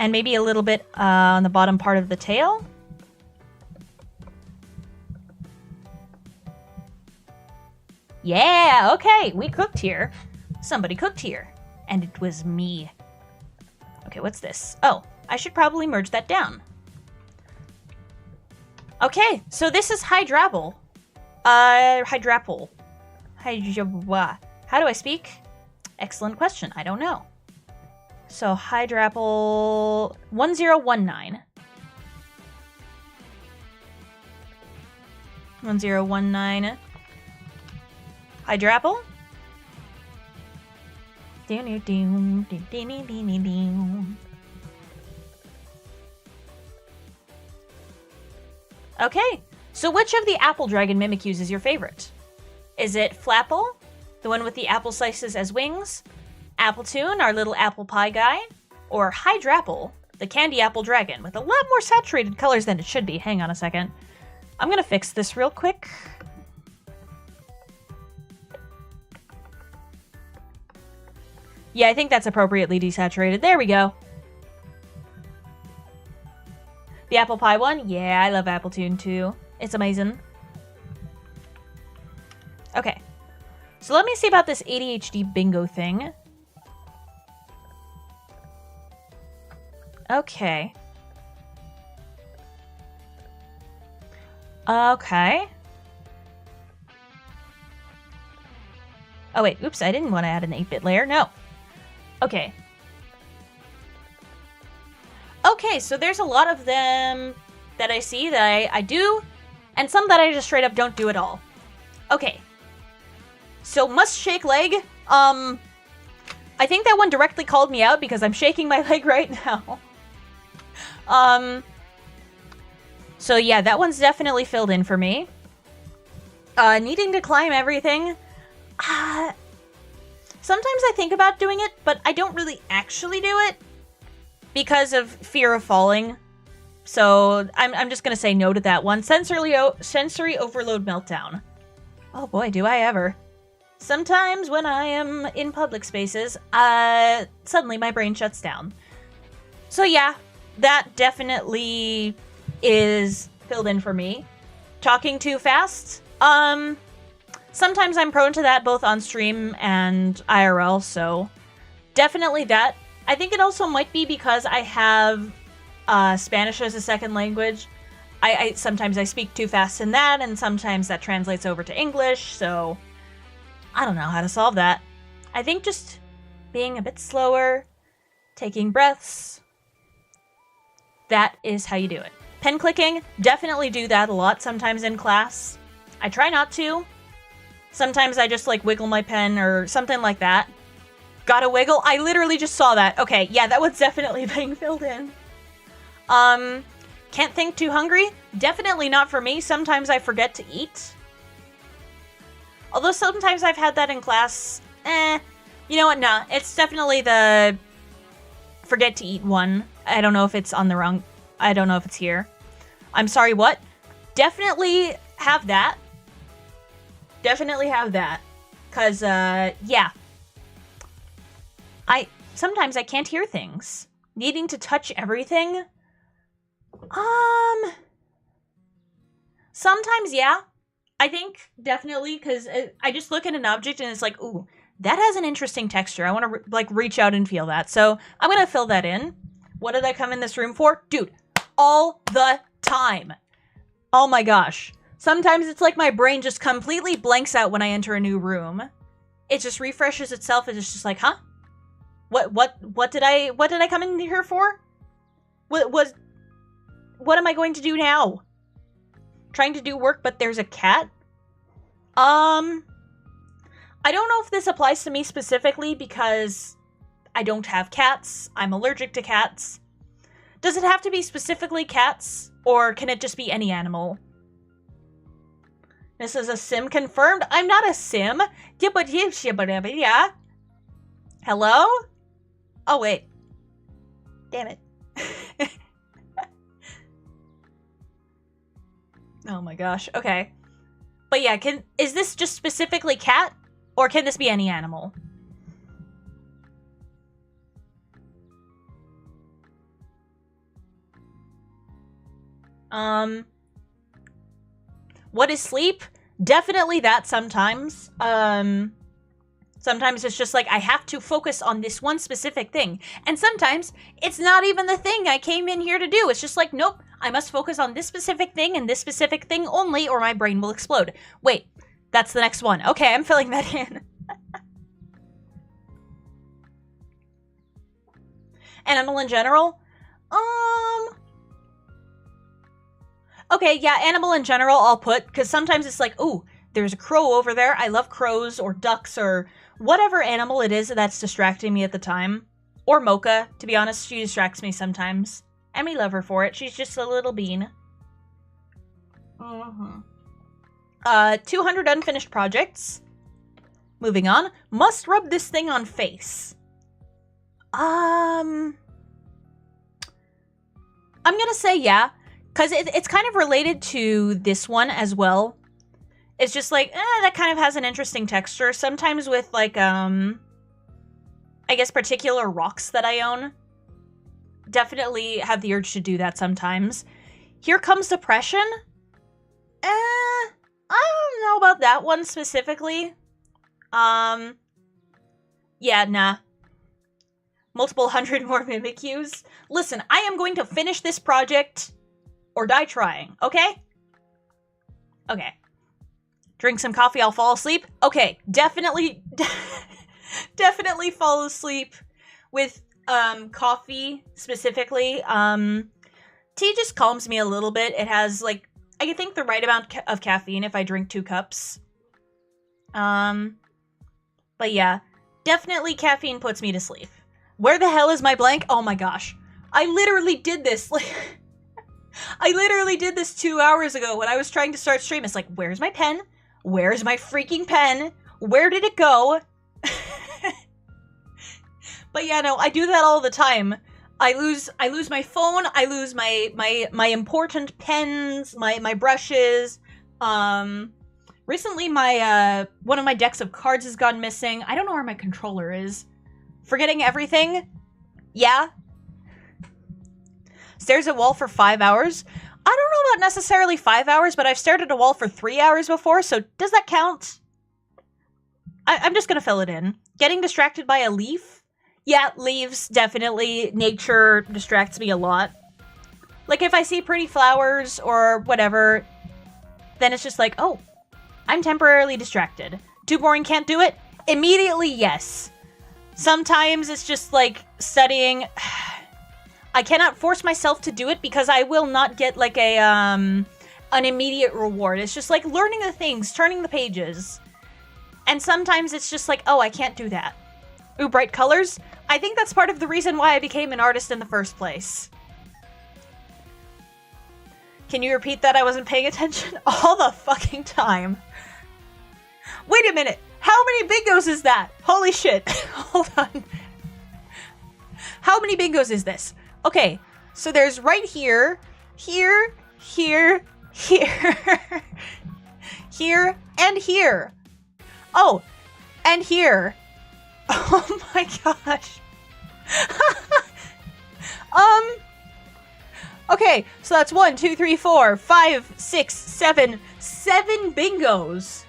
And maybe a little bit on the bottom part of the tail. Yeah, okay, we cooked here. Somebody cooked here. And it was me. Okay, what's this? Oh, I should probably merge that down. Okay, so this is Hydrapple. Hydrapple. How do I speak? Excellent question. I don't know. So Hydrapple 1019. 1019. Hydrapple. Okay, so which of the apple dragon Mimikyus is your favorite? Is it Flapple, the one with the apple slices as wings, Appletoon, our little apple pie guy, or Hydrapple, the candy apple dragon with a lot more saturated colors than it should be? Hang on a second. I'm gonna fix this real quick. Yeah, I think that's appropriately desaturated. There we go. The apple pie one? Yeah, I love Appletoon too. It's amazing. Okay. So let me see about this ADHD bingo thing. Okay. Okay. Oh wait, oops, I didn't want to add an 8-bit layer. No. Okay. Okay, so there's a lot of them that I see that I do, and some that I just straight up don't do at all. Okay. So, must shake leg. I think that one directly called me out because I'm shaking my leg right now. So yeah, that one's definitely filled in for me. Needing to climb everything. Sometimes I think about doing it, but I don't really actually do it because of fear of falling. So I'm just gonna say no to that one. Sensory overload meltdown. Oh boy, do I ever. Sometimes when I am in public spaces, suddenly my brain shuts down. So yeah, that definitely is filled in for me. Talking too fast? Sometimes I'm prone to that both on stream and IRL, so definitely that. I think it also might be because I have Spanish as a second language. Sometimes I speak too fast in that, and sometimes that translates over to English, so I don't know how to solve that. I think just being a bit slower, taking breaths, that is how you do it. Pen clicking, definitely do that a lot sometimes in class. I try not to. Sometimes I just like wiggle my pen or something like that. Gotta wiggle? I literally just saw that. Okay, yeah, that was definitely being filled in. Can't think too hungry? Definitely not for me. Sometimes I forget to eat. Although sometimes I've had that in class. You know what? Nah, it's definitely the forget to eat one. I don't know if it's on the wrong... I don't know if it's here. I'm sorry, what? Definitely have that. Definitely have that. Because, yeah. Sometimes I can't hear things. Needing to touch everything? Sometimes, yeah. I think, definitely, because I just look at an object and it's like, ooh, that has an interesting texture. I want to, reach out and feel that. So, I'm going to fill that in. What did I come in this room for? Dude, all the time. Oh my gosh. Sometimes it's like my brain just completely blanks out when I enter a new room. It just refreshes itself and it's just like, huh? What did I come in here for? What am I going to do now? Trying to do work, but there's a cat? I don't know if this applies to me specifically because I don't have cats. I'm allergic to cats. Does it have to be specifically cats, or can it just be any animal? This is a sim confirmed. I'm not a sim. Yeah. Hello? Oh, wait. Damn it. Oh my gosh. Okay. But yeah, is this just specifically cat? Or can this be any animal? What is sleep? Definitely that sometimes. Sometimes it's just like I have to focus on this one specific thing. And sometimes it's not even the thing I came in here to do. It's just like, nope, I must focus on this specific thing and this specific thing only or my brain will explode. Wait, that's the next one. Okay, I'm filling that in. Animal in general? Okay, yeah, animal in general I'll put, because sometimes it's like, ooh, there's a crow over there. I love crows or ducks or whatever animal it is that's distracting me at the time. Or Mocha, to be honest, she distracts me sometimes. And we love her for it. She's just a little bean. 200 unfinished projects. Moving on. Must rub this thing on face. I'm gonna say yeah. Because it's kind of related to this one as well. It's just like, that kind of has an interesting texture. Sometimes with, like, I guess particular rocks that I own. Definitely have the urge to do that sometimes. Here Comes Depression? I don't know about that one specifically. Yeah, nah. Multiple hundred more Mimikyus. Listen, I am going to finish this project or die trying, okay? Okay. Drink some coffee, I'll fall asleep. Okay, definitely fall asleep with coffee specifically. Tea just calms me a little bit. It has, like, I think the right amount of caffeine if I drink 2 cups. But yeah, definitely caffeine puts me to sleep. Where the hell is my blank? Oh my gosh. I literally did this, like, I literally did this 2 hours ago when I was trying to start stream. It's like, where's my pen? Where's my freaking pen? Where did it go? But yeah, no, I do that all the time. I lose my phone, I lose my important pens, my brushes. Recently my one of my decks of cards has gone missing. I don't know where my controller is. Forgetting everything? Yeah. Stares at wall for 5 hours? I don't know about necessarily 5 hours, but I've stared at a wall for 3 hours before, so does that count? I'm just gonna fill it in. Getting distracted by a leaf? Yeah, leaves, definitely. Nature distracts me a lot. Like, if I see pretty flowers or whatever, then it's just like, oh, I'm temporarily distracted. Too boring, can't do it? Immediately, yes. Sometimes it's just like studying. I cannot force myself to do it because I will not get like a an immediate reward. It's just like learning the things, turning the pages. And sometimes it's just like, oh, I can't do that. Ooh, bright colors? I think that's part of the reason why I became an artist in the first place. Can you repeat that? I wasn't paying attention all the fucking time. Wait a minute. How many bingos is that? Holy shit. Hold on. How many bingos is this? Okay, so there's right here, here, here, here, and here. Oh, and here. Oh my gosh. Okay, so that's 1, 2, 3, 4, 5, 6, 7 bingos.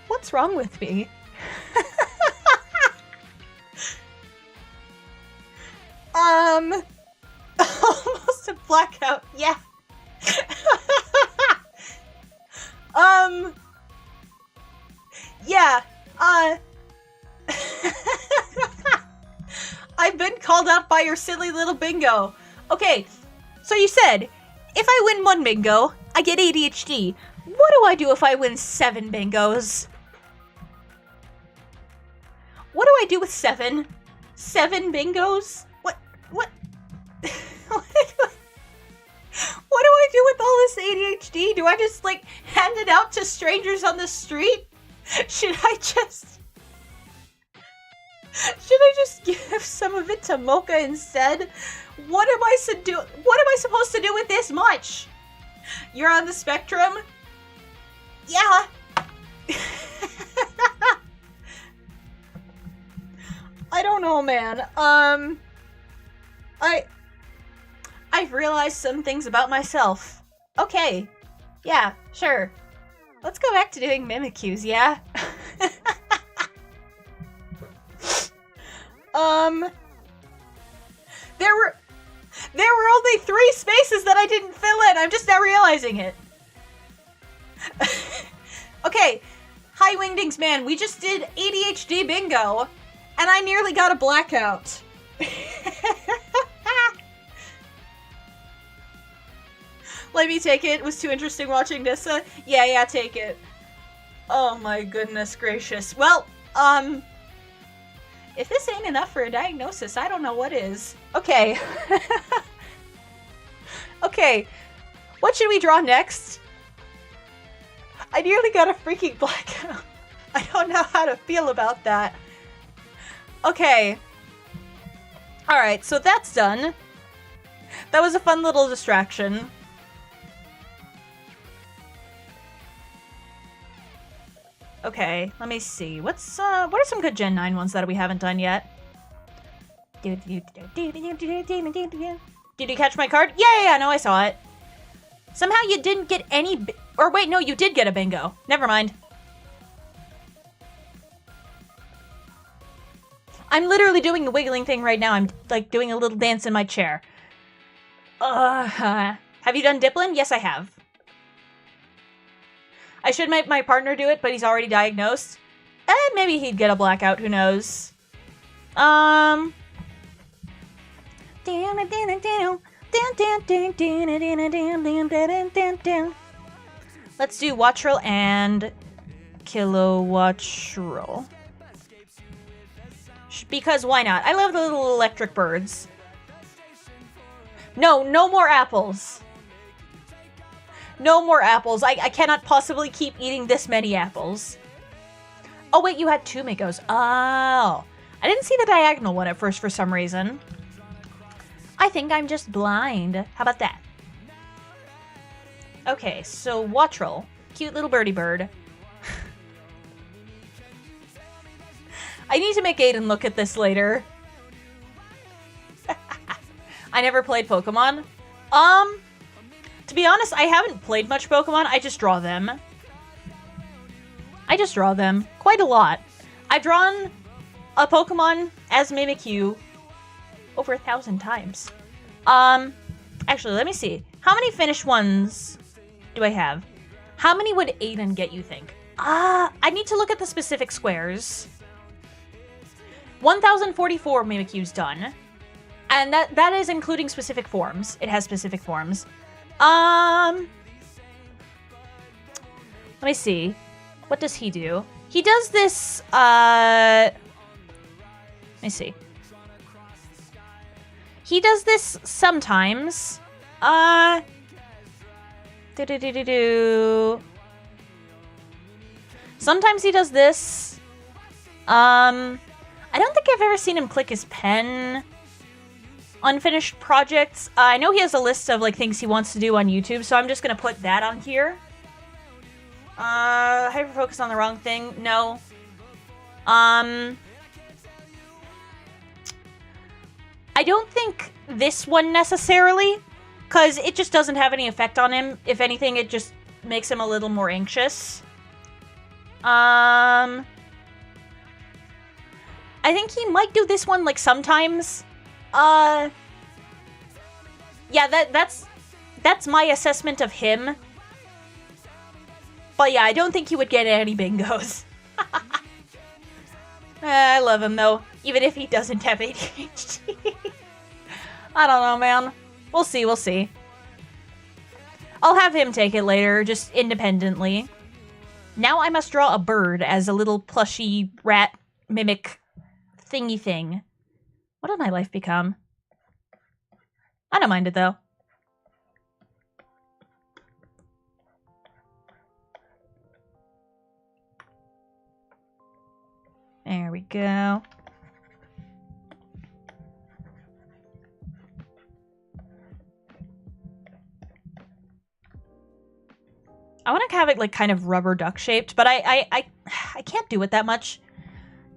What's wrong with me? Almost a blackout, yeah. Yeah, I've been called out by your silly little bingo. Okay, so you said, if I win 1 bingo, I get ADHD. What do I do if I win 7 bingos? What do I do with 7? 7 bingos? What? What do I do with all this ADHD? Do I just, like, hand it out to strangers on the street? Should I just give some of it to Mocha instead? What am I supposed to do with this much? You're on the spectrum? Yeah. I don't know, man. I I've realized some things about myself. Okay. Yeah, sure. Let's go back to doing Mimikyus, yeah? There were only 3 spaces that I didn't fill in. I'm just now realizing it. Okay. Hi, Wingdings Man. We just did ADHD bingo, and I nearly got a blackout. Let me take it. It was too interesting watching Nyssa. Yeah, take it. Oh my goodness gracious. Well, if this ain't enough for a diagnosis, I don't know what is. Okay. Okay. What should we draw next? I nearly got a freaking blackout. I don't know how to feel about that. Okay. Alright, so that's done. That was a fun little distraction. Okay, let me see. What are some good Gen 9 ones that we haven't done yet? Did you catch my card? Yeah, no, I saw it. Somehow you didn't get any... Or wait, no, you did get a bingo. Never mind. I'm literally doing the wiggling thing right now. I'm, like, doing a little dance in my chair. Have you done Diplin? Yes, I have. I should make my partner do it, but he's already diagnosed. Maybe he'd get a blackout, who knows. Let's do Wattrel and Kilowattrel. Because why not? I love the little electric birds. No more apples. No more apples. I cannot possibly keep eating this many apples. Oh, wait, you had 2 Migos. Oh. I didn't see the diagonal one at first for some reason. I think I'm just blind. How about that? Okay, so Wattrel. Cute little birdie bird. I need to make Aiden look at this later. I never played Pokemon. To be honest, I haven't played much Pokemon. I just draw them. Quite a lot. I've drawn a Pokemon as Mimikyu over 1,000 times. Actually, let me see. How many finished ones do I have? How many would Aiden get, you think? I need to look at the specific squares. 1,044 Mimikyu's done. And that is including specific forms. It has specific forms. Let me see. What does he do? He does this, let me see. He does this sometimes. Sometimes he does this. I don't think I've ever seen him click his pen. Unfinished projects. I know he has a list of like things he wants to do on YouTube, so I'm just gonna put that on here. Hyper focus on the wrong thing. No. I don't think this one necessarily, because it just doesn't have any effect on him. If anything, it just makes him a little more anxious. I think he might do this one like sometimes. Yeah, that's my assessment of him. But yeah, I don't think he would get any bingos. I love him though, even if he doesn't have ADHD. I don't know, man. We'll see. I'll have him take it later, just independently. Now I must draw a bird as a little plushy rat mimic thingy thing. What did my life become? I don't mind it, though. There we go. I want to have it like kind of rubber duck shaped, but I can't do it that much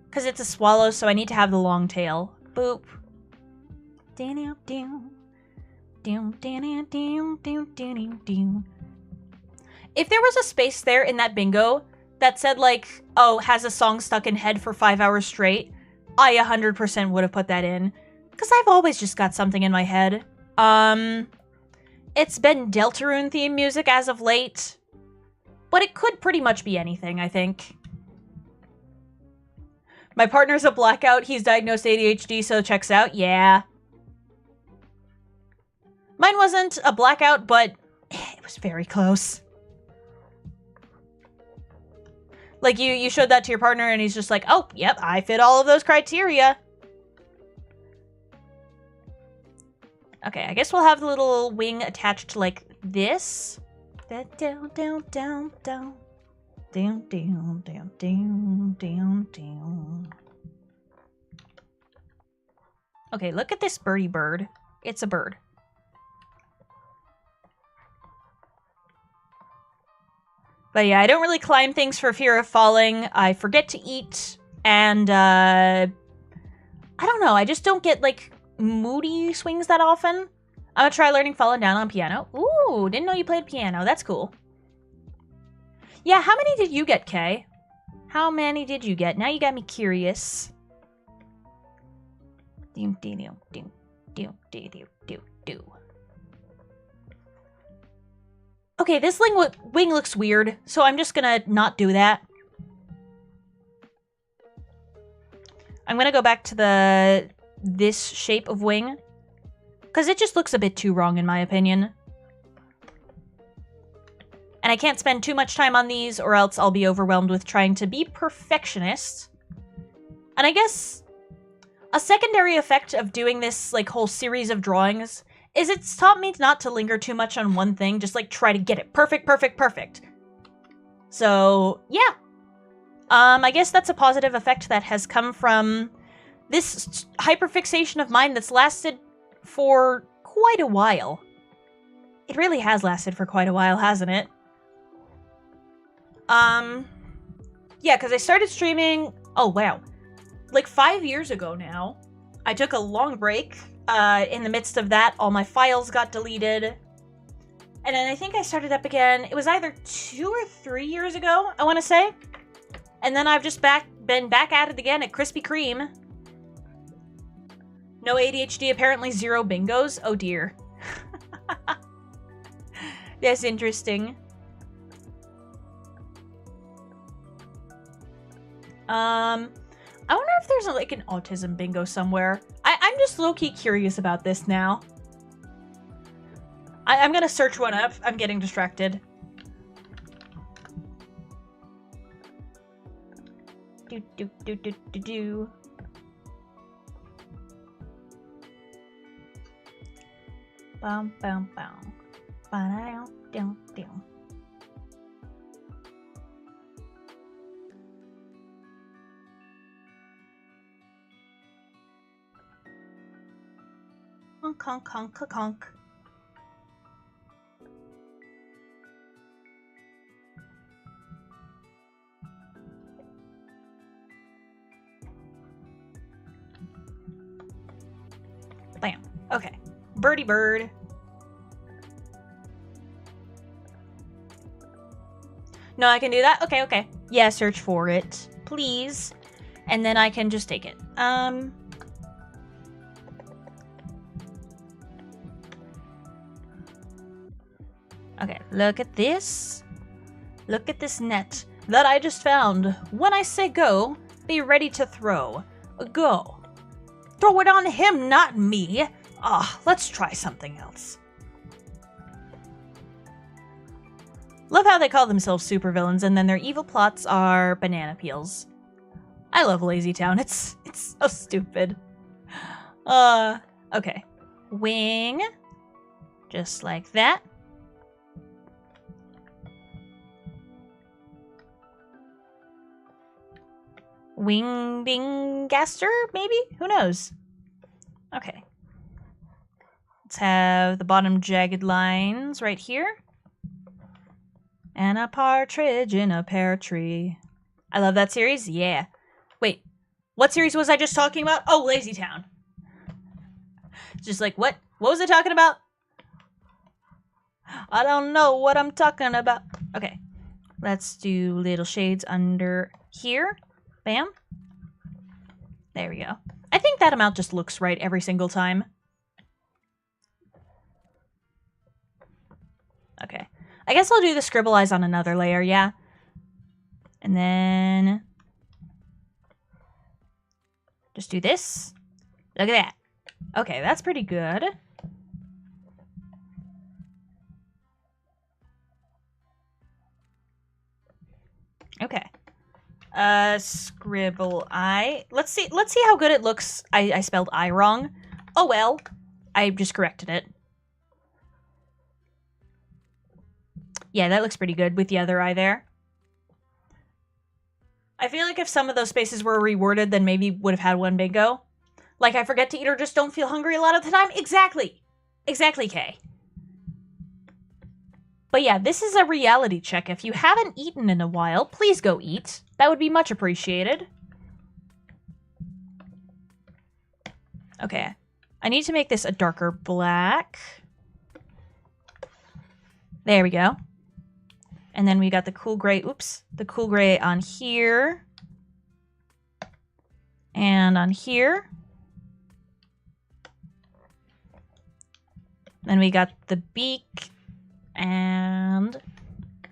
because it's a swallow, so I need to have the long tail. Boop. If there was a space there in that bingo that said, like, oh, has a song stuck in head for 5 hours straight, I 100% would have put that in. Because I've always just got something in my head. It's been Deltarune theme music as of late. But it could pretty much be anything, I think. My partner's a blackout. He's diagnosed ADHD, so checks out. Yeah. Mine wasn't a blackout, but it was very close. Like, you showed that to your partner, and he's just like, oh, yep, I fit all of those criteria. Okay, I guess we'll have the little wing attached like this. Down, down, down, down, down. Down, down, down, down, down, down. Okay, look at this birdie bird. It's a bird. But yeah, I don't really climb things for fear of falling. I forget to eat, and I don't know, I just don't get, like, moody swings that often. I'm gonna try learning falling down on piano. Ooh, didn't know you played piano. That's cool. Yeah, how many did you get, Kay? How many did you get? Now you got me curious. Okay, this wing looks weird, so I'm just gonna not do that. I'm gonna go back to this shape of wing, because it just looks a bit too wrong in my opinion. And I can't spend too much time on these, or else I'll be overwhelmed with trying to be perfectionist. And I guess a secondary effect of doing this, like, whole series of drawings is it's taught me not to linger too much on one thing, just, like, try to get it perfect, perfect, perfect. So, yeah. I guess that's a positive effect that has come from this hyperfixation of mine that's lasted for quite a while. It really has lasted for quite a while, hasn't it? Yeah, because I started streaming, oh wow, like 5 years ago now. I took a long break. In the midst of that, all my files got deleted. And then I think I started up again, it was either 2 or 3 years ago, I want to say. And then I've just been back at it again at Krispy Kreme. No ADHD, apparently 0 bingos. Oh dear. That's interesting. I wonder if there's like an autism bingo somewhere. I'm just low-key curious about this now. I'm gonna search one up. I'm getting distracted. Do. Bum, bum, bum. Ba-da-down, down, down. Honk, honk, honk, honk, honk. Bam. Okay. Birdie bird. No, I can do that? Okay, okay. Yeah, search for it, please. And then I can just take it. Okay, look at this. Look at this net that I just found. When I say go, be ready to throw. Go. Throw it on him, not me. Let's try something else. Love how they call themselves supervillains and then their evil plots are banana peels. I love Lazy Town. It's so stupid. Okay. Wing. Just like that. Wing Bing Gaster, maybe? Who knows? Okay. Let's have the bottom jagged lines right here. And a partridge in a pear tree. I love that series. Yeah. Wait, what series was I just talking about? Oh, Lazy Town. Just like, what? What was I talking about? I don't know what I'm talking about. Okay. Let's do little shades under here. Bam. There we go. I think that amount just looks right every single time. Okay. I guess I'll do the scribble eyes on another layer, yeah. And then just do this. Look at that. Okay, that's pretty good. Okay. Scribble eye. Let's see how good it looks. I spelled eye wrong. Oh well. I just corrected it. Yeah, that looks pretty good with the other eye there. I feel like if some of those spaces were reworded, then maybe would have had one bingo. Like, I forget to eat or just don't feel hungry a lot of the time. Exactly. Exactly, Kay. But yeah, this is a reality check. If you haven't eaten in a while, please go eat. That would be much appreciated. Okay. I need to make this a darker black. There we go. And then we got the cool gray, oops, the cool gray on here. And on here. Then we got the beak and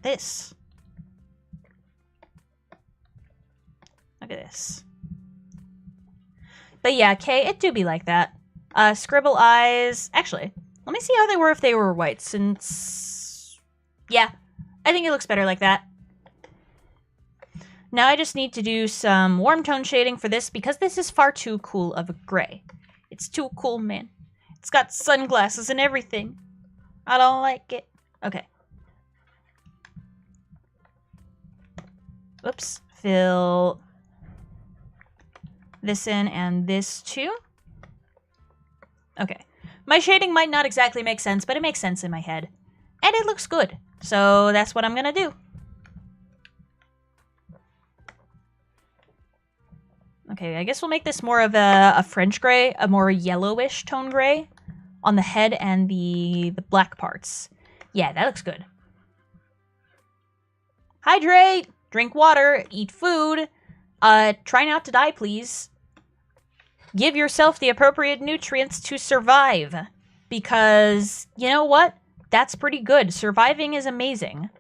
this. Look at this. But yeah, Kay, it do be like that. Scribble eyes. Actually, let me see how they were if they were white, since... Yeah, I think it looks better like that. Now I just need to do some warm tone shading for this, because this is far too cool of a gray. It's too cool, man. It's got sunglasses and everything. I don't like it. Okay. Oops. Fill this in and this too. Okay. My shading might not exactly make sense, but it makes sense in my head. And it looks good. So that's what I'm gonna do. Okay, I guess we'll make this more of a French gray, a more yellowish tone gray on the head and the black parts. Yeah, that looks good. Hydrate! Drink water, eat food. Try not to die, please. Give yourself the appropriate nutrients to survive. Because, you know what? That's pretty good. Surviving is amazing.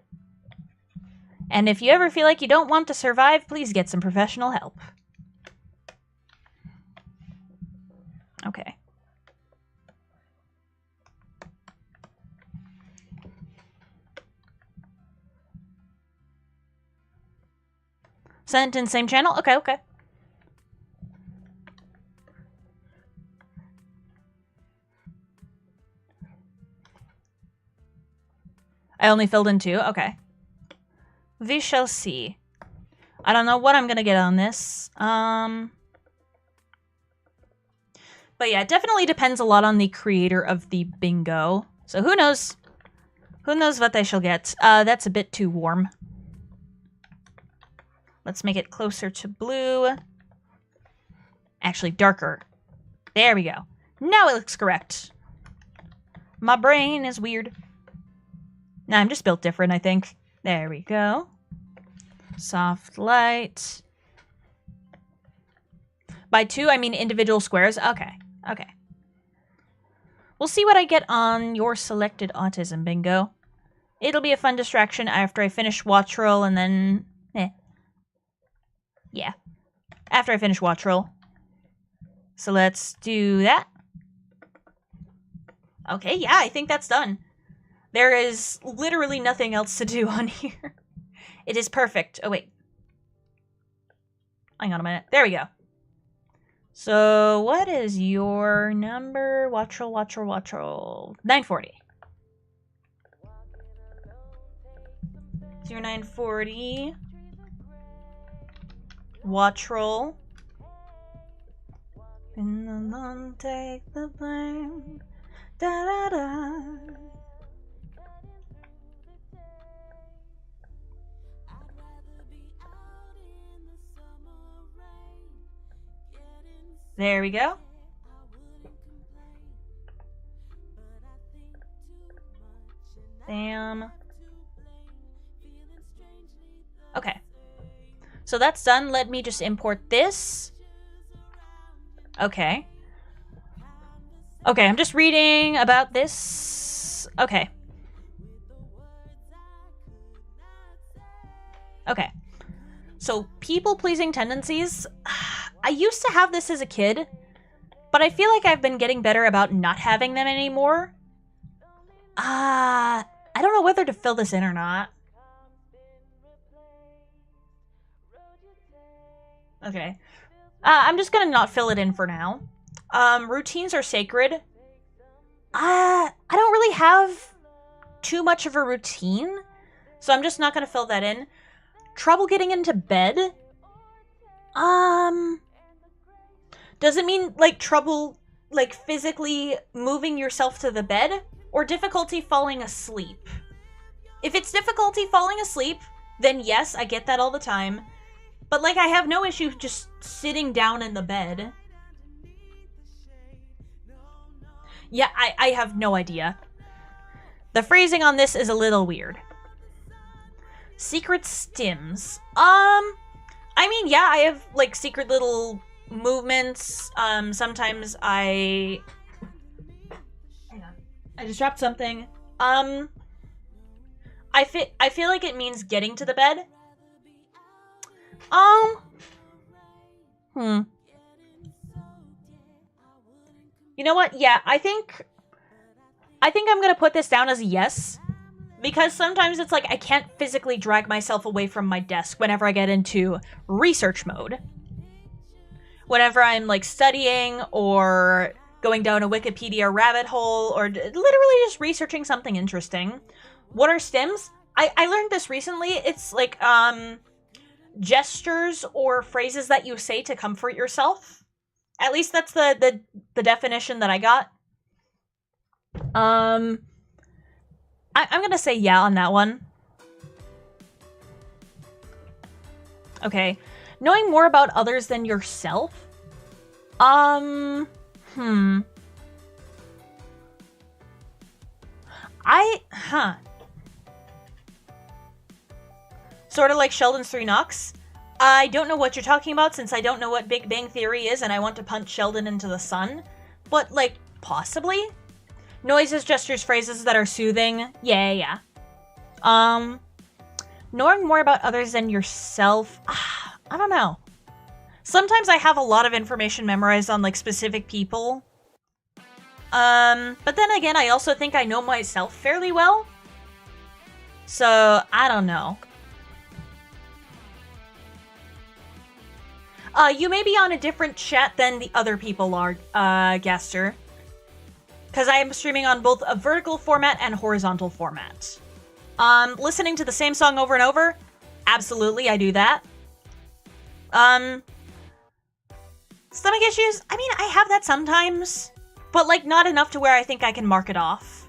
And if you ever feel like you don't want to survive, please get some professional help. Okay. Sent in same channel? Okay, okay. I only filled in 2? Okay. We shall see. I don't know what I'm gonna get on this. But yeah, it definitely depends a lot on the creator of the bingo. So who knows? Who knows what I shall get? That's a bit too warm. Let's make it closer to blue. Actually, darker. There we go. Now it looks correct. My brain is weird. Nah, I'm just built different, I think. There we go. Soft light. By 2, I mean individual squares. Okay. Okay. We'll see what I get on your selected autism bingo. It'll be a fun distraction after I finish watch roll and then... Yeah. After I finish watch roll. So let's do that. Okay, yeah, I think that's done. There is literally nothing else to do on here. It is perfect. Oh, wait. Hang on a minute. There we go. So, what is your number? Watch roll, watch roll, watch roll. 940. 0940. Watch roll. In the long, take the blame. Da da da. There we go. Bam. Okay. So that's done. Let me just import this. Okay. Okay, I'm just reading about this. Okay. Okay. So, people-pleasing tendencies. I used to have this as a kid, but I feel like I've been getting better about not having them anymore. I don't know whether to fill this in or not. Okay. I'm just gonna not fill it in for now. Routines are sacred. I don't really have too much of a routine, so I'm just not gonna fill that in. Trouble getting into bed? Does it mean, like, trouble, like, physically moving yourself to the bed? Or difficulty falling asleep? If it's difficulty falling asleep, then yes, I get that all the time. But, like, I have no issue just sitting down in the bed. Yeah, I have no idea. The phrasing on this is a little weird. Secret stims. I mean, yeah, I have, like, secret little movements. Sometimes I... Hang on. I just dropped something. I feel like it means getting to the bed. You know what? Yeah, I think I'm gonna put this down as a yes. Because sometimes it's like I can't physically drag myself away from my desk whenever I get into research mode. Whenever I'm, like, studying or going down a Wikipedia rabbit hole or literally just researching something interesting. What are stims? I learned this recently. It's like, gestures or phrases that you say to comfort yourself. At least that's the definition that I got. I'm gonna say yeah on that one. Okay. Knowing more about others than yourself? Sort of like Sheldon's 3 Knocks. I don't know what you're talking about since I don't know what Big Bang Theory is and I want to punch Sheldon into the sun. But, like, possibly? Noises, gestures, phrases that are soothing. Yeah. Knowing more about others than yourself. I don't know. Sometimes I have a lot of information memorized on, like, specific people. But then again, I also think I know myself fairly well. So, I don't know. You may be on a different chat than the other people are, Gaster. Because I am streaming on both a vertical format and horizontal format. Listening to the same song over and over? Absolutely, I do that. Stomach issues? I mean, I have that sometimes. But, like, not enough to where I think I can mark it off.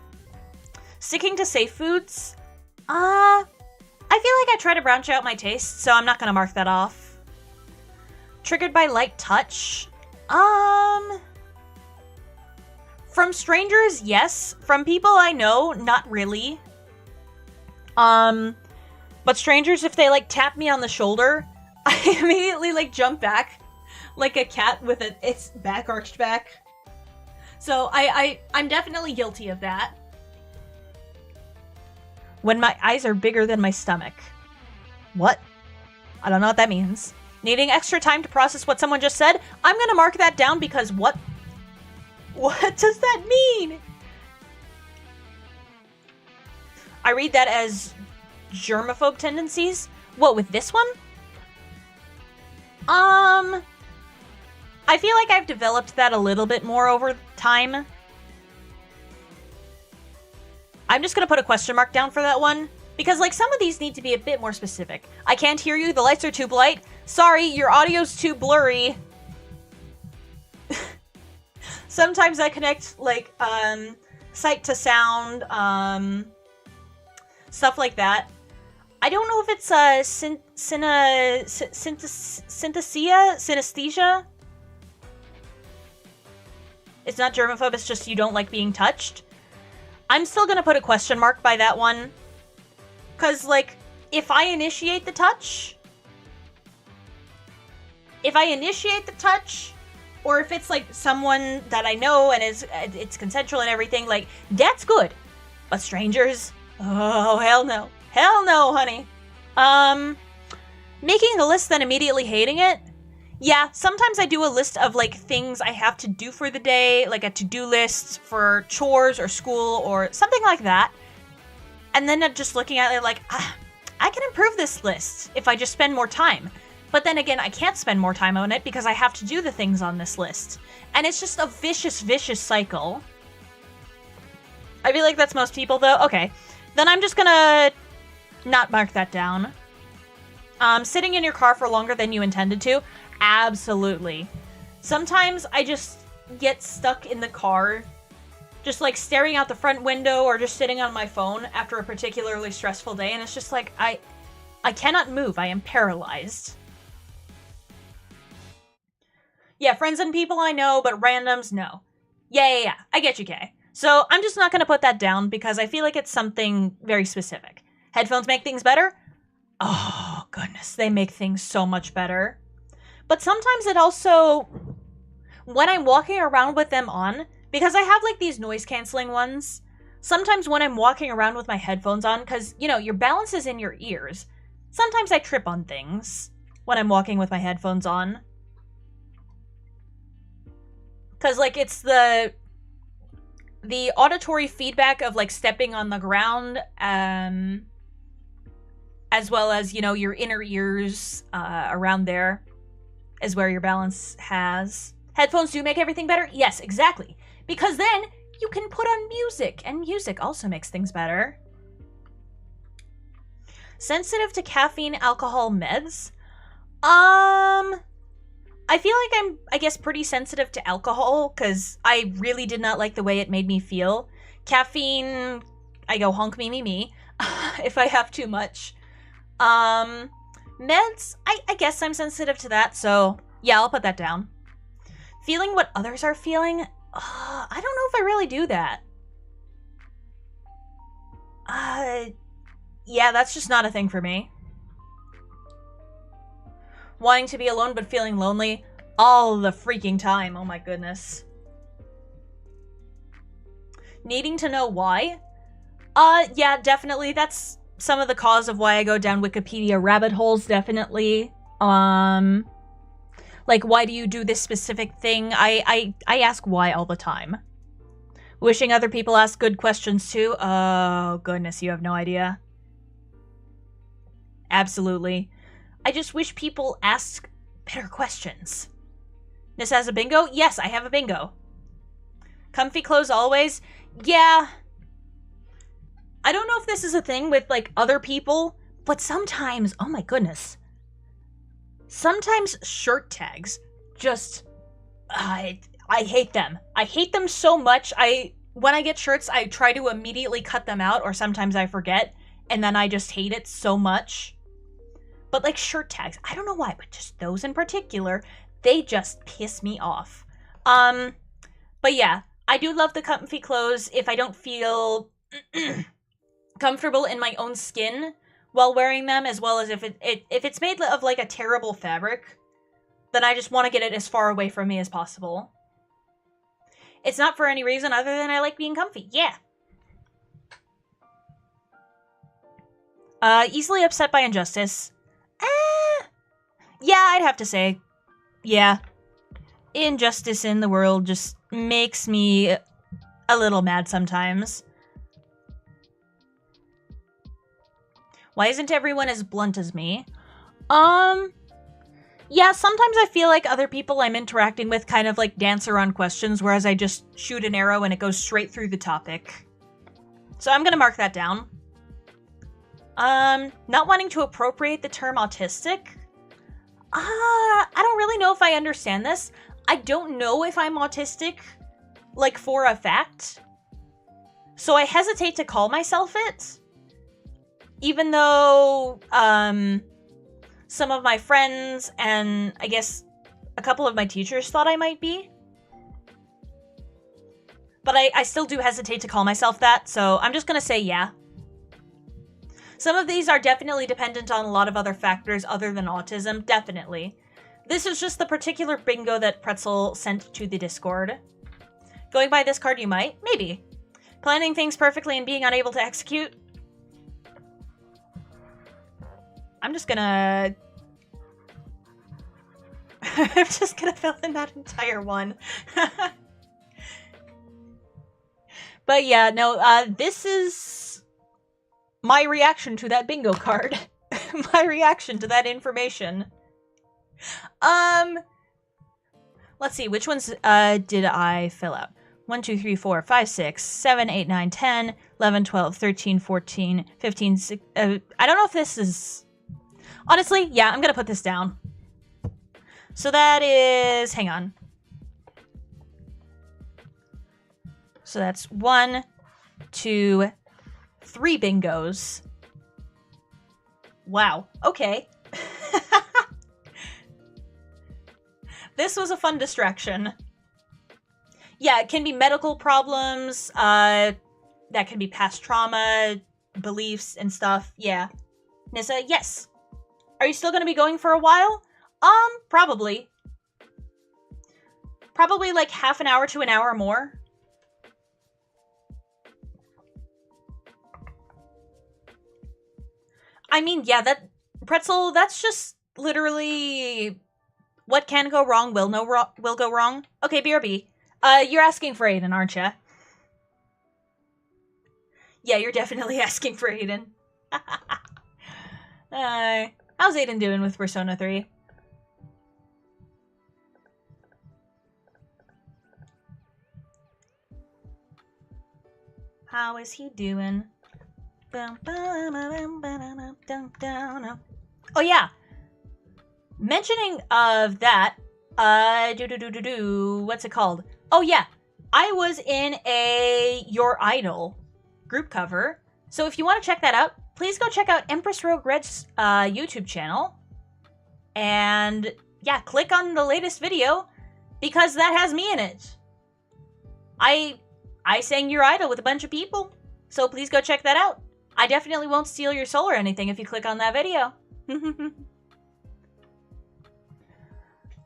Sticking to safe foods? I feel like I try to branch out my taste, so I'm not gonna mark that off. Triggered by light touch? From strangers, yes. From people I know, not really. But strangers, if they, like, tap me on the shoulder, I immediately, like, jump back like a cat with its back arched back. So I'm definitely guilty of that. When my eyes are bigger than my stomach. What? I don't know what that means. Needing extra time to process what someone just said? I'm gonna mark that down because what? What does that mean? I read that as germaphobe tendencies. What, with this one? I feel like I've developed that a little bit more over time. I'm just gonna put a question mark down for that one. Because, like, some of these need to be a bit more specific. I can't hear you, the lights are too bright. Sorry, your audio's too blurry. Sometimes I connect, like, sight to sound, stuff like that. I don't know if it's, synesthesia? It's not germaphobe, it's just you don't like being touched. I'm still gonna put a question mark by that one. Because, like, if I initiate the touch, or if it's, like, someone that I know and it's consensual and everything, like, that's good. But strangers? Oh, hell no. Hell no, honey. Making a list then immediately hating it? Yeah, sometimes I do a list of, like, things I have to do for the day, like a to-do list for chores or school or something like that. And then I'm just looking at it like, I can improve this list if I just spend more time. But then again, I can't spend more time on it because I have to do the things on this list. And it's just a vicious, vicious cycle. I feel like that's most people, though. Okay. Then I'm just gonna not mark that down. Sitting in your car for longer than you intended to? Absolutely. Sometimes I just get stuck in the car, just like staring out the front window or just sitting on my phone after a particularly stressful day, and it's just like, I cannot move. I am paralyzed. Yeah, friends and people I know, but randoms, no. Yeah. I get you, Kay. So I'm just not going to put that down because I feel like it's something very specific. Headphones make things better? Oh, goodness. They make things so much better. But sometimes it also, when I'm walking around with them on, because I have, like, these noise-canceling ones, sometimes when I'm walking around with my headphones on, because, you know, your balance is in your ears, sometimes I trip on things when I'm walking with my headphones on. Because, like, it's the auditory feedback of, like, stepping on the ground, as well as, you know, your inner ears around there is where your balance has. Headphones do make everything better? Yes, exactly. Because then you can put on music, and music also makes things better. Sensitive to caffeine, alcohol, meds? I feel like I'm, I guess, pretty sensitive to alcohol, because I really did not like the way it made me feel. Caffeine, I go honk me, if I have too much. Meds, I guess I'm sensitive to that, so yeah, I'll put that down. Feeling what others are feeling? I don't know if I really do that. Yeah, that's just not a thing for me. Wanting to be alone but feeling lonely all the freaking time, oh my goodness. Needing to know why? Yeah, definitely, that's some of the cause of why I go down Wikipedia rabbit holes, definitely. Like, why do you do this specific thing? I ask why all the time. Wishing other people ask good questions too? Oh, goodness, you have no idea. Absolutely. I just wish people ask better questions. Nyssa has a bingo? Yes, I have a bingo. Comfy clothes always? Yeah. I don't know if this is a thing with, like, other people, but sometimes, oh my goodness. Sometimes shirt tags just, I hate them. I hate them so much. When I get shirts, I try to immediately cut them out, or sometimes I forget, and then I just hate it so much. But, like, shirt tags, I don't know why, but just those in particular, they just piss me off. But yeah, I do love the comfy clothes if I don't feel comfortable in my own skin while wearing them, as well as if it's made of, like, a terrible fabric, then I just want to get it as far away from me as possible. It's not for any reason other than I like being comfy. Yeah. Easily upset by injustice. Yeah, I'd have to say, yeah. Injustice in the world just makes me a little mad sometimes. Why isn't everyone as blunt as me? Yeah, sometimes I feel like other people I'm interacting with kind of, like, dance around questions, whereas I just shoot an arrow and it goes straight through the topic. So I'm gonna mark that down. Not wanting to appropriate the term autistic? I don't really know if I understand this. I don't know if I'm autistic, like, for a fact. So I hesitate to call myself it. Even though, some of my friends and, I guess, a couple of my teachers thought I might be. But I still do hesitate to call myself that, so I'm just gonna say yeah. Some of these are definitely dependent on a lot of other factors other than autism, definitely. This is just the particular bingo that Pretzel sent to the Discord. Going by this card, you might. Maybe. Planning things perfectly and being unable to execute. I'm just gonna... I'm just gonna fill in that entire one. But yeah, no, this is my reaction to that bingo card. My reaction to that information. Let's see, which ones did I fill out? 1, 2, 3, 4, 5, 6, 7, 8, 9, 10, 11, 12, 13, 14, 15, 16, I don't know if this is... Honestly, yeah, I'm gonna put this down. So that is... Hang on. So that's 1, 2, 3 bingos. Wow. Okay. This was a fun distraction. Yeah, it can be medical problems, that can be past trauma, beliefs, and stuff. Yeah. Nyssa, yes. Are you still gonna be going for a while? Probably. Probably like half an hour to an hour more. I mean, yeah, that... Pretzel, that's just literally... What can go wrong will go wrong. Okay, BRB. You're asking for Aiden, aren't ya? Yeah, you're definitely asking for Aiden. How's Aiden doing with Persona 3? How is he doing? Oh yeah. Mentioning of that, what's it called? Oh yeah, I was in a Your Idol group cover. So if you want to check that out, please go check out Empress Rogue Red's YouTube channel. And yeah, click on the latest video because that has me in it. I sang Your Idol with a bunch of people. So please go check that out. I definitely won't steal your soul or anything if you click on that video.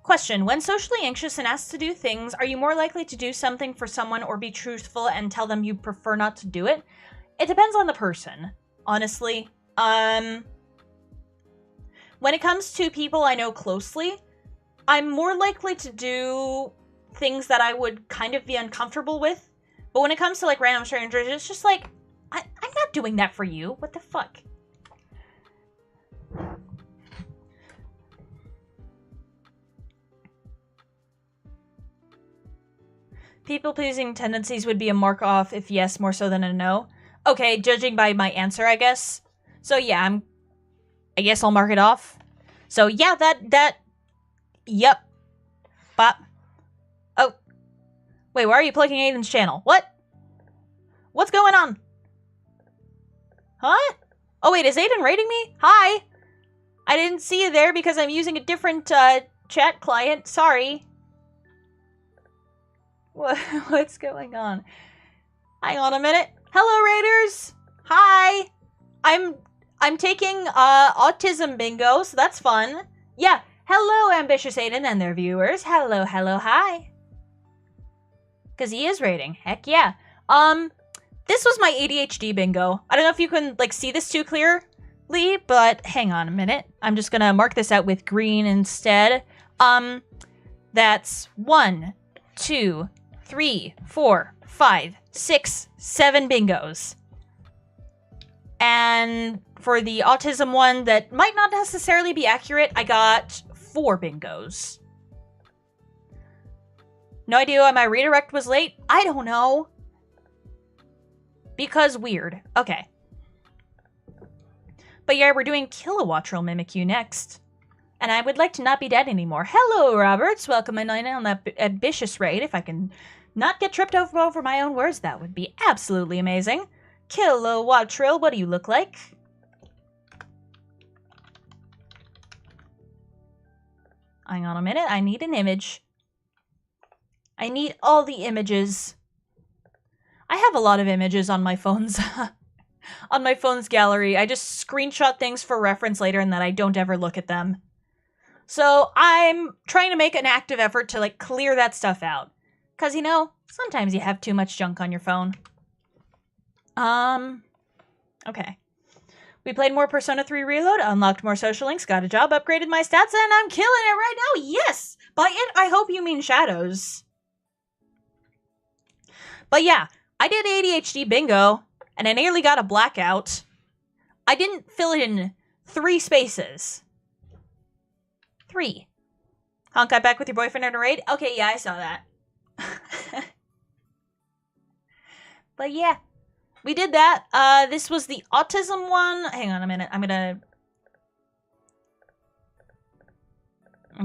Question. When socially anxious and asked to do things, are you more likely to do something for someone or be truthful and tell them you prefer not to do it? It depends on the person, honestly. When it comes to people I know closely, I'm more likely to do things that I would kind of be uncomfortable with. But when it comes to like random strangers, it's just like, I'm not doing that for you. What the fuck? People-pleasing tendencies would be a mark-off if yes, more so than a no. Okay, judging by my answer, I guess. So yeah, I guess I'll mark it off. So yeah, yep. Bop. Oh. Wait, why are you plugging Aiden's channel? What? What's going on? Huh? Oh wait, is Aiden rating me? Hi! I didn't see you there because I'm using a different, chat client. Sorry. What's going on? Hang on a minute. Hello, Raiders! Hi! I'm taking, autism bingo, so that's fun. Yeah, hello, Ambitious Aiden and their viewers. Hello, hi. Because he is rating. Heck yeah. This was my ADHD bingo. I don't know if you can, like, see this too clearly, but hang on a minute. I'm just gonna mark this out with green instead. That's 1, 2, 3, 4, 5, 6, 7 bingos. And for the autism one that might not necessarily be accurate, I got 4 bingos. No idea why my redirect was late? I don't know. Because weird. Okay. But yeah, we're doing Kilowattrel Mimikyu next. And I would like to not be dead anymore. Hello, Roberts. Welcome in on that ambitious raid. If I can not get tripped over my own words, that would be absolutely amazing. Kilowattrel, what do you look like? Hang on a minute. I need an image. I need all the images. I have a lot of images on my phone's on my phone's gallery. I just screenshot things for reference later and then I don't ever look at them. So I'm trying to make an active effort to like clear that stuff out. Cause you know, sometimes you have too much junk on your phone. Okay. We played more Persona 3 Reload, unlocked more social links, got a job, upgraded my stats, and I'm killing it right now! Yes! By it, I hope you mean shadows. But yeah, I did ADHD bingo, and I nearly got a blackout. I didn't fill in 3 spaces. 3. Honk, got back with your boyfriend in a raid? Okay, yeah, I saw that. But yeah. We did that. This was the autism one. Hang on a minute. I'm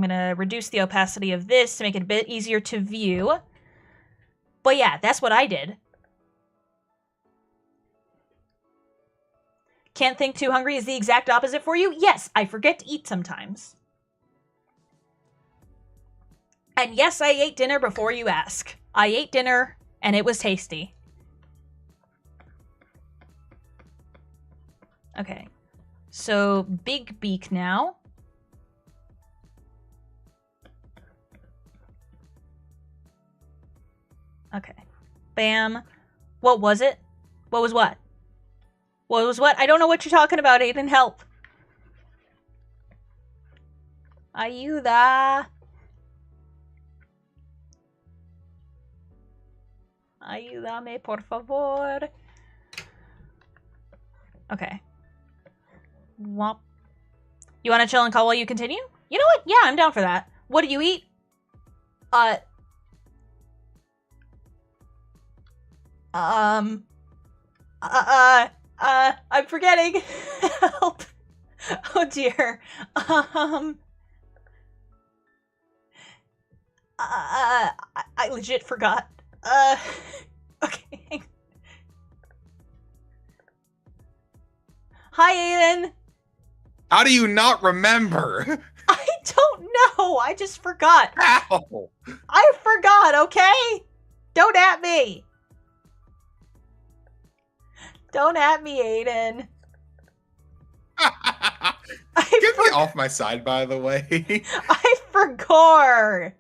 gonna reduce the opacity of this to make it a bit easier to view. But yeah, that's what I did. Can't think too hungry is the exact opposite for you? Yes, I forget to eat sometimes. And yes, I ate dinner before you ask. I ate dinner, and it was tasty. Okay, so big beak now. Okay, bam. What was it? What was what? What was what? I don't know what you're talking about, Aiden. Help. Ayuda. Ayúdame, por favor. Okay. Womp. You want to chill and call while you continue? You know what? Yeah, I'm down for that. What do you eat? I'm forgetting. Help. Oh dear. I legit forgot. Okay. Hi, Aiden.
How do you not remember?
I don't know. I just forgot.
Ow!
I forgot, okay? Don't at me. Don't at me, Aiden.
Get me off my side, by the way.
I forgot.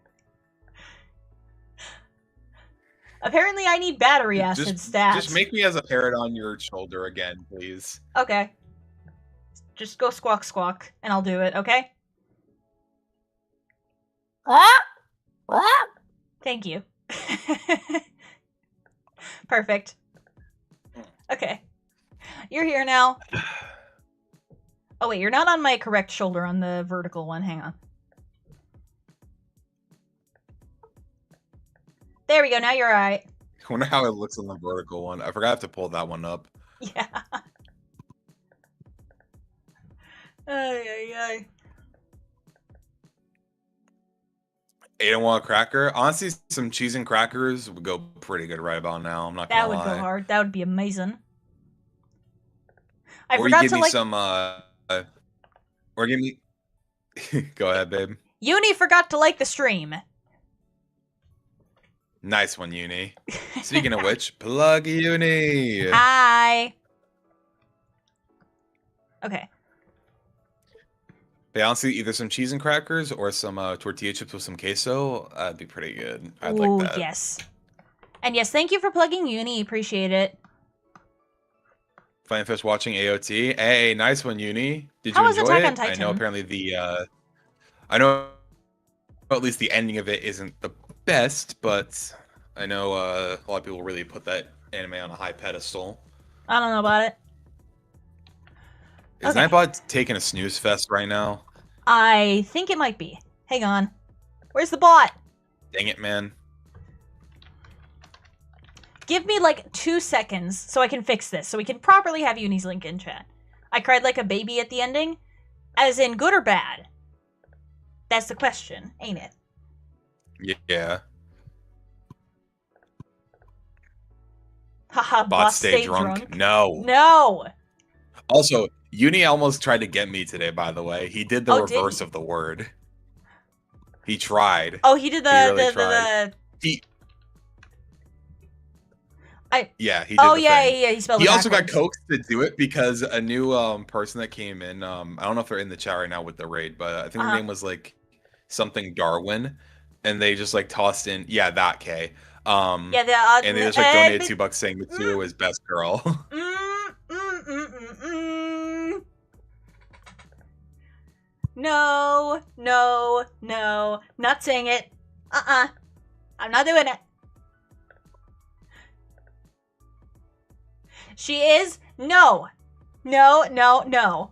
Apparently, I need battery acid stats.
Just make me as a parrot on your shoulder again, please.
Okay. Just go squawk squawk, and I'll do it, okay? Thank you. Perfect. Okay. You're here now. Oh wait, you're not on my correct shoulder on the vertical one. Hang on. There we go, now you're alright.
I wonder how it looks on the vertical one. I forgot to pull that one up.
Yeah. Ay.
Aiden want a cracker? Honestly, some cheese and crackers would go pretty good right about now. I'm not gonna lie.
That would go hard. That would be amazing.
Or you give me some, or give me... Go ahead, babe.
Uni forgot to like the stream.
Nice one, Uni. Speaking of which, plug Uni.
Hi. Okay.
But honestly, either some cheese and crackers or some tortilla chips with some queso. That'd be pretty good. I'd like that.
Yes. And yes, thank you for plugging Uni. Appreciate it.
Fine Fish watching AOT. Hey, nice one, Uni. Did
How
you
was
enjoy
Attack
it?
on Titan?
I know apparently I know at least the ending of it isn't the best, but I know a lot of people really put that anime on a high pedestal.
I don't know about it.
Is Nightbot taking a snooze fest right now?
I think it might be. Hang on. Where's the bot?
Dang it, man.
Give me like 2 seconds so I can fix this, so we can properly have Uni's link in chat. I cried like a baby at the ending. As in good or bad? That's the question, ain't it?
Yeah.
Haha,
Bot stay drunk? No.
No!
Also, Uni almost tried to get me today, by the way. He did the reverse of the word. He tried.
Oh, he did
He really tried. Yeah, he did
Oh
the
yeah,
thing.
yeah, he spelled it
He also got
backwards.
coaxed to do it because a new person that came in, I don't know if they're in the chat right now with the raid, but I think their name was like something Darwin, and they just like tossed in, yeah, that K.
Yeah,
And they just like donated $2 saying Mitsuru is best girl.
No, no, no, not saying it. I'm not doing it. She is? No. No, no, no.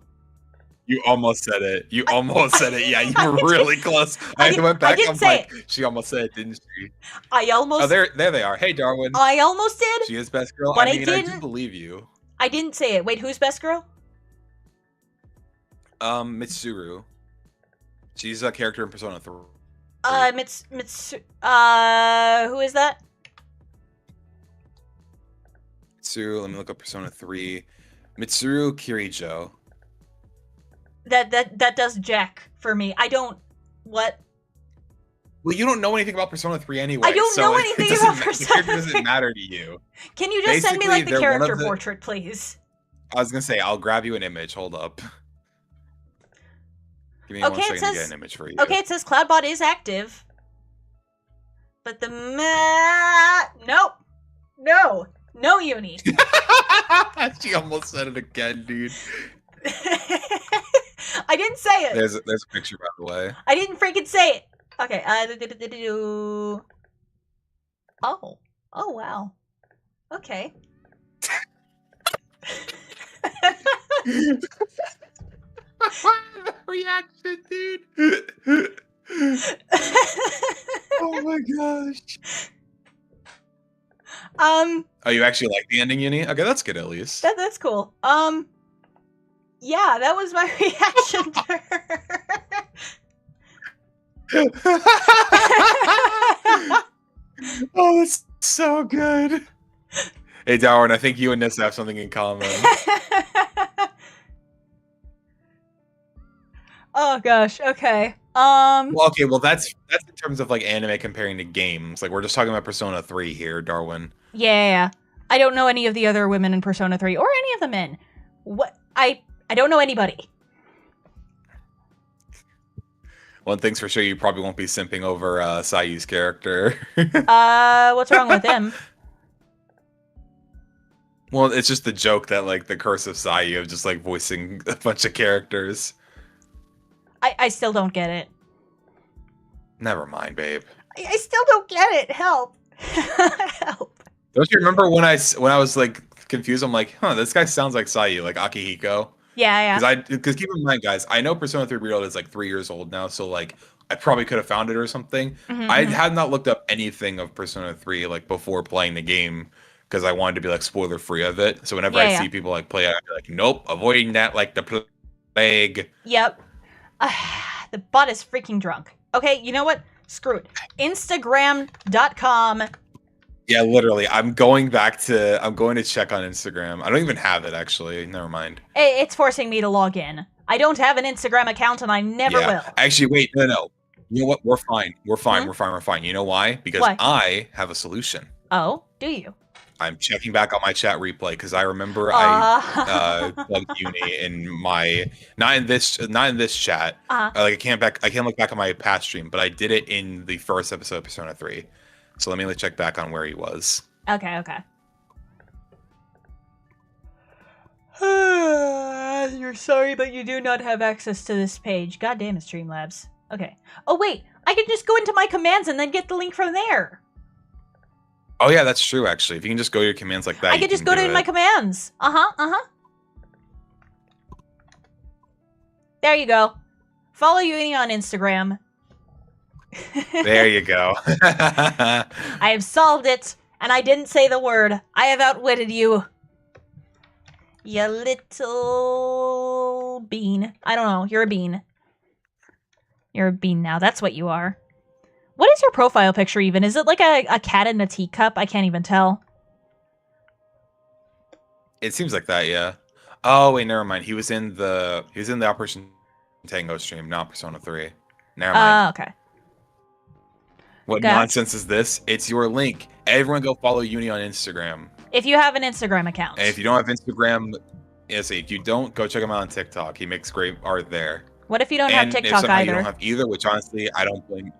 You almost said it. You almost said it. Yeah, you were really close.
I
went back.
didn't
I'm
say
like,
it.
she almost said it, didn't she?
I almost.
Oh, there they are. Hey, Darwin.
I almost did.
She is best girl.
But
I mean, I
didn't.
do believe you.
I didn't say it. Wait, who's best girl?
Mitsuru. She's a character in Persona 3.
Who is that?
Mitsuru, let me look up Persona 3. Mitsuru Kirijo.
That does jack for me. I don't. What?
Well, you don't know anything about Persona 3 anyway.
I don't know anything about Persona 3.
The character doesn't matter to you.
Can you just send me like the
Basically, they're
character portrait, please?
I was gonna say, I'll grab you an image. Hold up. Give me 1 second to get an image for you.
Okay, it says Cloudbot is active. But the nope. No, Uni.
She almost said it again, dude.
I didn't say it.
There's a picture, by the way.
I didn't freaking say it. Okay. Oh wow. Okay.
The reaction, dude. Oh my gosh. Oh, you actually like the ending, Uni? Okay, that's good at least.
That's cool. Yeah, that was my reaction to her.
Oh, that's so good. Hey, Darwin, I think you and Nyssa have something in common.
Oh gosh. Okay.
Well, okay. Well, that's in terms of like anime comparing to games. Like we're just talking about Persona 3 here, Darwin.
Yeah. I don't know any of the other women in Persona 3 or any of the men. What? I don't know anybody.
One thing's for sure, you probably won't be simping over Sayu's character.
What's wrong with him?
Well, it's just the joke that like the curse of Sayu of just like voicing a bunch of characters.
I still don't get it.
Never mind, babe.
I still don't get it. Help. Help.
Don't you remember when I was like confused? I'm like, huh, this guy sounds like Sayu, like Akihiko.
Yeah.
Because keep in mind, guys, I know Persona 3 Reloaded is like 3 years old now, so like I probably could have found it or something. I had not looked up anything of Persona 3 like before playing the game because I wanted to be like spoiler free of it. So whenever I see people like play it, I'm like, nope, avoiding that like the plague.
Yep. The bot is freaking drunk. Okay, you know what? Screw it. Instagram.com.
Yeah, literally. I'm going to check on Instagram. I don't even have it, actually. Never mind.
It's forcing me to log in. I don't have an Instagram account, and I never will.
Actually, wait. No. You know what? We're fine. We're fine. You know why? Because I have a solution.
Oh, do you?
I'm checking back on my chat replay because I remember I plugged Uni in my not in this chat. Like I can't look back on my past stream, but I did it in the first episode of Persona 3. So let me check back on where he was.
Okay. You're sorry, but you do not have access to this page. God damn it, Streamlabs. Okay. Oh wait, I can just go into my commands and then get the link from there.
Oh yeah, that's true actually. If you can just go to your commands like that,
I can just go to my commands. There you go. Follow Uni on Instagram.
There you go.
I have solved it, and I didn't say the word. I have outwitted you. You little bean. I don't know. You're a bean. You're a bean now. That's what you are. What is your profile picture even? Is it like a cat in a teacup? I can't even tell.
It seems like that, yeah. Oh wait, never mind. He was in the Operation Tango stream, not Persona 3. Never mind.
Okay.
What nonsense is this? It's your link. Everyone go follow Uni on Instagram.
If you have an Instagram account.
And if you don't have Instagram, if you don't, go check him out on TikTok. He makes great art there.
What if you don't have TikTok
if
either?
You don't have either, which honestly, I don't think.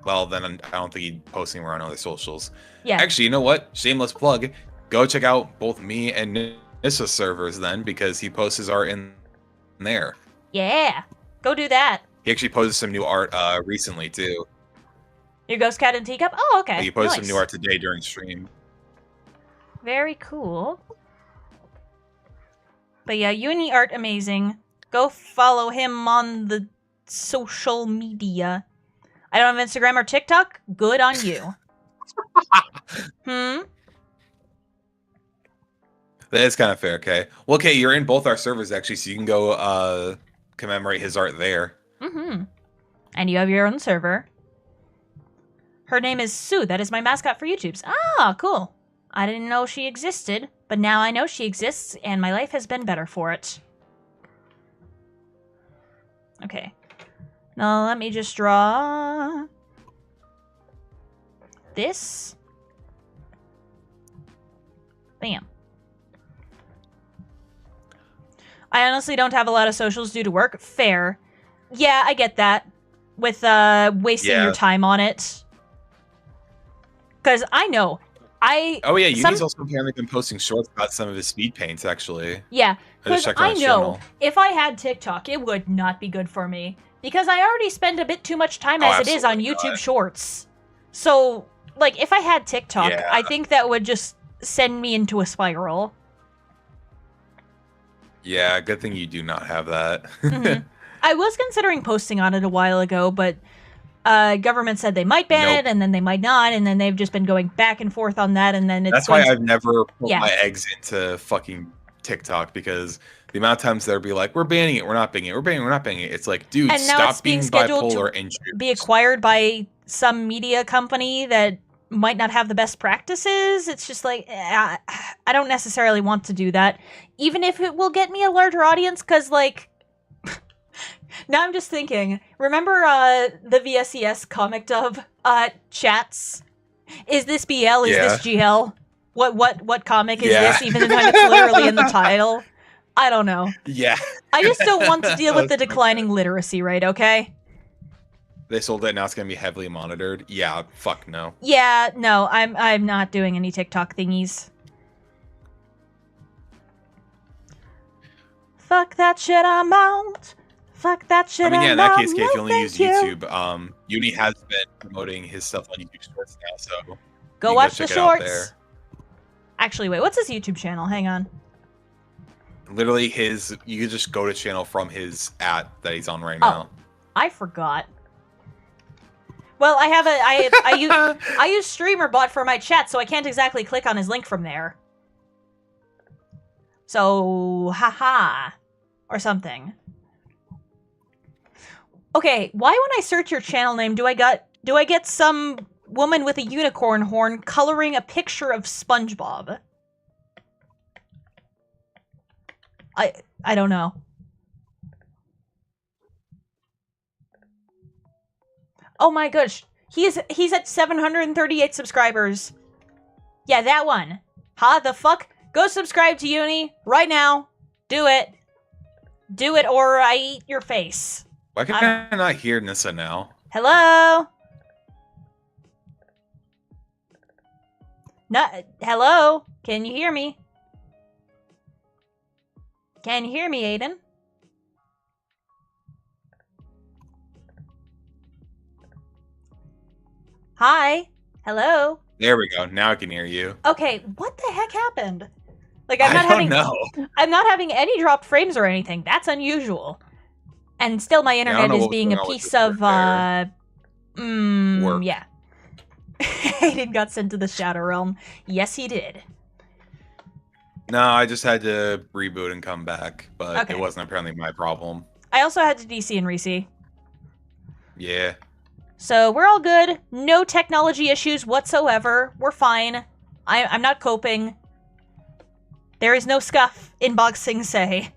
Well, then I don't think he'd post anywhere on other socials.
Yeah.
Actually, you know what? Shameless plug. Go check out both me and Nyssa servers then, because he posts his art in there.
Yeah. Go do that.
He actually posted some new art recently too.
Your Ghost Cat and Teacup? Oh, okay.
He posted some new art today during stream.
Very cool. But yeah, Uni art amazing. Go follow him on the social media. I don't have Instagram or TikTok? Good on you.
That is kind of fair, okay. Well, okay, you're in both our servers, actually, so you can go commemorate his art there.
Mm-hmm. And you have your own server. Her name is Sue. That is my mascot for YouTube's. Ah, cool. I didn't know she existed, but now I know she exists, and my life has been better for it. Okay. Now let me just draw this. Bam. I honestly don't have a lot of socials due to work. Fair. Yeah, I get that. With wasting your time on it. Because I know.
Oh yeah, Uni's also apparently been posting shorts about some of his speed paints, actually.
Yeah, because I know if I had TikTok, it would not be good for me. Because I already spend a bit too much time as it is on YouTube Shorts. So, like, if I had TikTok, I think that would just send me into a spiral.
Yeah, good thing you do not have that.
Mm-hmm. I was considering posting on it a while ago, but government said they might ban it, and then they might not, and then they've just been going back and forth on that, and then it's...
That's why I've never put my eggs into fucking TikTok, because the amount of times they'll be like, we're banning it, we're not banning it, we're banning it, we're not banning it. It's like, dude,
and
stop being bipolar and
be acquired by some media company that might not have the best practices. It's just like, I don't necessarily want to do that, even if it will get me a larger audience, because, like, now I'm just thinking, remember the VSES comic dub chats? Is this BL? Is this GL? What comic is this, even though it's literally in the title? I don't know.
Yeah.
I just don't want to deal with the declining literacy rate, okay?
They sold it, now it's gonna be heavily monitored. Yeah, fuck no.
Yeah, no, I'm not doing any TikTok thingies. Fuck that shit, I'm out. Fuck that shit,
in that case,
no,
if you only use YouTube, Uni has been promoting his stuff on YouTube Shorts now, so
go watch the shorts. Actually, wait, what's his YouTube channel? Hang on.
Literally you can just go to channel from his @ that he's on right now.
I forgot. Well, I use StreamerBot for my chat, so I can't exactly click on his link from there. So, haha, or something. Okay, why when I search your channel name do I get some woman with a unicorn horn coloring a picture of SpongeBob? I don't know. Oh my gosh. He's at 738 subscribers. Yeah, that one. Huh? The fuck? Go subscribe to Uni right now. Do it. Do it or I eat your face.
Why can I not hear Nyssa now?
Hello? Hello? Can you hear me? Can you hear me, Aiden? Hi? Hello?
There we go. Now I can hear you.
Okay, what the heck happened? Like,
I don't know.
I'm not having any dropped frames or anything. That's unusual. And still my internet is being a piece of, work. Yeah. Aiden got sent to the Shadow Realm. Yes, he did.
No, I just had to reboot and come back, but it wasn't apparently my problem.
I also had to DC and Reese.
Yeah.
So we're all good. No technology issues whatsoever. We're fine. I'm not coping. There is no scuff in Bog Sing Se.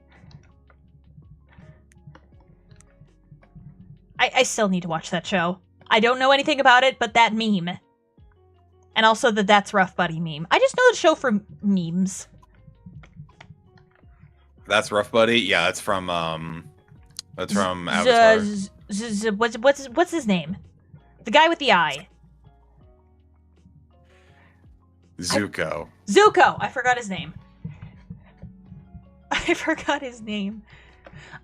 I still need to watch that show. I don't know anything about it, but that meme. And also the That's Rough Buddy meme. I just know the show for memes.
That's Rough Buddy? Yeah, that's from Avatar.
What's his name? The guy with the eye.
Zuko.
Zuko! I forgot his name. I forgot his name.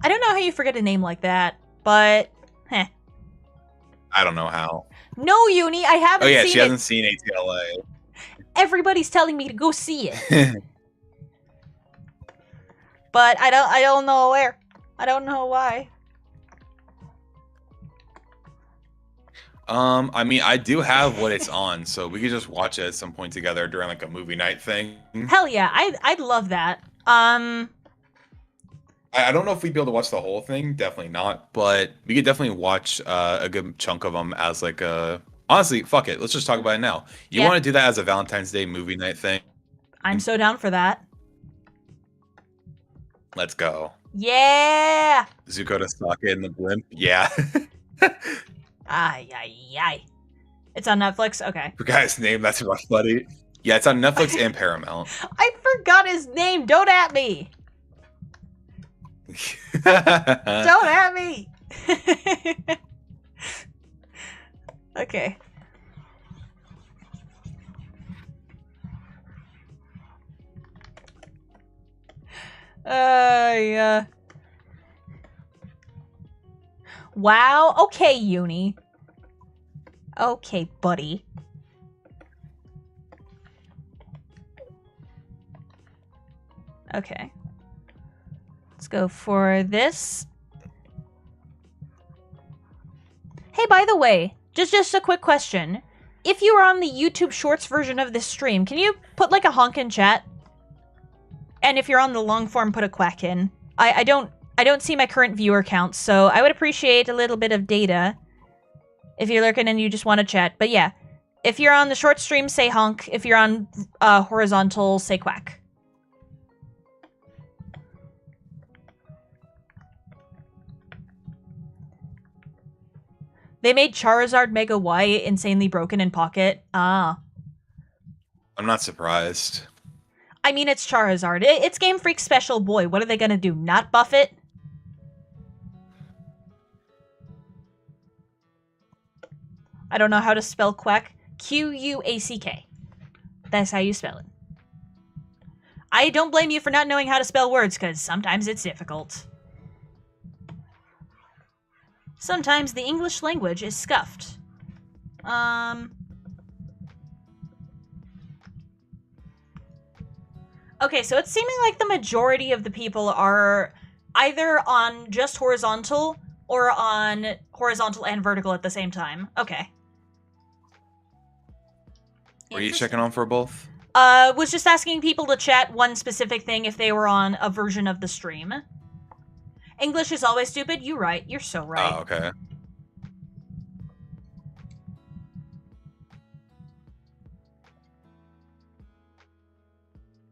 I don't know how you forget a name like that, but heh.
I don't know how.
No, Uni, I haven't seen it.
Oh yeah, she hasn't seen ATLA.
Everybody's telling me to go see it. But I don't know where. I don't know why.
I mean, I do have what it's on, so we could just watch it at some point together during like a movie night thing.
Hell yeah, I'd love that.
I don't know if we'd be able to watch the whole thing. Definitely not. But we could definitely watch a good chunk of them as like a... Honestly, fuck it. Let's just talk about it now. You want to do that as a Valentine's Day movie night thing?
I'm so down for that.
Let's go.
Yeah!
Zuko to Sokka in the blimp? Yeah.
Ay. It's on Netflix? Okay.
Forgot his name. That's Rough Buddy. Yeah, it's on Netflix and Paramount.
I forgot his name. Don't at me. Don't at me. Okay. Yeah. Wow. Okay, Uni. Okay, buddy. Okay. Let's go for this. Hey, by the way, just a quick question. If you are on the YouTube Shorts version of this stream, can you put like a honk in chat? And if you're on the long form, put a quack in. I don't see my current viewer count, so I would appreciate a little bit of data if you're lurking and you just want to chat. But yeah, if you're on the short stream, say honk. If you're on horizontal, say quack. They made Charizard Mega Y insanely broken in Pocket. Ah.
I'm not surprised.
I mean, it's Charizard. It's Game Freak Special Boy. What are they gonna do? Not buff it? I don't know how to spell quack. Quack. That's how you spell it. I don't blame you for not knowing how to spell words, because sometimes it's difficult. Sometimes the English language is scuffed. Okay, so it's seeming like the majority of the people are either on just horizontal or on horizontal and vertical at the same time. Okay.
Were you checking on for both?
Was just asking people to chat one specific thing if they were on a version of the stream. English is always stupid. You're right. You're so right.
Oh, okay.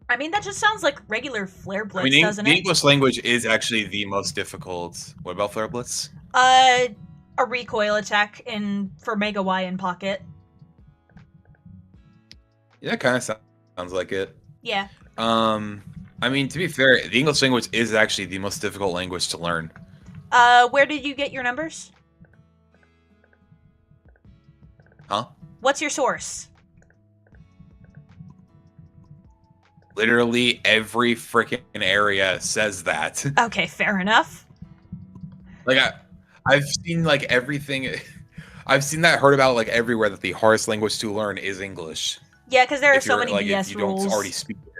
I mean, that just sounds like regular Flare Blitz, doesn't
the
it?
English language is actually the most difficult. What about Flare Blitz?
A recoil attack for Mega Y in Pocket.
Yeah, kind of sounds like it.
Yeah.
I mean, to be fair, the English language is actually the most difficult language to learn.
Where did you get your numbers?
Huh?
What's your source?
Literally every freaking area says that.
Okay, fair enough.
Like I've seen like everything. I've seen that, heard about like everywhere that the hardest language to learn is English.
Yeah, because there are so many
like,
BS
if you
rules.
don't already speak it.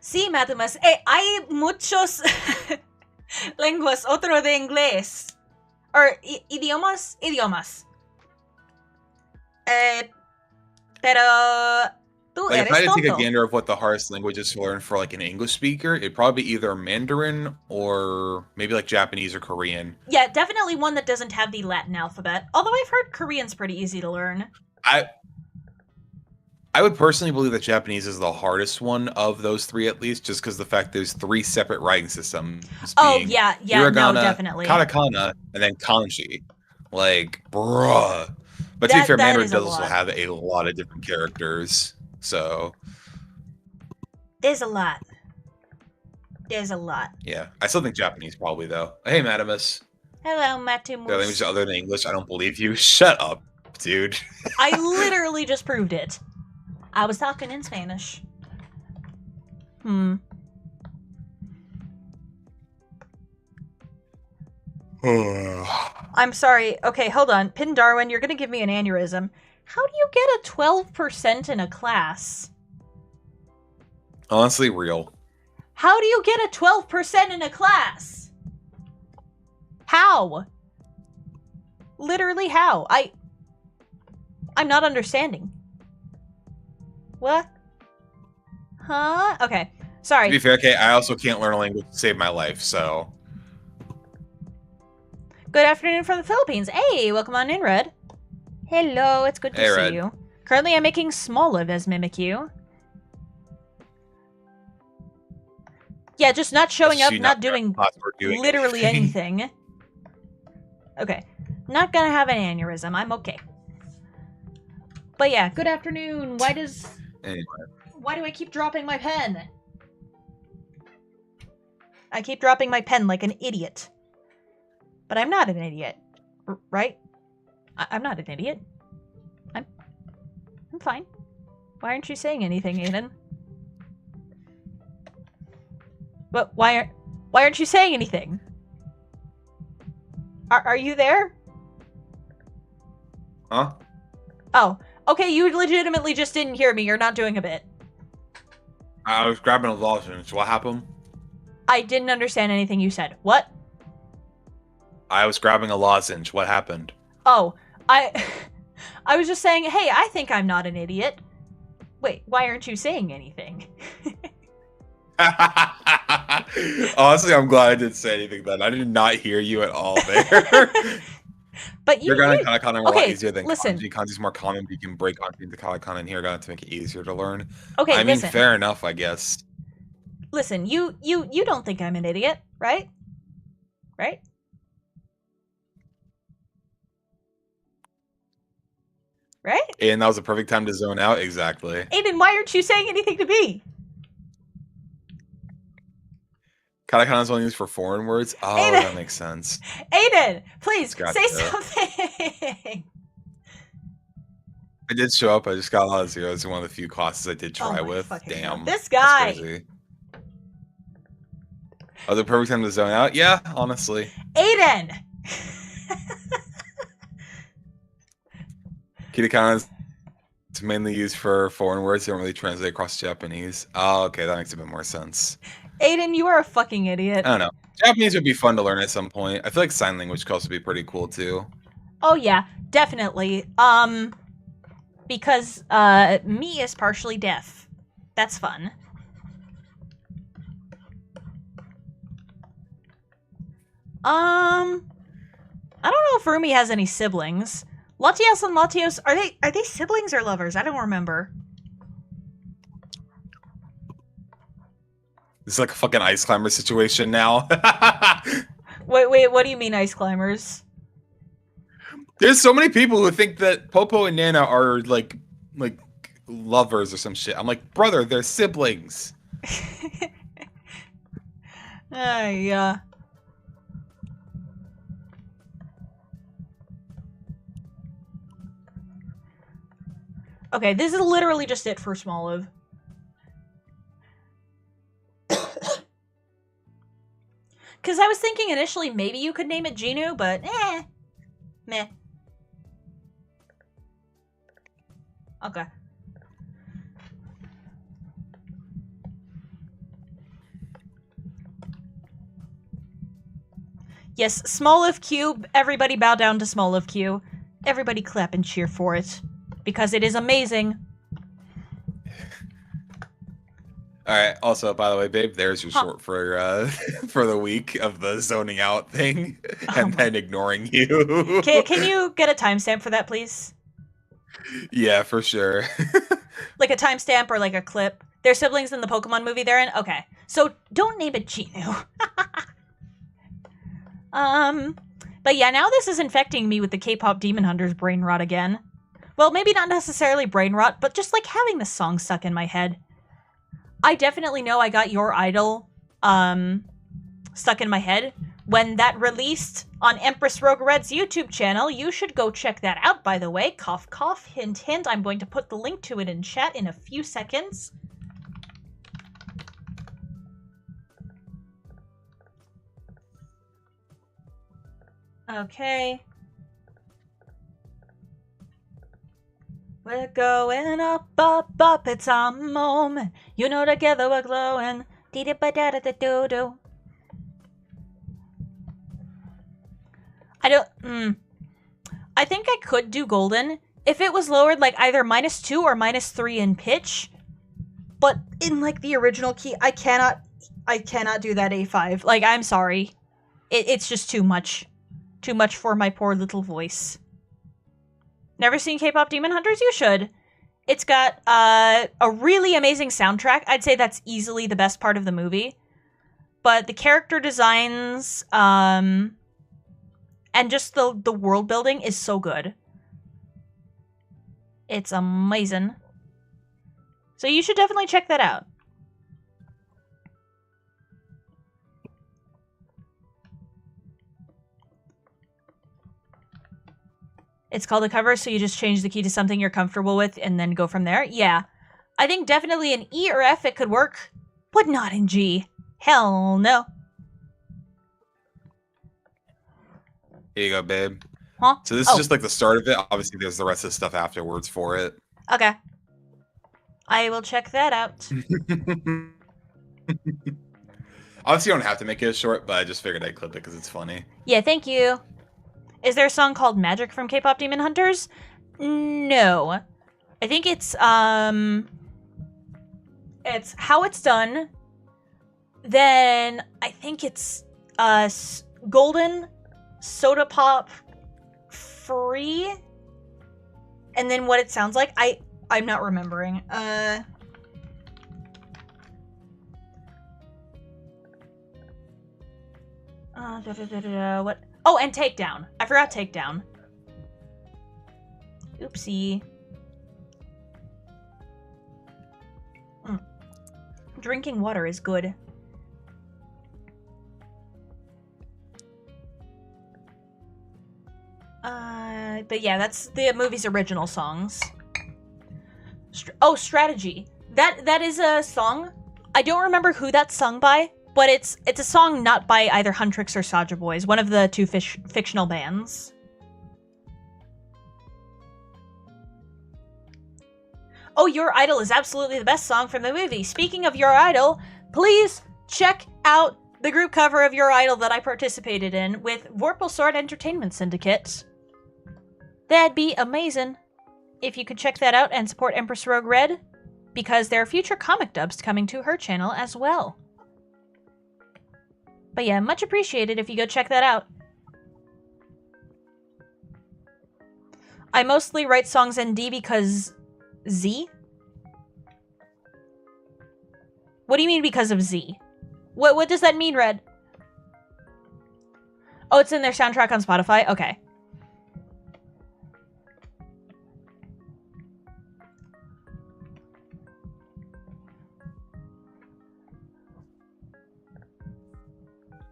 Sí, Matamas. Hay muchos lenguas, otro de inglés. Or idiomas. Pero tú
Like,
eres
if I had to take a
tonto.
gander of what the hardest language is to learn for like an English speaker, it'd probably be either Mandarin or maybe like Japanese or Korean.
Yeah, definitely one that doesn't have the Latin alphabet. Although I've heard Korean's pretty easy to learn.
I, I mean, to be fair, the English language is actually the most difficult language to learn.
I mean, that just sounds like regular Flare Blitz, doesn't it?
Like, I have seen like everything. I've seen that, heard about like everywhere that the hardest language to learn is English. I would personally believe that Japanese is the hardest one of those three, at least, just because the fact there's three separate writing systems
Oh,
being
yeah, no,
hiragana,
definitely.
katakana, and then kanji. Like, bruh. But to be fair,
That
Mandarin
is a
does also
lot.
have a lot of different characters. So,
There's a lot. There's a lot.
yeah. I still think Japanese, probably, though. Hey, Madamus.
Hello,
The language
Matimus.
other than English, I don't believe you. Shut up, dude.
I literally just proved it. I was talking in Spanish.
I'm
I'm sorry. Okay, hold on. Pin Darwin, you're gonna give me an aneurysm. How do you get a 12% in a class?
honestly real.
How do you get a 12% in a class? How? Literally how? I'm not understanding. What? Huh? Okay. Sorry.
To be fair, okay, I also can't learn a language to save my life, so.
Good afternoon from the Philippines. Hey, welcome on in, Red. Hello, it's good to see
Red.
you. Currently, I'm making Smoliv as Mimikyu. Yeah, just not showing up, not doing literally anything. Okay. Not gonna have an aneurysm. I'm okay. But yeah, good afternoon.
Anyway.
Why do I keep dropping my pen? I keep dropping my pen like an idiot. But I'm not an idiot. Right? I'm not an idiot. I'm fine. Why aren't you saying anything, Aiden? But why aren't you saying anything? Are you there?
Huh?
Oh, okay, you legitimately just didn't hear me. You're not doing a bit.
I was grabbing a lozenge. What happened?
I didn't understand anything you said. What?
I was grabbing a lozenge. What happened?
Oh, I was just saying, hey, I think I'm not an idiot. Wait, why aren't you saying anything?
Honestly, I'm glad I didn't say anything then. I did not hear you at all there.
But
Hiragana and katakana are a lot
okay,
easier than
listen.
kanji. Kanji's more common, but you can break kanji into katakana and hiragana to make it easier to learn.
Okay,
I mean,
listen.
fair enough, I guess.
Listen, you don't think I'm an idiot, right? Right? Right?
And that was a perfect time to zone out. Exactly.
Aiden, why aren't you saying anything to me?
Katakana is only used for foreign words. Oh,
Aiden!
That makes sense.
Aiden, please
Gotcha.
say something.
I did show up. I just got a lot of zeros in one of the few classes I did try with. Damn.
God. This guy.
That's crazy. Oh, the perfect time to zone out? Yeah, honestly.
Aiden!
Katakana is mainly used for foreign words. They don't really translate across Japanese. Oh, okay. That makes a bit more sense.
Aiden, you are a fucking idiot.
I don't know. Japanese would be fun to learn at some point. I feel like sign language could also be pretty cool, too.
Oh, yeah. Definitely. Because, me is partially deaf. That's fun. I don't know if Rumi has any siblings. Latios and Latios, are they siblings or lovers? I don't remember.
This is like a fucking ice climber situation now.
Wait, what do you mean ice climbers?
There's so many people who think that Popo and Nana are like lovers or some shit. I'm like, brother, they're siblings.
Yeah. Okay, this is literally just it for Smoliv. Because I was thinking initially maybe you could name it Genu, but meh. Okay. Yes, Smoliv Q. Everybody bow down to Smoliv Q. Everybody clap and cheer for it. Because it is amazing.
Alright, also, by the way, babe, there's your short for the week of the zoning out thing. And then ignoring you.
Can you get a timestamp for that, please?
Yeah, for sure.
Like a timestamp or like a clip. They're siblings in the Pokemon movie they're in? Okay. So don't name it Chinu. But yeah, now this is infecting me with the K-pop Demon Hunters brain rot again. Well, maybe not necessarily brain rot, but just like having this song stuck in my head. I definitely know I got Your Idol, stuck in my head when that released on Empress Rogue Red's YouTube channel. You should go check that out, by the way. Cough, cough, hint, hint. I'm going to put the link to it in chat in a few seconds. Okay. We're going up, up, up. It's our moment. You know, together we're glowing. Dee-da-ba-da-da-da-do-do. I think I could do golden if it was lowered like either -2 or -3 in pitch. But in like the original key, I cannot do that A5. Like, I'm sorry. It's just too much. Too much for my poor little voice. Never seen K-pop Demon Hunters? You should. It's got a really amazing soundtrack. I'd say that's easily the best part of the movie. But the character designs, and just the world building is so good. It's amazing. So you should definitely check that out. It's called a cover, so you just change the key to something you're comfortable with and then go from there? Yeah. I think definitely in E or F it could work, but not in G. Hell no.
Here you go, babe.
Huh?
So this is just like the start of it. Obviously, there's the rest of the stuff afterwards for it.
Okay. I will check that out.
Obviously, you don't have to make it short, but I just figured I'd clip it because it's funny.
Yeah, thank you. Is there a song called Magic from K-pop Demon Hunters? No. I think it's How It's Done. Then I think it's Golden, Soda Pop, Free, and then What It Sounds Like. I'm not remembering. What? Oh, and Takedown. I forgot Takedown. Oopsie. Drinking water is good. But yeah, that's the movie's original songs. Strategy. That is a song. I don't remember who that's sung by, but it's a song not by either Huntrix or Soulja Boys, one of the two fictional bands. Oh, Your Idol is absolutely the best song from the movie. Speaking of Your Idol, please check out the group cover of Your Idol that I participated in with Vorpal Sword Entertainment Syndicate. That'd be amazing if you could check that out and support Empress Rogue Red, because there are future comic dubs coming to her channel as well. But yeah, much appreciated if you go check that out. I mostly write songs in D because Z? What do you mean because of Z? What does that mean, Red? Oh, it's in their soundtrack on Spotify? Okay.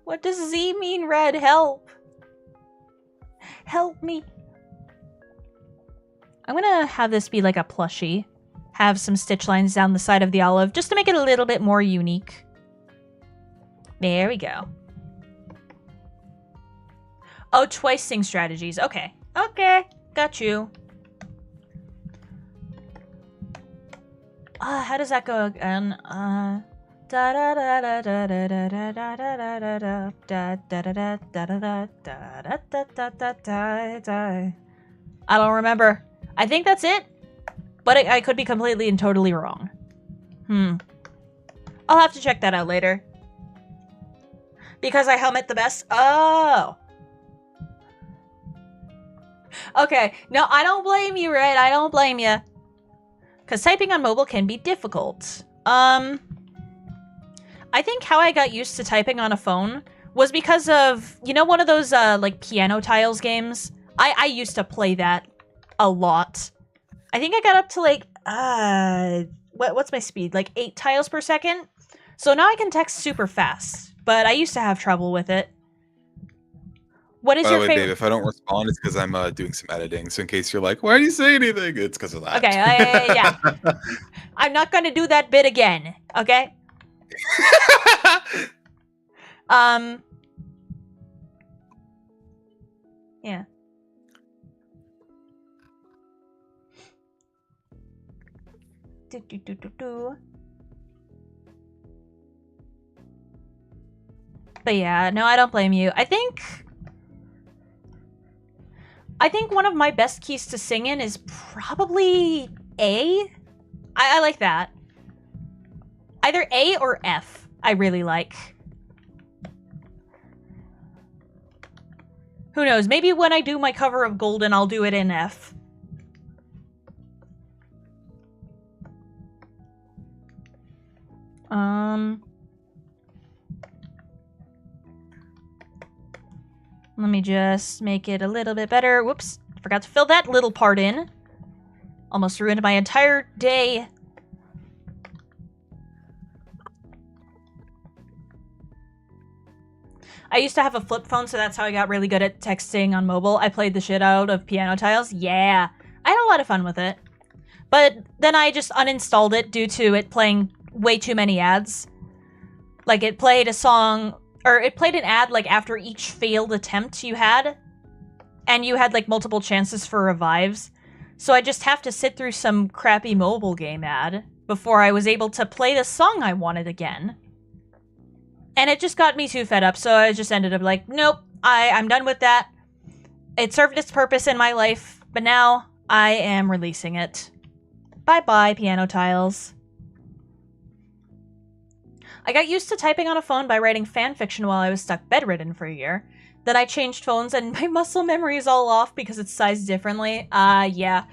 What does Z mean, Red? Help. Help me. I'm gonna have this be like a plushie. Have some stitch lines down the side of the olive, just to make it a little bit more unique. There we go. Oh, twice sing strategies. Okay. Okay. Got you. How does that go again? Da da da da da da da da da da da da da da da da da da da. I don't remember. I think that's it, but I could be completely and totally wrong. I'll have to check that out later. Because I helmet the best? Oh. Okay. No, I don't blame you, Red. I don't blame you. Because typing on mobile can be difficult. I think how I got used to typing on a phone was because of, you know, one of those, like, piano tiles games? I used to play that a lot. I think I got up to, like, what's my speed? Like, 8 tiles per second? So now I can text super fast, but I used to have trouble with it. What is your favorite?
Babe, if I don't respond, it's because I'm doing some editing. So in case you're like, why didn't you say anything? It's because of that.
Okay, yeah. I'm not going to do that bit again, okay? Yeah. But yeah, no, I don't blame you. I think one of my best keys to sing in is probably A. I like that. Either A or F, I really like. Who knows? Maybe when I do my cover of Golden, I'll do it in F. Let me just make it a little bit better. Whoops. Forgot to fill that little part in. Almost ruined my entire day. I used to have a flip phone, so that's how I got really good at texting on mobile. I played the shit out of piano tiles. Yeah. I had a lot of fun with it. But then I just uninstalled it due to it playing way too many ads. Like, it played a song, or it played an ad, like, after each failed attempt you had. And you had, like, multiple chances for revives. So I just have to sit through some crappy mobile game ad before I was able to play the song I wanted again. And it just got me too fed up, so I just ended up like, nope, I'm done with that. It served its purpose in my life, but now I am releasing it. Bye-bye, piano tiles. I got used to typing on a phone by writing fan fiction while I was stuck bedridden for a year. Then I changed phones and my muscle memory is all off because it's sized differently. Yeah.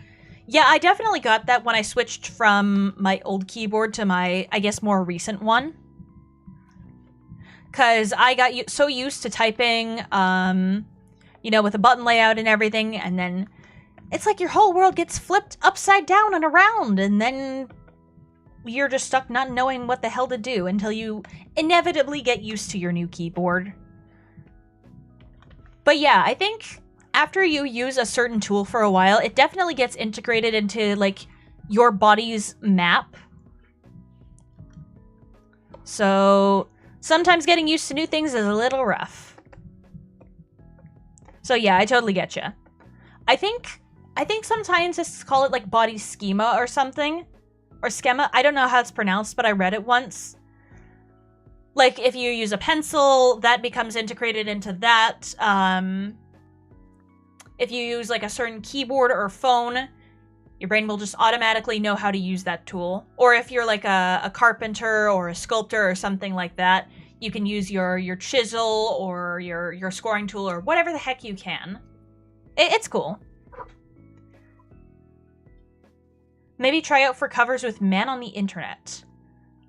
Yeah, I definitely got that when I switched from my old keyboard to my, I guess, more recent one. Because I got so used to typing, you know, with a button layout and everything, and then it's like your whole world gets flipped upside down and around, and then you're just stuck not knowing what the hell to do until you inevitably get used to your new keyboard. But yeah, I think after you use a certain tool for a while, it definitely gets integrated into, like, your body's map. So sometimes getting used to new things is a little rough. So yeah, I totally get you. I think some scientists call it, like, body schema or something. Or schema. I don't know how it's pronounced, but I read it once. Like, if you use a pencil, that becomes integrated into that. If you use, like, a certain keyboard or phone, your brain will just automatically know how to use that tool. Or if you're, like, a carpenter or a sculptor or something like that, you can use your chisel or your scoring tool or whatever the heck you can. It's cool. Maybe try out for covers with Man on the Internet.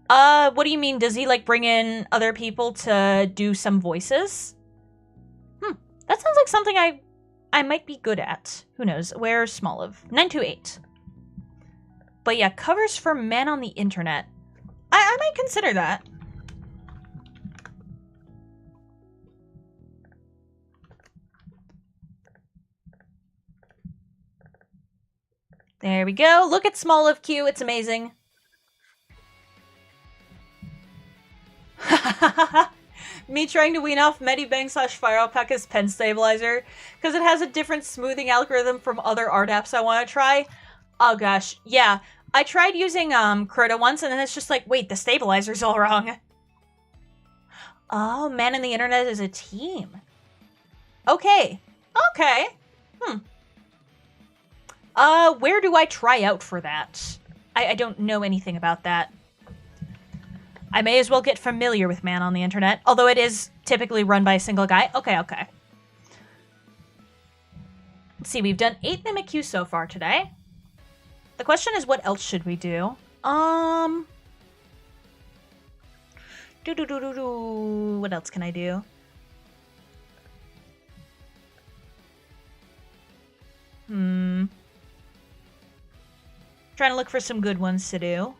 What do you mean? Does he, like, bring in other people to do some voices? That sounds like something I might be good at. Who knows? Where's Smoliv? 928. But yeah, covers for Man on the Internet. I might consider that. There we go. Look at Smoliv Q. It's amazing. Me trying to wean off Medibang / Fire Alpaca's pen stabilizer because it has a different smoothing algorithm from other art apps I want to try. Oh gosh, yeah. I tried using Crota once and then it's just like, wait, the stabilizer's all wrong. Oh, Man on the Internet is a team. Okay. Okay. Where do I try out for that? I don't know anything about that. I may as well get familiar with Man on the Internet, although it is typically run by a single guy. Okay. Let's see, we've done 8 Mimikyus so far today. The question is, what else should we do? What else can I do? Trying to look for some good ones to do.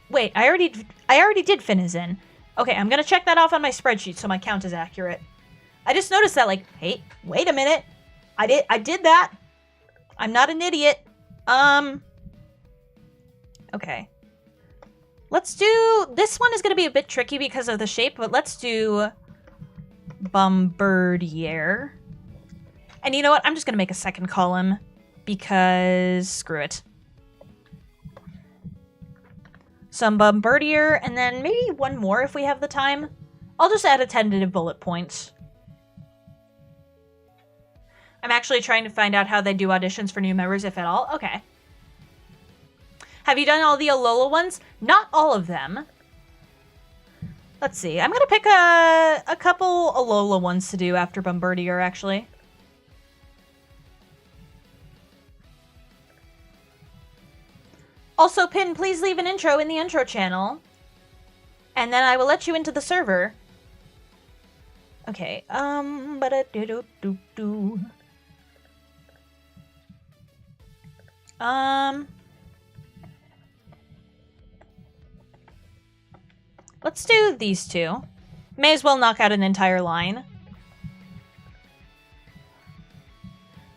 Wait, I already did Finizen. Okay, I'm gonna check that off on my spreadsheet so my count is accurate. I just noticed that, like, hey, wait a minute. I did that. I'm not an idiot. Okay. Let's do... This one is gonna be a bit tricky because of the shape, but let's do... Bombardier. And you know what? I'm just gonna make a second column because... Screw it. Some Bombardier, and then maybe one more if we have the time. I'll just add a tentative bullet point. I'm actually trying to find out how they do auditions for new members, if at all. Okay. Have you done all the Alola ones? Not all of them. Let's see. I'm gonna pick a couple Alola ones to do after Bombardier, actually. Also, Pin, please leave an intro in the intro channel. And then I will let you into the server. Okay, let's do these two. May as well knock out an entire line.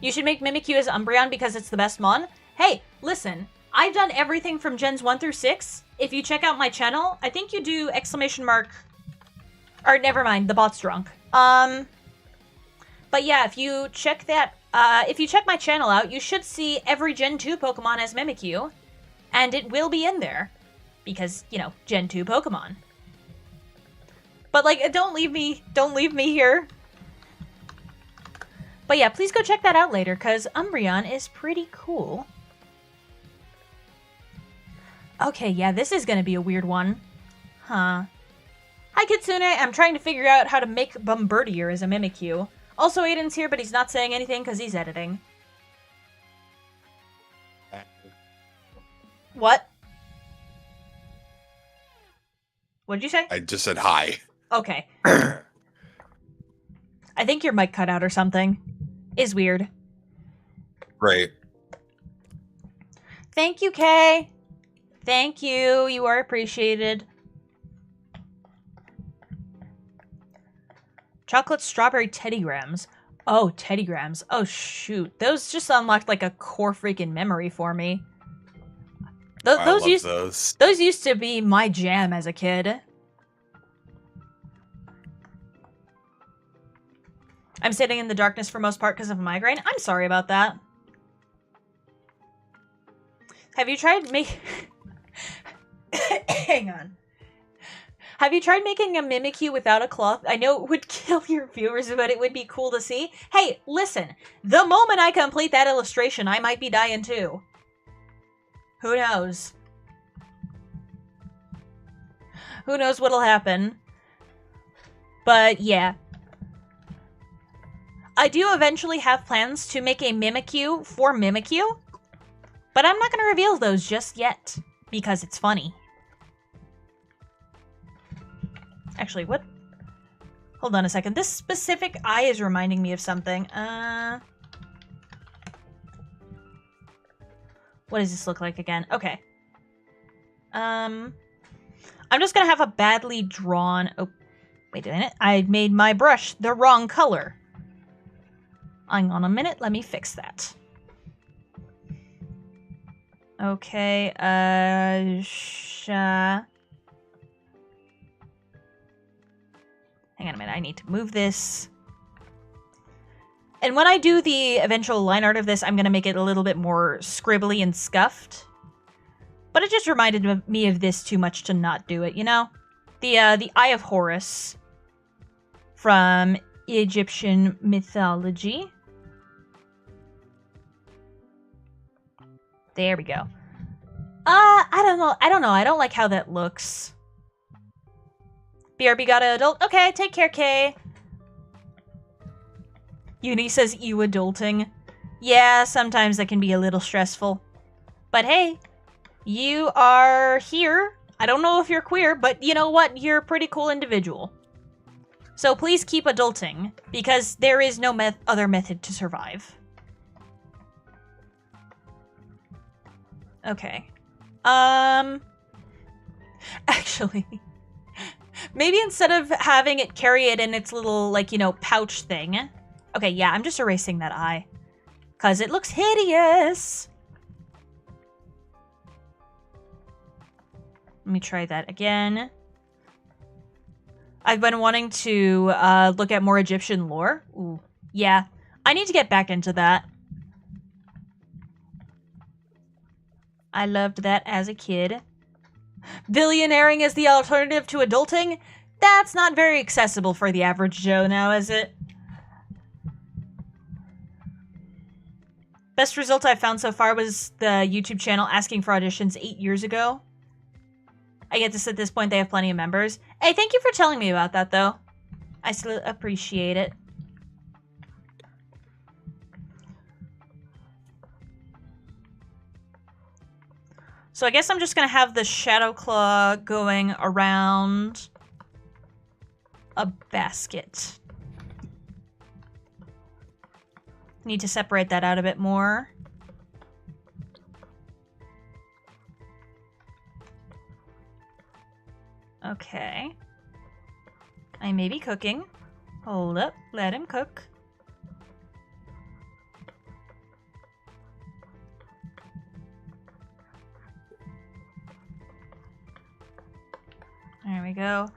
You should make Mimikyu as Umbreon because it's the best mon. Hey, listen. I've done everything from Gens 1 through 6. If you check out my channel, I think you do exclamation mark... Or, never mind, the bot's drunk. But yeah, if you check that... if you check my channel out, you should see every Gen 2 Pokemon as Mimikyu. And it will be in there. Because, you know, Gen 2 Pokemon. But, like, don't leave me here. But yeah, please go check that out later, because Umbreon is pretty cool. Okay, yeah, this is gonna be a weird one. Huh. Hi, Kitsune! I'm trying to figure out how to make Bombardier as a Mimikyu. Also, Aiden's here, but he's not saying anything because he's editing. What? What'd you say?
I just said hi.
Okay. I think your mic cut out or something. Is weird.
Right.
Thank you, Kay. Thank you. You are appreciated. Chocolate strawberry teddygrams. Oh, teddygrams. Oh, shoot. Those just unlocked like a core freaking memory for me. Those used to be my jam as a kid. I'm sitting in the darkness for most part because of a migraine. I'm sorry about that. Have you tried Hang on. Have you tried making a Mimikyu without a cloth? I know it would kill your viewers, but it would be cool to see. Hey, listen. The moment I complete that illustration, I might be dying too. Who knows? Who knows what'll happen? But yeah. I do eventually have plans to make a Mimikyu for Mimikyu, but I'm not going to reveal those just yet, because it's funny. Actually, what? Hold on a second. This specific eye is reminding me of something. What does this look like again? Okay. I'm just going to have a badly drawn... Oh, wait a minute. I made my brush the wrong color. Hang on a minute. Let me fix that. Okay, hang on a minute, I need to move this. And when I do the eventual line art of this, I'm going to make it a little bit more scribbly and scuffed. But it just reminded me of this too much to not do it, you know? The Eye of Horus from Egyptian mythology. There we go. I I don't know. I don't like how that looks. BRB got an adult. Okay, take care, Kay. Uni says you adulting. Yeah, sometimes that can be a little stressful. But hey, you are here. I don't know if you're queer, but you know what? You're a pretty cool individual. So please keep adulting, because there is no other method to survive. Okay. Actually, maybe instead of having it carry it in its little, like, you know, pouch thing. Okay, yeah, I'm just erasing that eye. Because it looks hideous. Let me try that again. I've been wanting to look at more Egyptian lore. Ooh, yeah. I need to get back into that. I loved that as a kid. Billionairing is the alternative to adulting? That's not very accessible for the average Joe now, is it? Best result I've found so far was the YouTube channel asking for auditions 8 years ago. I guess at this point they have plenty of members. Hey, thank you for telling me about that, though. I still appreciate it. So I guess I'm just gonna have the Shadow Claw going around a basket. Need to separate that out a bit more. Okay. I may be cooking. Hold up, let him cook. There we go.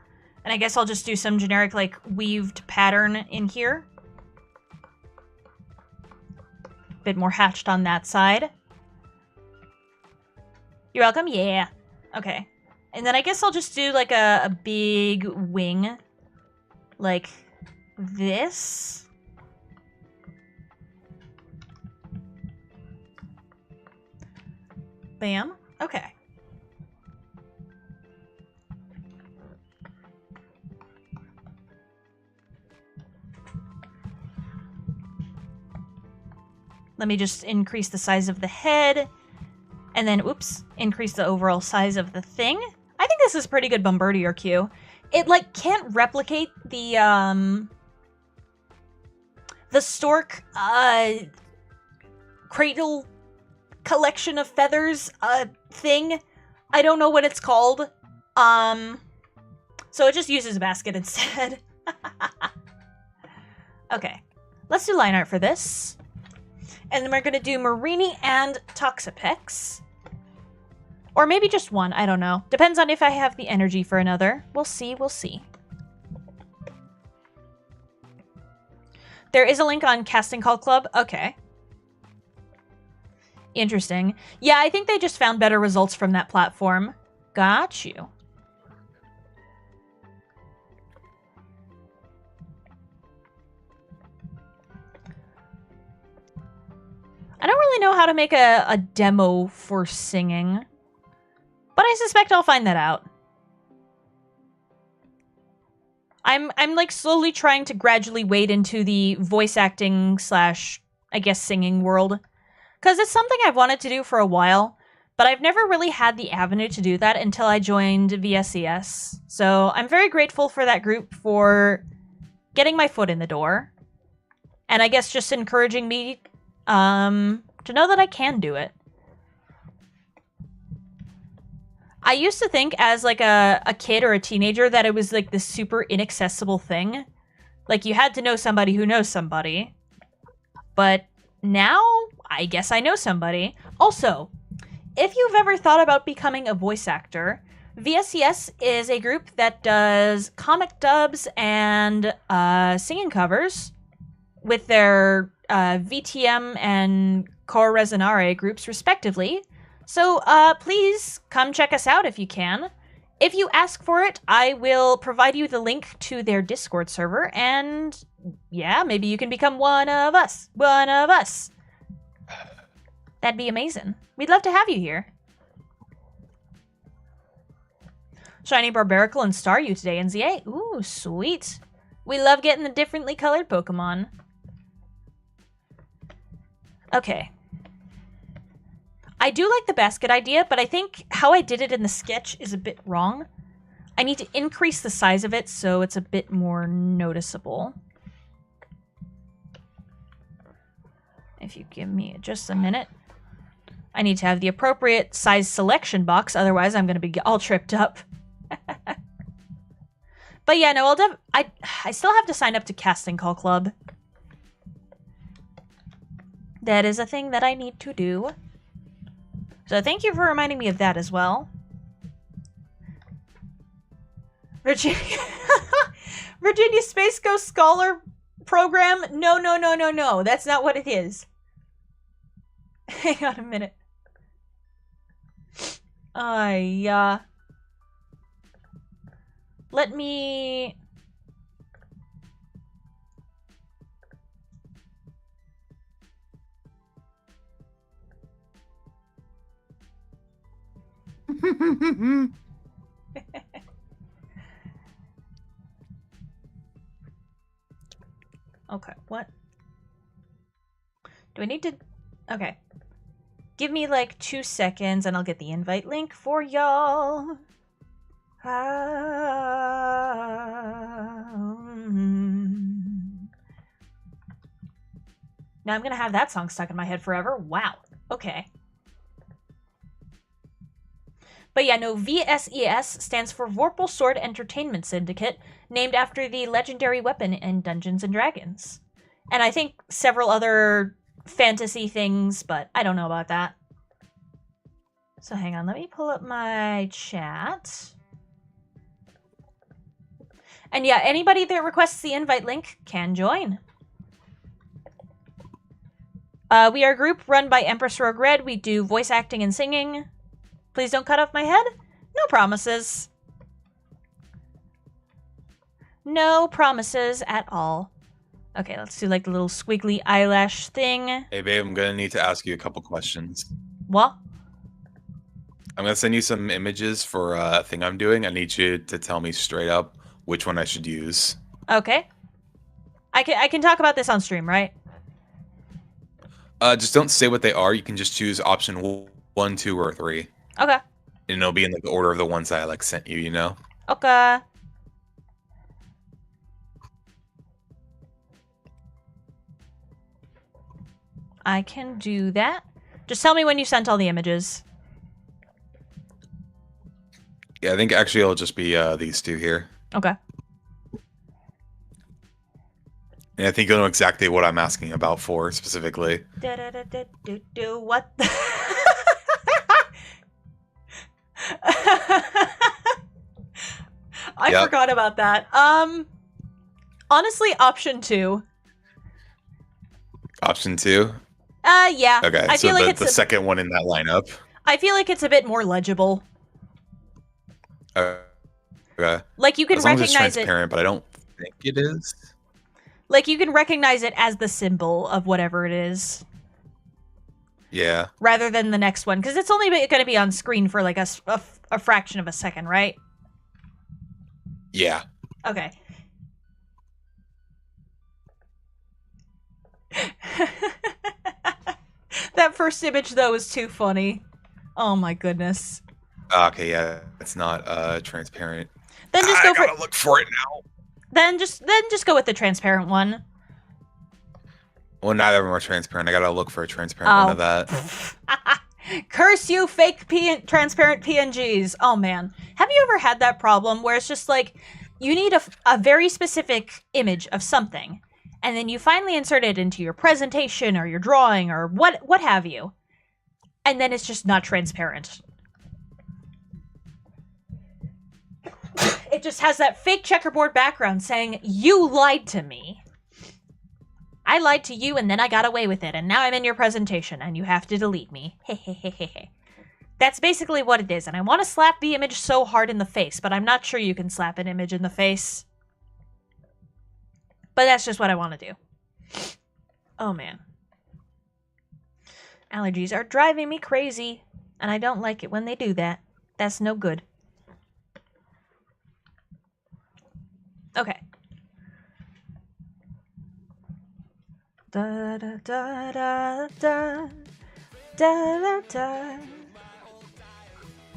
And I guess I'll just do some generic, like, weaved pattern in here. Bit more hatched on that side. You're welcome? Yeah. Okay. And then I guess I'll just do, like, a big wing. Like this. Bam. Okay. Let me just increase the size of the head. And then, oops, increase the overall size of the thing. I think this is pretty good Bombardier Q. It, like, can't replicate the stork, cradle collection of feathers, thing. I don't know what it's called. So it just uses a basket instead. Okay. Let's do line art for this. And then we're going to do Marini and Toxapex. Or maybe just one, I don't know. Depends on if I have the energy for another. We'll see, we'll see. There is a link on Casting Call Club. Okay. Interesting. Yeah, I think they just found better results from that platform. Got you. I don't really know how to make a demo for singing, but I suspect I'll find that out. I'm like slowly trying to gradually wade into the voice acting / I guess singing world, because it's something I've wanted to do for a while, but I've never really had the avenue to do that until I joined VSCS. So I'm very grateful for that group for getting my foot in the door, and I guess just encouraging me to know that I can do it. I used to think as like a kid or a teenager that it was like this super inaccessible thing. Like you had to know somebody who knows somebody. But now, I guess I know somebody. Also, if you've ever thought about becoming a voice actor, VSCS is a group that does comic dubs and singing covers with their VTM and Cor Resonare groups, respectively. So please come check us out if you can. If you ask for it, I will provide you the link to their Discord server, and yeah, maybe you can become one of us. One of us. That'd be amazing. We'd love to have you here. Shiny Barbaracle and Staryu today, NZA. Ooh, sweet. We love getting the differently colored Pokemon. Okay. I do like the basket idea, but I think how I did it in the sketch is a bit wrong. I need to increase the size of it so it's a bit more noticeable. If you give me just a minute. I need to have the appropriate size selection box, otherwise I'm going to be all tripped up. But yeah, no, I still have to sign up to Casting Call Club. That is a thing that I need to do. So thank you for reminding me of that as well. Virginia Space Ghost Scholar Program? No, no, no, no, no. That's not what it is. Hang on a minute. Let me... Okay, what? Do I need to... Okay. Give me like 2 seconds and I'll get the invite link for y'all. Now I'm gonna have that song stuck in my head forever. Wow. Okay. But yeah, no, VSES stands for Vorpal Sword Entertainment Syndicate, named after the legendary weapon in Dungeons & Dragons. And I think several other fantasy things, but I don't know about that. So hang on, let me pull up my chat. And yeah, anybody that requests the invite link can join. We are a group run by Empress Rogue Red. We do voice acting and singing. Please don't cut off my head. No promises. No promises at all. Okay, let's do like the little squiggly eyelash thing.
Hey, babe, I'm gonna need to ask you a couple questions.
What?
I'm gonna send you some images for a thing I'm doing. I need you to tell me straight up which one I should use.
Okay. I can talk about this on stream, right?
Just don't say what they are. You can just choose option 1, 2, or 3.
Okay.
And it'll be in like the order of the ones I like sent you, you know?
Okay. I can do that. Just tell me when you sent all the images.
Yeah, I think actually it'll just be these two here.
Okay.
And I think you'll know exactly what I'm asking about for specifically.
What the... I forgot about that. Honestly, option 2.
Option 2?
Yeah.
Okay,
I
so
feel like
the second one in that lineup.
I feel like it's a bit more legible.
Okay.
Like you can
as long as
recognize
it's transparent, but I don't think it is.
Like you can recognize it as the symbol of whatever it is.
Yeah.
Rather than the next one, because it's only going to be on screen for like a fraction of a second, right?
Yeah.
Okay. That first image though is too funny. Oh my goodness.
Okay, yeah, it's not transparent.
Then just go for.
I gotta look for it now.
Then just go with the transparent one.
Well, neither of them are transparent. I gotta look for a transparent one of that.
Curse you, fake transparent PNGs. Oh man, have you ever had that problem where it's just like you need a very specific image of something, and then you finally insert it into your presentation or your drawing or what have you, and then it's just not transparent. It just has that fake checkerboard background saying, you lied to me. I lied to you and then I got away with it and now I'm in your presentation and you have to delete me. Hehehehe. That's basically what it is, and I want to slap the image so hard in the face, but I'm not sure you can slap an image in the face. But that's just what I want to do. Oh man. Allergies are driving me crazy, and I don't like it when they do that. That's no good. Okay. Da da da da da da da.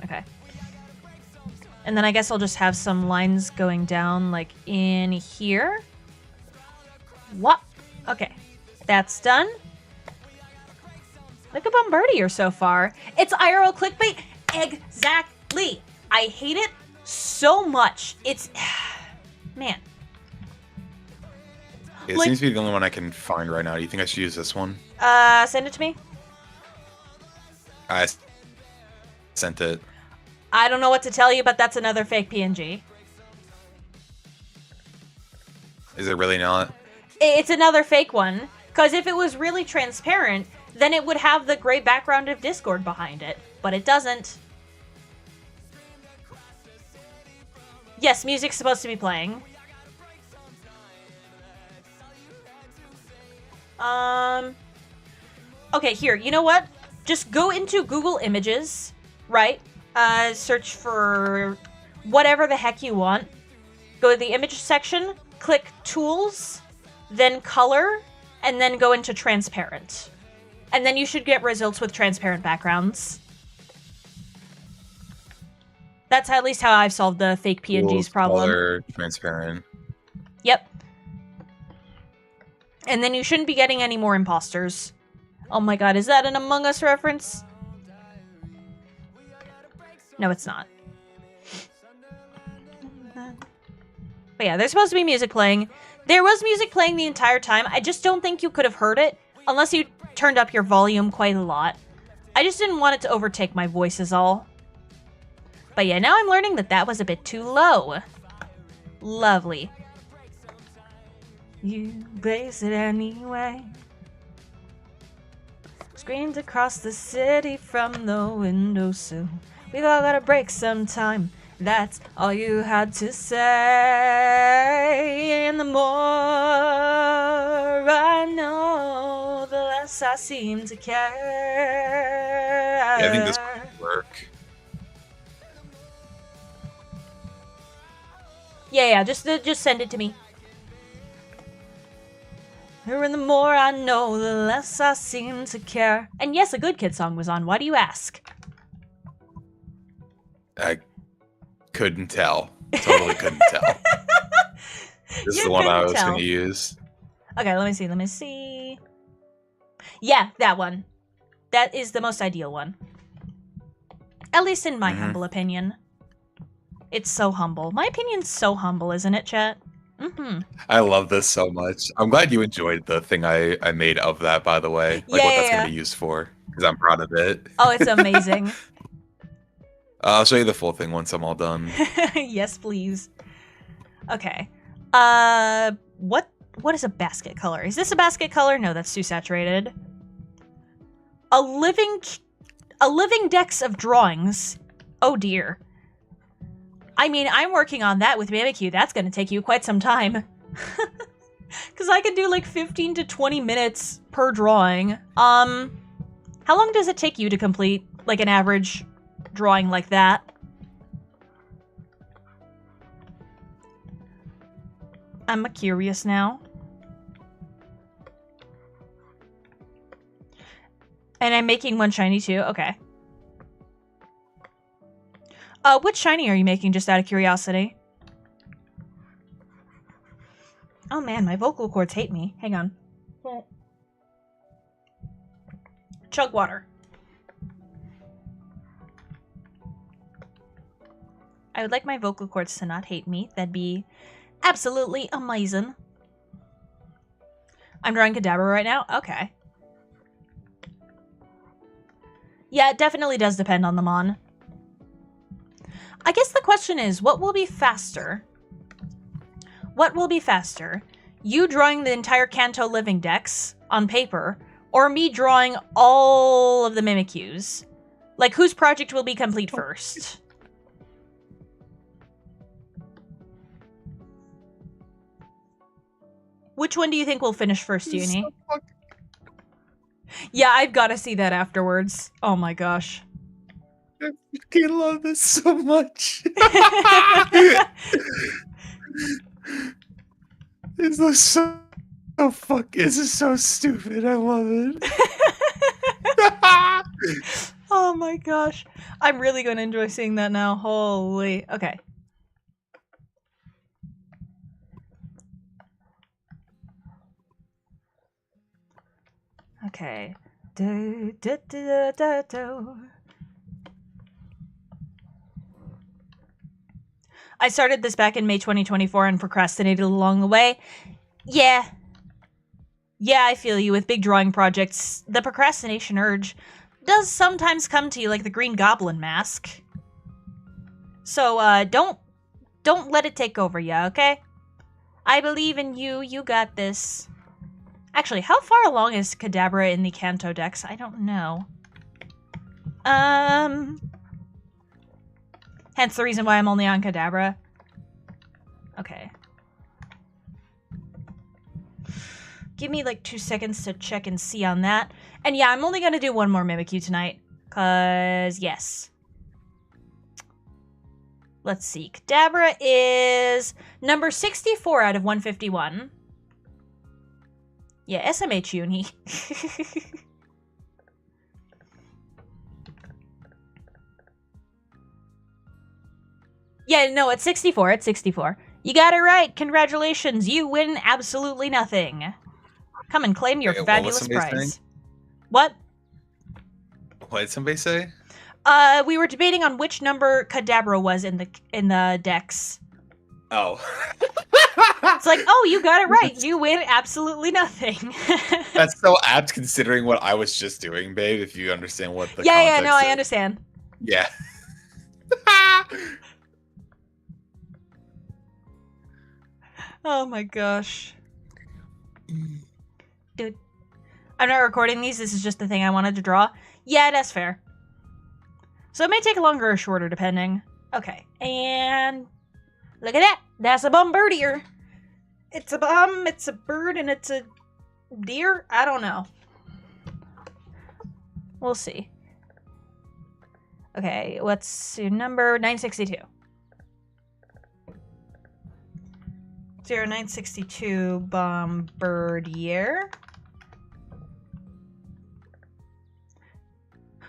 Okay. And then I guess I'll just have some lines going down, like, in here. What? Okay. That's done. Look at Bombardier so far. It's IRL clickbait? Exactly. I hate it so much. It's... Man.
It seems to be the only one I can find right now. Do you think I should use this one?
Send it to me.
I sent it.
I don't know what to tell you, but that's another fake PNG.
Is it really not?
It's another fake one. Because if it was really transparent, then it would have the gray background of Discord behind it. But it doesn't. Yes, music's supposed to be playing. Okay, here, you know what? Just go into Google Images, right? Search for whatever the heck you want. Go to the image section, click Tools, then Color, and then go into Transparent. And then you should get results with transparent backgrounds. That's at least how I've solved the fake PNGs problem.
Color, transparent.
Yep. And then you shouldn't be getting any more imposters. Oh my god, is that an Among Us reference? No, it's not. But yeah, there's supposed to be music playing. There was music playing the entire time. I just don't think you could have heard it unless you turned up your volume quite a lot. I just didn't want it to overtake my voice is all. But yeah, now I'm learning that that was a bit too low. Lovely. You blaze it anyway. Screamed across the city from the windowsill. We've all got to break sometime. That's all you had to say. And the more I know, the less I seem to care.
Yeah, I think this would work.
Yeah, just send it to me. And the more I know, the less I seem to care. And yes, a Good Kid song was on. Why do you ask?
I couldn't tell. Totally couldn't tell. This is the one I was going to use.
Okay, let me see. Yeah, that one. That is the most ideal one. At least in my humble opinion. It's so humble. My opinion's so humble, isn't it, chat? Mm-hmm.
I love this so much. I'm glad you enjoyed the thing I made of that, by the way. Like what that's going to be used for. Because I'm proud of it.
Oh, it's amazing.
I'll show you the full thing once I'm all done.
Yes, please. Okay. What is a basket color? Is this a basket color? No, that's too saturated. A living dex of drawings. Oh dear. I mean, I'm working on that with Mimikyu. That's going to take you quite some time. Because I can do like 15 to 20 minutes per drawing. How long does it take you to complete like an average drawing like that? I'm curious now. And I'm making one shiny too? Okay. Which shiny are you making, just out of curiosity? Oh man, my vocal cords hate me. Hang on. Chug water. I would like my vocal cords to not hate me. That'd be absolutely amazing. I'm drawing Kadabra right now? Okay. Yeah, it definitely does depend on the mon. I guess the question is, what will be faster? What will be faster? You drawing the entire Kanto Living Dex on paper, or me drawing all of the Mimikyus? Like, whose project will be complete first? Which one do you think will finish first, Uni? Yeah, I've got to see that afterwards. Oh my gosh.
I fucking love this so much. This looks so fuck. This is so stupid. I love it.
Oh my gosh. I'm really going to enjoy seeing that now. Holy. Okay. Okay. I started this back in May 2024 and procrastinated along the way. Yeah. Yeah, I feel you. With big drawing projects, the procrastination urge does sometimes come to you like the Green Goblin mask. So, don't let it take over you, okay? I believe in you. You got this. Actually, how far along is Kadabra in the Kanto Dex? I don't know. Hence the reason why I'm only on Kadabra. Okay. Give me like 2 seconds to check and see on that. And yeah, I'm only gonna do one more Mimikyu tonight. Cause, yes. Let's see. Kadabra is number 64 out of 151. Yeah, SMH Uni. Yeah, no, it's 64. It's 64. You got it right. Congratulations. You win absolutely nothing. Come and claim your fabulous prize. What?
What did somebody say?
We were debating on which number Kadabra was in the Dex.
Oh.
It's like, oh, you got it right. You win absolutely nothing.
That's so apt considering what I was just doing, babe, if you understand what the
Yeah, no, I understand.
Yeah.
Oh my gosh. Dude. I'm not recording these. This is just the thing I wanted to draw. Yeah, that's fair. So it may take longer or shorter, depending. Okay, and look at that. That's a bombardier. It's a bomb, it's a bird, and it's a deer? I don't know. We'll see. Okay, what's your number? 962. 0962 Bombardier.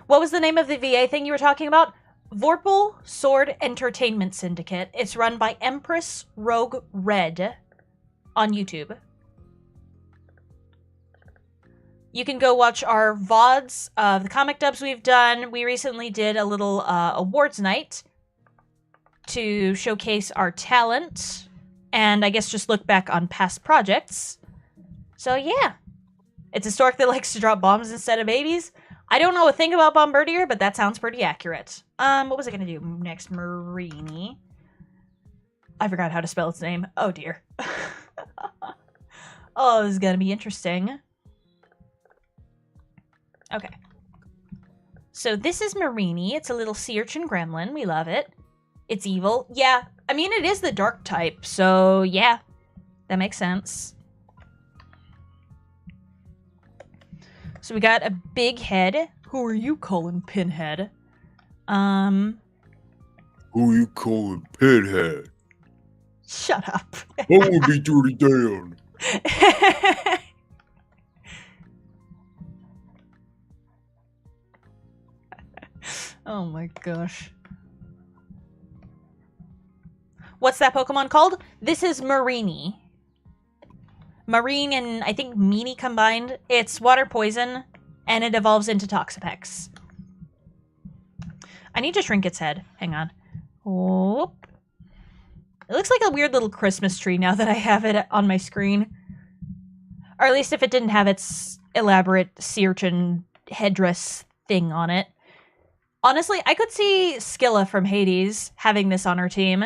What was the name of the VA thing you were talking about? Vorpal Sword Entertainment Syndicate. It's run by Empress Rogue Red on YouTube. You can go watch our VODs of the comic dubs we've done. We recently did a little awards night to showcase our talent and I guess just look back on past projects. So yeah, it's a stork that likes to drop bombs instead of babies. I don't know a thing about Bombardier, but that sounds pretty accurate. What was I gonna do next? Marini. I forgot how to spell its name. Oh dear. Oh, this is gonna be interesting. Okay. So this is Marini. It's a little sea urchin gremlin. We love it. It's evil. Yeah, I mean, it is the dark type, so yeah, that makes sense. So we got a big head. Who are you calling Pinhead?
Who you calling Pinhead?
Shut up.
I would be dirty down.
Oh my gosh. What's that Pokemon called? This is Marini. Marine and I think Meanie combined. It's water poison, and it evolves into Toxapex. I need to shrink its head. Hang on. Whoop. It looks like a weird little Christmas tree now that I have it on my screen. Or at least if it didn't have its elaborate sea urchin headdress thing on it. Honestly, I could see Skilla from Hades having this on her team.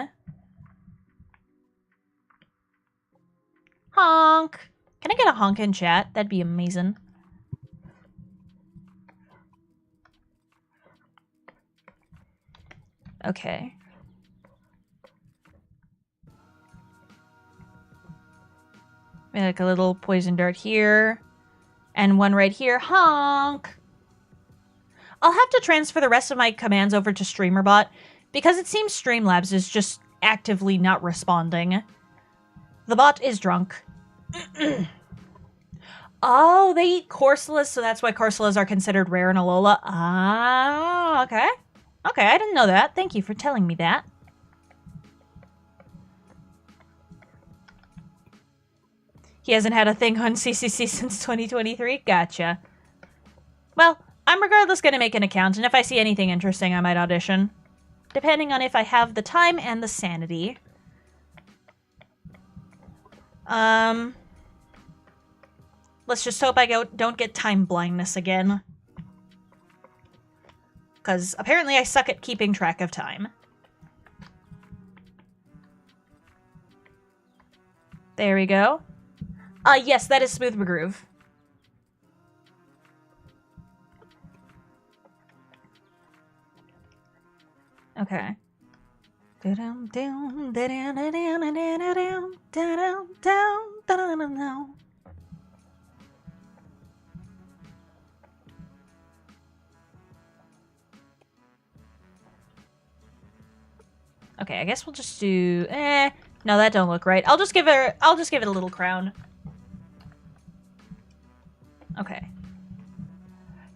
Honk. Can I get a honk in chat? That'd be amazing. Okay. Maybe like a little poison dart here. And one right here. Honk. I'll have to transfer the rest of my commands over to StreamerBot because it seems Streamlabs is just actively not responding. The bot is drunk. Oh, they eat Corsolas, so that's why Corsolas are considered rare in Alola. Ah, okay. Okay, I didn't know that. Thank you for telling me that. He hasn't had a thing on CCC since 2023? Gotcha. Well, I'm regardless going to make an account, and if I see anything interesting, I might audition. Depending on if I have the time and the sanity. Let's just hope I don't get time blindness again. Because apparently I suck at keeping track of time. There we go. Yes, that is Smooth McGroove. Okay. Okay, I guess we'll just do no, that don't look right. I'll just give it a little crown. Okay.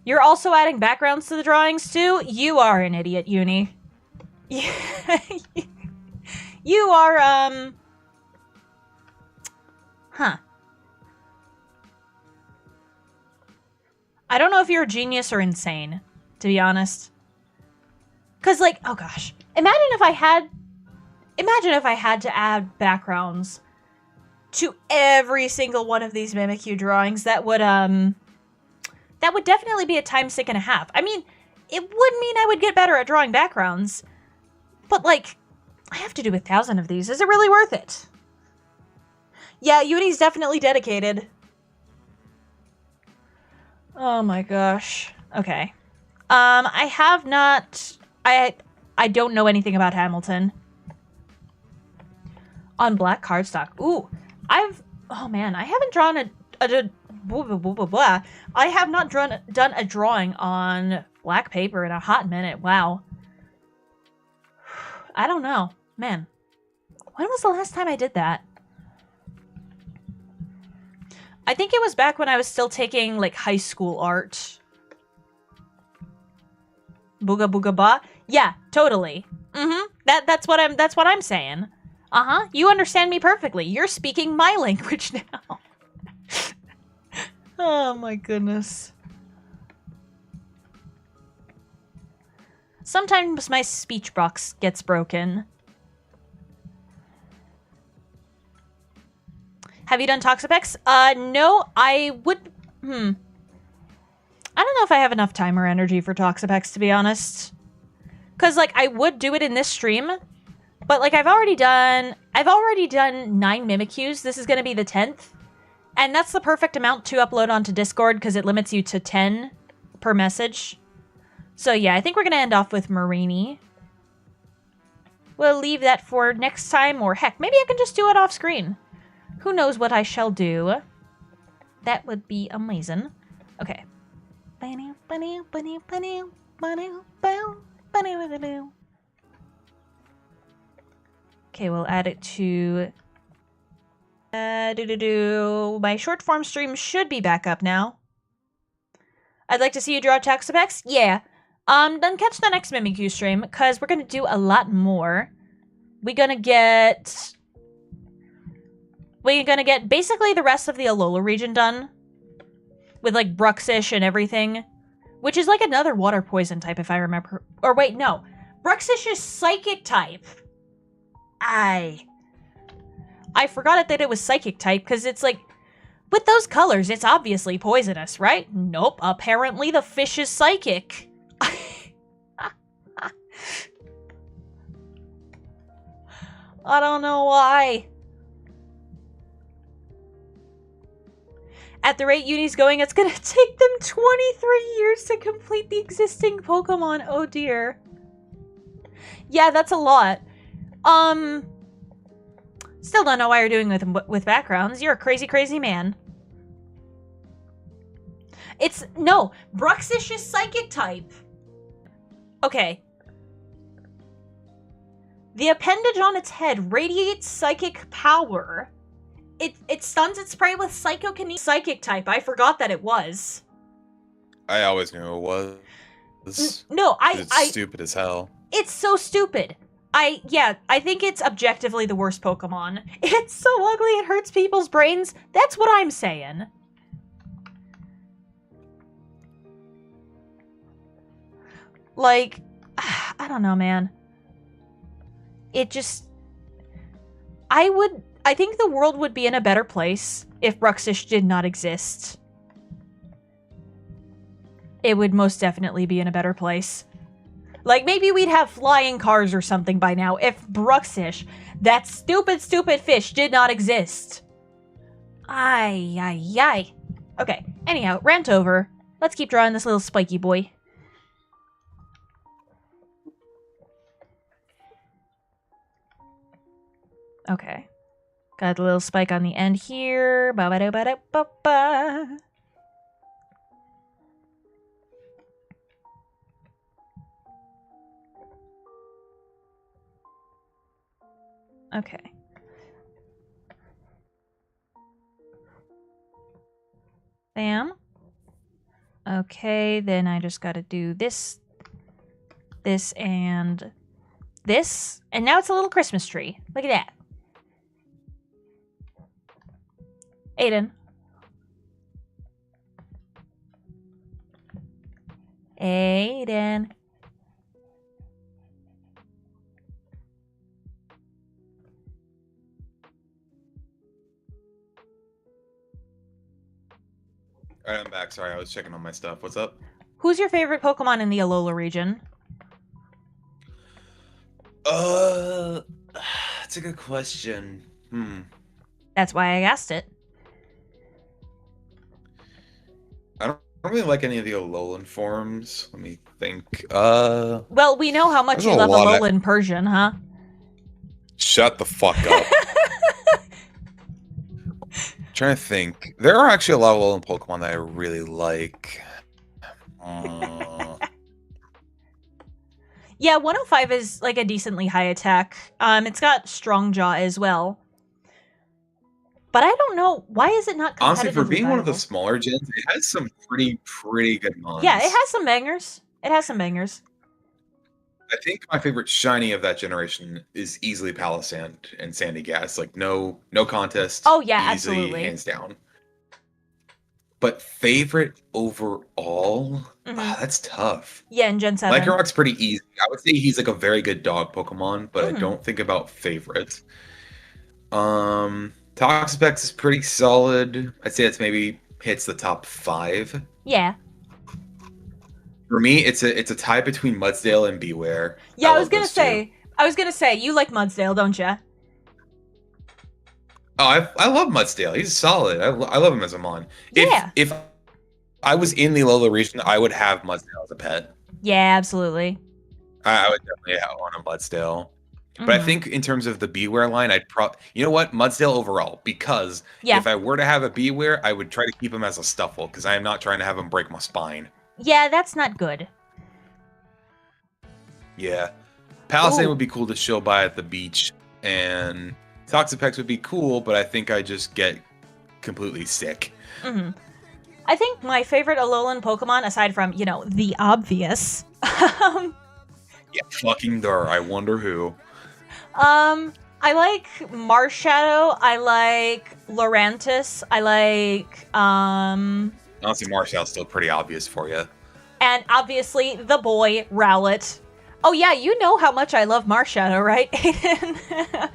You're also adding backgrounds to the drawings too? You are an idiot, Uni. You are, huh. I don't know if you're a genius or insane, to be honest. Cause like, oh gosh. Imagine if I had to add backgrounds to every single one of these Mimikyu drawings. That would definitely be a time sink and a half. I mean, it would mean I would get better at drawing backgrounds. But, like, I have to do 1,000 of these. Is it really worth it? Yeah, Uni's definitely dedicated. Oh my gosh. Okay. I have not... I don't know anything about Hamilton. On black cardstock. Ooh. Oh man, I haven't drawn I have not done a drawing on black paper in a hot minute. Wow. I don't know. Man. When was the last time I did that? I think it was back when I was still taking, like, high school art. Booga booga ba? Yeah, totally. Mm-hmm. That's what I'm saying. Uh-huh. You understand me perfectly. You're speaking my language now. Oh my goodness. Sometimes my speech box gets broken. Have you done Toxapex? No, I would... I don't know if I have enough time or energy for Toxapex, to be honest. Because, like, I would do it in this stream, but, like, I've already done 9 Mimikyus. This is going to be the 10th. And that's the perfect amount to upload onto Discord, because it limits you to 10 per message. So, yeah, I think we're going to end off with Marini. We'll leave that for next time, or heck, maybe I can just do it off screen. Who knows what I shall do. That would be amazing. Okay. Okay, we'll add it to... My short form stream should be back up now. I'd like to see you draw Toxapex? Yeah. Then catch the next Mimikyu stream, because we're gonna do a lot more. We're gonna get basically the rest of the Alola region done. With, like, Bruxish and everything. Which is, like, another water poison type, if I remember. Or, wait, no. Bruxish is psychic type. I forgot that it was psychic type, because it's, like... With those colors, it's obviously poisonous, right? Nope. Apparently the fish is psychic. I don't know why. At the rate Uni's going, it's gonna take them 23 years to complete the existing Pokemon. Oh dear. Yeah, that's a lot. Still don't know why you're doing with backgrounds. You're a crazy, crazy man. No, Bruxish is psychic type. Okay. The appendage on its head radiates psychic power it stuns its prey with psychokinesis. Psychic type. I forgot that it was.
I always knew it was.
No,
It's stupid as hell.
It's so stupid. I think it's objectively the worst Pokemon. It's so ugly it hurts people's brains. That's what I'm saying. Like, I don't know, man. It just... I think the world would be in a better place if Bruxish did not exist. It would most definitely be in a better place. Like, maybe we'd have flying cars or something by now if Bruxish, that stupid fish, did not exist. Ay. Okay, anyhow, rant over. Let's keep drawing this little spiky boy. Okay. Got a little spike on the end here. Ba-ba-da-ba-da-ba-ba. Okay. Bam. Okay, then I just gotta do this, and this. And now it's a little Christmas tree. Look at that. Aiden. Aiden.
Alright, I'm back. Sorry, I was checking on my stuff. What's up?
Who's your favorite Pokemon in the Alola region?
That's a good question.
That's why I asked it.
I don't really like any of the Alolan forms. Let me think.
Well, we know how much you love Alolan Persian, huh?
Shut the fuck up. Trying to think. There are actually a lot of Alolan Pokemon that I really like.
Yeah, 105 is like a decently high attack. It's got Strong Jaw as well. But I don't know, why is it not competitively
honestly, for being one of the
viable?
smaller gens, it has some pretty good mons.
Yeah, it has some bangers. It has some bangers.
I think my favorite shiny of that generation is easily Palisand and Sandy Gas. Like, no contest.
Oh, yeah,
easily,
absolutely.
hands down. But favorite overall? That's tough.
Yeah, in Gen 7.
Lycanroc's pretty easy. I would say he's like a very good dog Pokemon, but I don't think about favorite. Toxapex is pretty solid. I'd say it's maybe hits the top 5.
Yeah.
For me, it's a tie between Mudsdale and Beware.
Yeah, I was gonna say, you like Mudsdale, don't you?
Oh, I love Mudsdale. He's solid. I love him as a mon.
Yeah.
If I was in the Alola region, I would have Mudsdale as a pet.
Yeah, absolutely.
I would definitely want a Mudsdale. But I think in terms of the Beware line, you know what? Mudsdale overall. Because if I were to have a Beware, I would try to keep him as a Stuffle, because I am not trying to have him break my spine.
Yeah, that's not good.
Yeah. Palisade would be cool to chill by at the beach, and Toxapex would be cool, but I think I just get completely sick.
I think my favorite Alolan Pokemon, aside from, the obvious...
yeah, fucking there. I wonder who.
I like Marshadow, I like Lurantis, I like,
honestly, Marshall's still pretty obvious for you.
And obviously, the boy, Rowlet. Oh yeah, you know how much I love Marshadow, right, Aiden?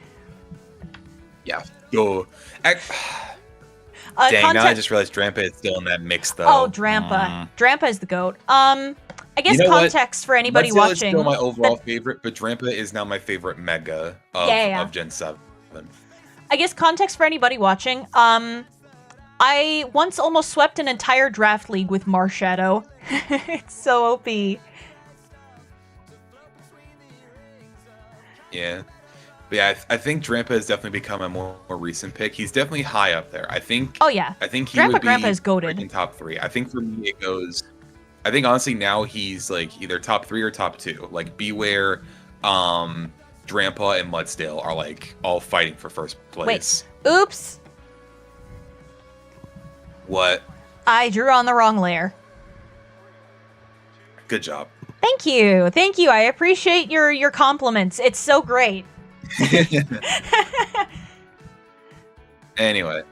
Yeah. Yo. Dang, now I just realized Drampa is still in that mix, though.
Oh, Drampa. Drampa is the GOAT. I guess context for anybody watching.
Is still my overall favorite, but Drampa is now my favorite Mega of Gen 7.
I guess context for anybody watching. I once almost swept an entire draft league with Marshadow. It's so OP.
Yeah. But yeah, I think Drampa has definitely become a more recent pick. He's definitely high up there. I think.
Oh yeah.
I think he
Drampa
would be
Grandpa is goated.
In top 3. I think for me it goes. I think honestly now he's like either top 3 or top 2. Like Beware, Drampa, and Mudsdale are like all fighting for first place.
Wait. Oops.
What?
I drew on the wrong layer.
Good job.
Thank you. Thank you. I appreciate your compliments. It's so great.
Anyway.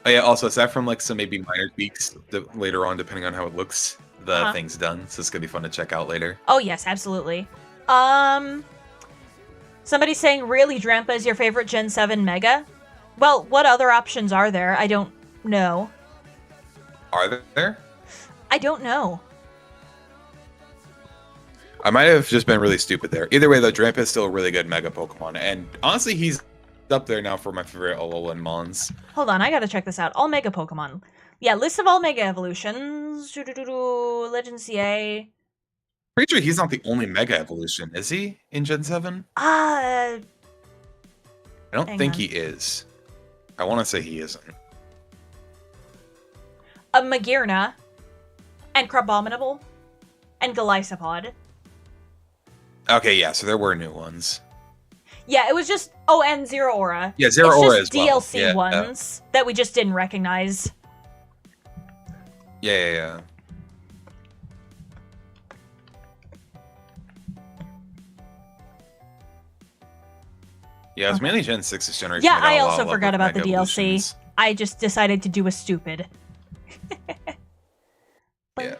Oh yeah, also aside from like some maybe minor tweaks later on, depending on how it looks, the thing's done. So it's gonna be fun to check out later.
Oh yes, absolutely. Somebody's saying really Drampa is your favorite Gen 7 Mega? Well, what other options are there? I don't know.
Are there?
I don't know.
I might have just been really stupid there. Either way, though, Drampa is still a really good Mega Pokemon, and honestly, he's up there now for my favorite Alolan Mons.
Hold on, I gotta check this out. All Mega Pokemon. Yeah, list of all Mega Evolutions. Legend CA.
Pretty sure he's not the only Mega Evolution, is he? In Gen 7?
I
don't think he is. I want to say he isn't.
A Magearna. And Crabominable. And Golisopod.
Okay, yeah, so there were new ones.
Yeah, it was just... Oh, and Zero Aura.
Yeah, Zero Aura as well.
DLC ones that we just didn't recognize.
Yeah. Yeah, it was mainly Gen 6's generation.
Yeah, I also forgot about the DLC. I just decided to do a stupid.
Yeah. Either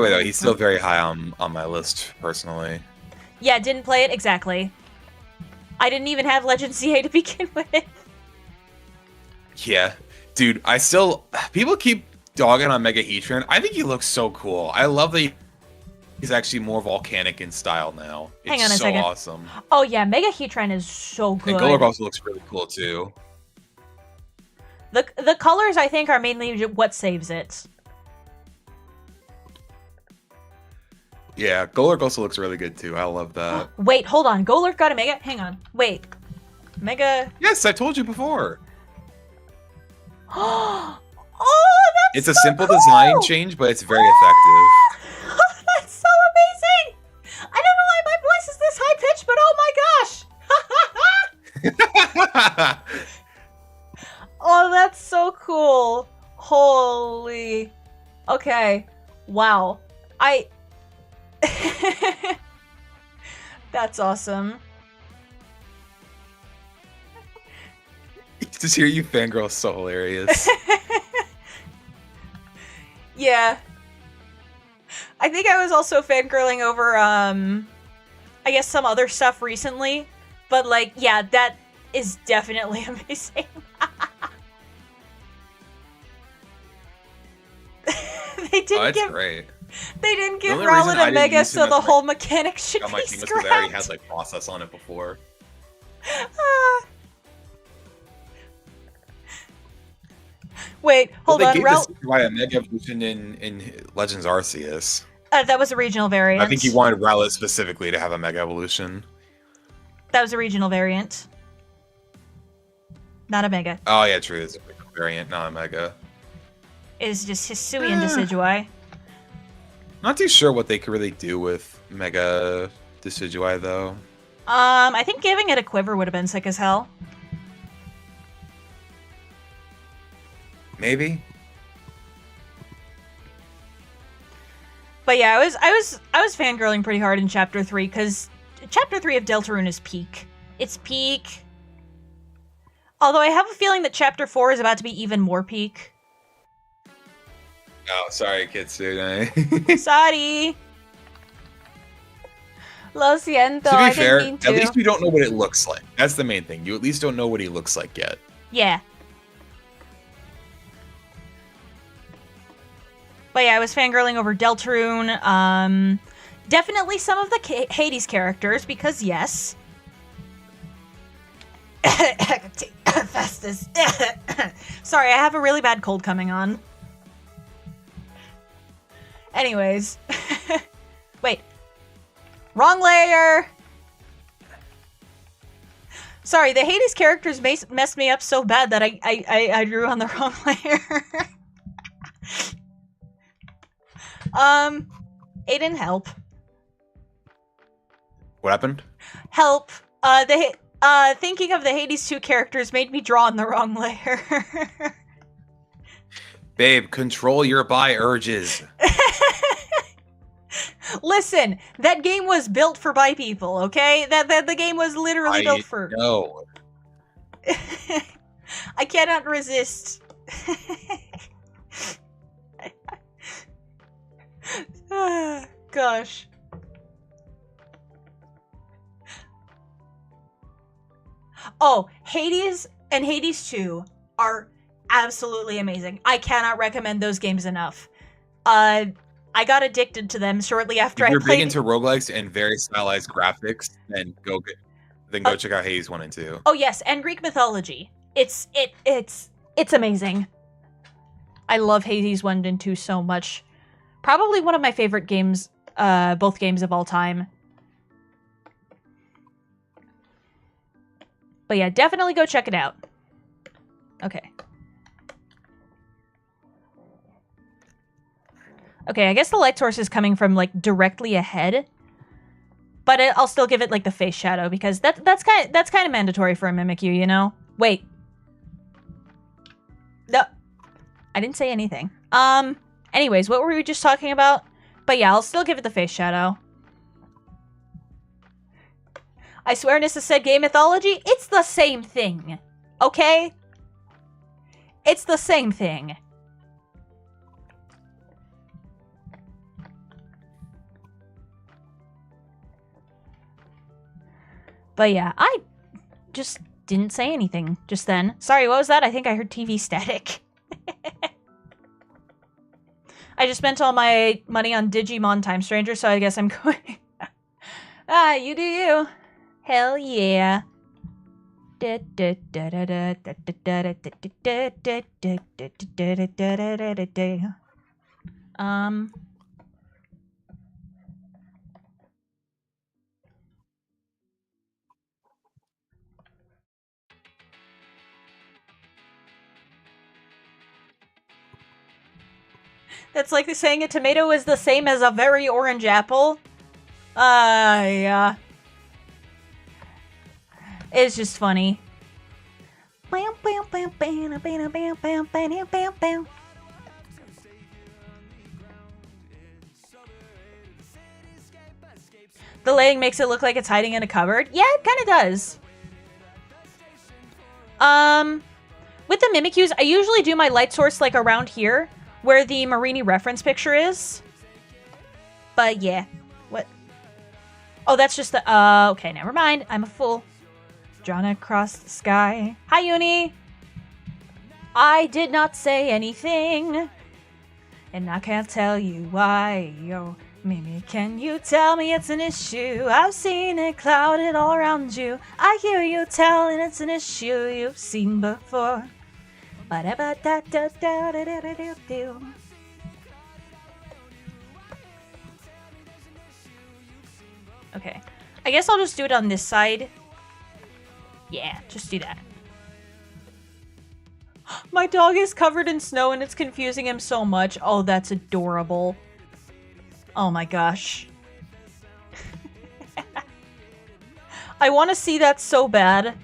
way, though, he's still very high on my list, personally.
Yeah, didn't play it exactly. I didn't even have Legend CA to begin with.
Yeah. Dude, people keep dogging on Mega Heatran. I think he looks so cool. I love that he's actually more volcanic in style now.
Hang on a second.
It's so awesome.
Oh yeah, Mega Heatran is so good.
And Golurk also looks really cool too.
The colors, I think, are mainly what saves it.
Yeah, Golurk also looks really good too. I love that.
Wait, hold on. Golurk got a Mega? Hang on. Wait. Mega...
Yes, I told you before.
Oh, that's
It's a simple design change, but it's very effective.
That's so amazing! I don't know why my voice is this high-pitched, but oh my gosh! Oh, that's so cool. Holy. Okay. Wow. That's awesome.
Just hear you fangirl is so hilarious.
Yeah. I think I was also fangirling over, I guess some other stuff recently. But, like, yeah, that is definitely amazing. They didn't
great.
They didn't give Rowlet a Mega, so the whole mechanic should be scrapped.
Because I already had, like, process on it before.
Wait, hold on.
They gave why a Mega Evolution in Legends Arceus.
That was a regional variant.
I think he wanted Rowlet specifically to have a Mega Evolution.
That was a regional variant. Not a Mega.
Oh, yeah, true. It's a regional variant, not a Mega.
It's just Hisui and Decidueye.
Not too sure what they could really do with Mega Decidueye, though.
I think giving it a quiver would have been sick as hell.
Maybe.
But yeah, I was fangirling pretty hard in Chapter 3, because Chapter 3 of Deltarune is peak. It's peak. Although I have a feeling that Chapter 4 is about to be even more peak.
Oh, sorry, Kitsune.
Sorry. Lo siento,
To be
I
fair,
didn't mean to.
at least you don't know what it looks like. That's the main thing. You at least don't know what he looks like yet.
Yeah. But yeah, I was fangirling over Deltarune. Definitely some of the Hades characters, because yes. Fastest. Sorry, I have a really bad cold coming on. Anyways. Wait. Wrong layer! Sorry, the Hades characters messed me up so bad that I drew on the wrong layer. Aiden, help.
What happened?
Help. Thinking of the Hades 2 characters made me draw in the wrong layer.
Babe, control your bi urges.
Listen, that game was built for bi people, okay? That the game was literally built for.
No.
I cannot resist. Gosh. Oh, Hades and Hades 2 are absolutely amazing. I cannot recommend those games enough. I got addicted to them shortly after
If you're
I played.
big into roguelikes and very stylized graphics, then go check out Hades 1 and 2.
Oh yes, and Greek mythology. It's amazing. I love Hades 1 and 2 so much. Probably one of my favorite games, both games of all time. But yeah, definitely go check it out. Okay. Okay, I guess the light source is coming from, like, directly ahead. But I'll still give it, like, the face shadow, because that's kind of mandatory for a Mimikyu, you know? Wait. No. I didn't say anything. Anyways, what were we just talking about? But yeah, I'll still give it the face shadow. I swear Nyssa said gay mythology. It's the same thing. Okay? It's the same thing. But yeah, I just didn't say anything just then. Sorry, what was that? I think I heard TV static. I just spent all my money on Digimon Time Stranger, so I guess I'm going... you do you. Hell yeah. That's like saying a tomato is the same as a very orange apple. Yeah. It's just funny. The lighting makes it look like it's hiding in a cupboard. Yeah, it kind of does. With the Mimikyus, I usually do my light source like around here, where the Marini reference picture is. But yeah. What? Oh, that's just the... okay, never mind. I'm a fool. Drawn across the sky. Hi, Uni! I did not say anything. And I can't tell you why. Yo, Mimi, can you tell me it's an issue? I've seen it clouded all around you. I hear you telling it's an issue you've seen before. Okay. I guess I'll just do it on this side. Yeah, just do that. My dog is covered in snow and it's confusing him so much. Oh, that's adorable. Oh my gosh. I want to see that so bad.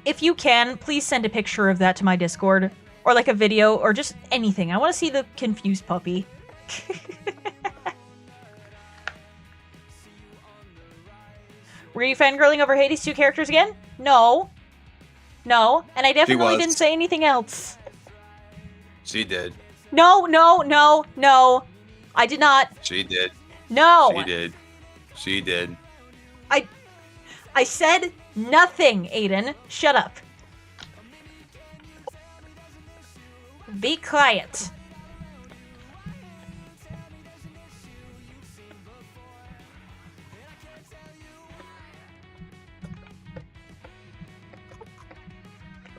If you can, please send a picture of that to my Discord. Or like a video, or just anything. I want to see the confused puppy. Were you fangirling over Hades 2 characters again? No. No. And I definitely didn't say anything else.
She did.
No, no, no, no. I did not.
She did.
No.
She did. She did.
I said nothing, Aiden. Shut up. Be quiet.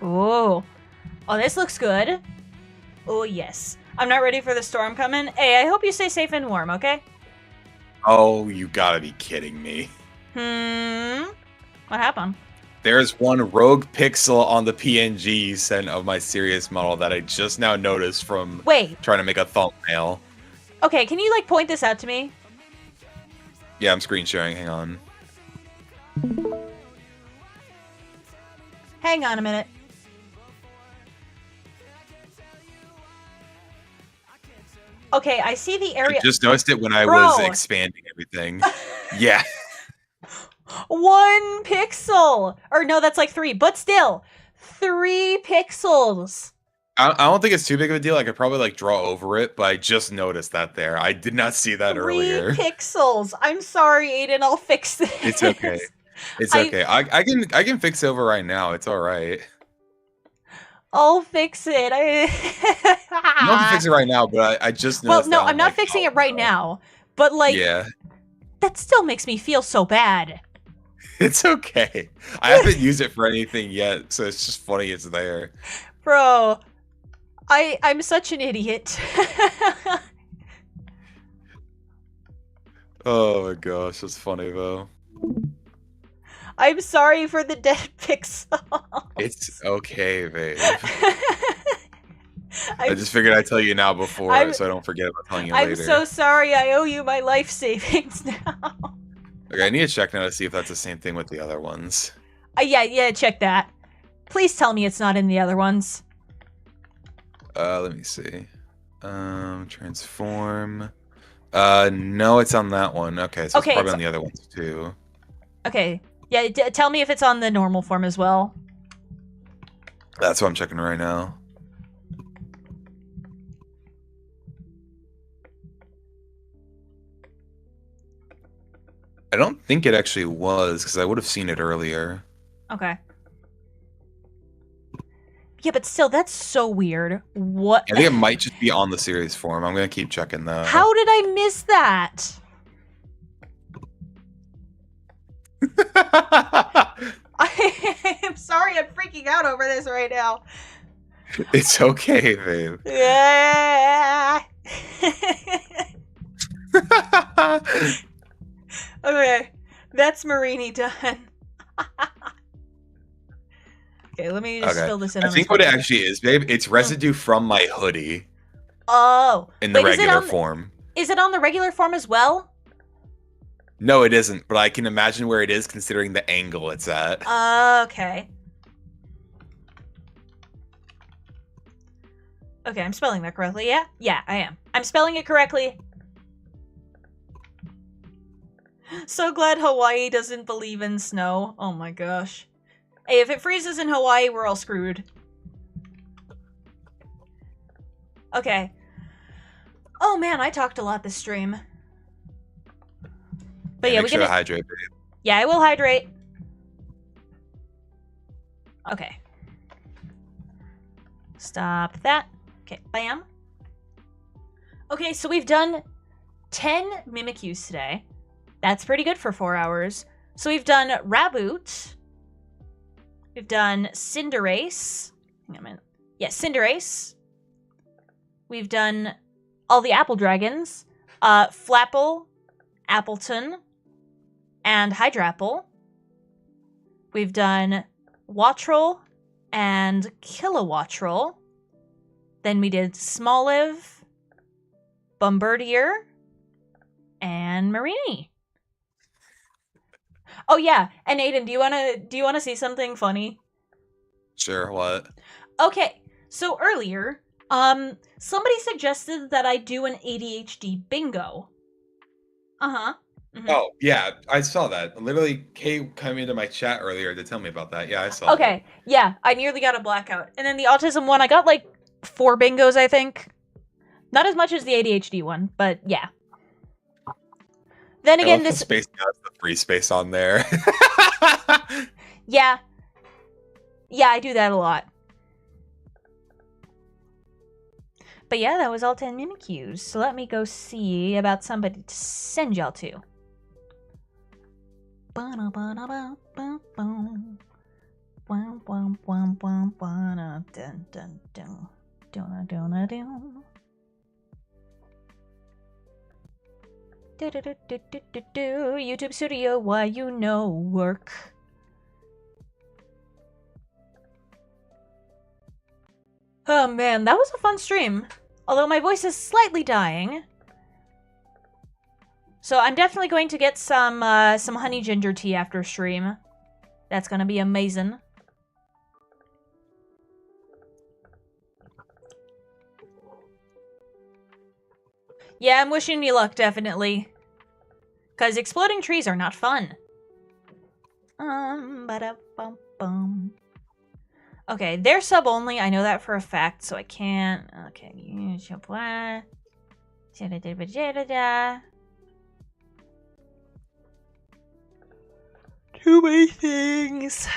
Oh. Oh, this looks good. Oh, yes. I'm not ready for the storm coming. Hey, I hope you stay safe and warm, okay?
Oh, you gotta be kidding me.
What happened?
There's one rogue pixel on the PNG you sent of my Sirius model that I just now noticed from trying to make a thumbnail.
Okay, can you, like, point this out to me?
Yeah, I'm screen sharing. Hang on.
Hang on a minute. Okay, I see the area.
I just noticed it when I
Bro.
was expanding everything. Yeah.
1 pixel! Or no, that's like 3, but still. 3 pixels!
I don't think it's too big of a deal. I could probably like draw over it, but I just noticed that there. I did not see that
3
earlier.
pixels! I'm sorry, Aiden, I'll fix this.
It's okay. It's okay. I can fix it over right now. It's alright.
I'll fix it.
You don't have to fix it right now, but I just noticed.
Well, no, I'm not fixing it right now. But like,
yeah,
that still makes me feel so bad.
it's okay. I haven't used it for anything yet, so it's just funny it's there.
Bro, I'm such an idiot.
Oh my gosh, that's funny though.
I'm sorry for the dead pixel.
It's okay, babe. I just figured I'd tell you now before, so I don't forget about telling you later.
I'm so sorry. I owe you my life savings now.
Okay, I need to check now to see if that's the same thing with the other ones.
Yeah, check that. Please tell me it's not in the other ones.
Let me see. Transform. No, it's on that one. Okay, so it's probably on the other ones too.
Okay. Yeah, tell me if it's on the normal form as well.
That's what I'm checking right now. I don't think it actually was, because I would have seen it earlier.
Okay. Yeah, but still, that's so weird. What?
I think it might just be on the series form. I'm going to keep checking though.
How did I miss that? I'm sorry, I'm freaking out over this right now.
It's okay, babe.
Yeah. Okay, that's Marini done. Okay, let me just fill this in.
I think what it actually is, babe, it's residue from my hoodie.
Oh.
In the regular form.
Is it on the regular form as well?
No, it isn't, but I can imagine where it is considering the angle it's at.
Okay. Okay, I'm spelling that correctly, yeah? Yeah, I am. I'm spelling it correctly. So glad Hawaii doesn't believe in snow. Oh my gosh. Hey, if it freezes in Hawaii, we're all screwed. Okay. Oh man, I talked a lot this stream. But yeah,
make sure to hydrate, babe.
Yeah, I will hydrate. Okay. Stop that. Okay, bam. Okay, so we've done 10 Mimikyus today. That's pretty good for 4 hours. So we've done Raboot. We've done Cinderace. Hang on a minute. Yeah, Cinderace. We've done all the Apple Dragons. Flapple, Appleton, and Hydrapple. We've done Wattrel and Kilowattrel. Then we did Smoliv, Bombardier, and Marini. Oh yeah, and Aiden, do you wanna see something funny?
Sure, what?
Okay, so earlier, somebody suggested that I do an ADHD bingo. Uh-huh. Mm-hmm.
Oh, yeah, I saw that. Literally, Kay came into my chat earlier to tell me about that. Yeah, I saw
Okay, yeah, I nearly got a blackout. And then the autism one, I got like 4 bingos, I think. Not as much as the ADHD one, but yeah. Then again, this
space has the free space on there.
Yeah. Yeah, I do that a lot. But yeah, that was all 10 Mimikyus. So let me go see about somebody to send y'all to. YouTube Studio, why you know work. Oh man, that was a fun stream. Although my voice is slightly dying. So I'm definitely going to get some honey ginger tea after stream. That's gonna be amazing. Yeah, I'm wishing you luck, definitely. Because exploding trees are not fun. Ba-da-bum-bum. Okay, they're sub only. I know that for a fact, so I can't. Okay. Too many things.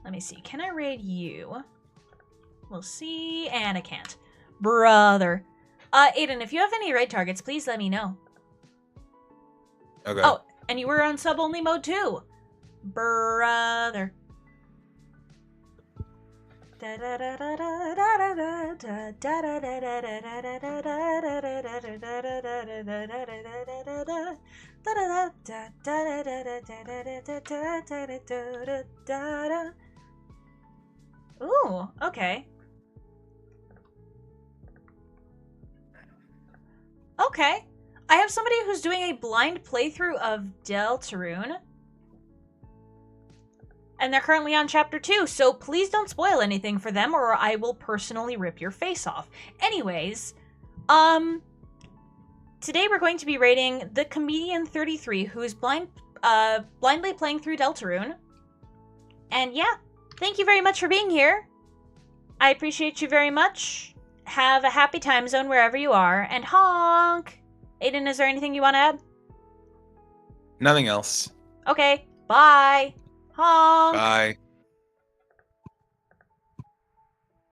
Let me see. Can I raid you? We'll see. And I can't. Brother. Aiden, if you have any raid targets, please let me know.
Okay.
Oh, and you were on sub-only mode too. Brother. Ooh, okay. Okay. I have somebody who's doing a blind playthrough of Deltarune. And they're currently on chapter 2, so please don't spoil anything for them or I will personally rip your face off. Anyways, today we're going to be rating the comedian 33 who is blindly playing through Deltarune. And yeah, thank you very much for being here. I appreciate you very much. Have a happy time zone wherever you are, and honk! Aiden, is there anything you want to add?
Nothing else.
Okay, bye. Honk!
Bye.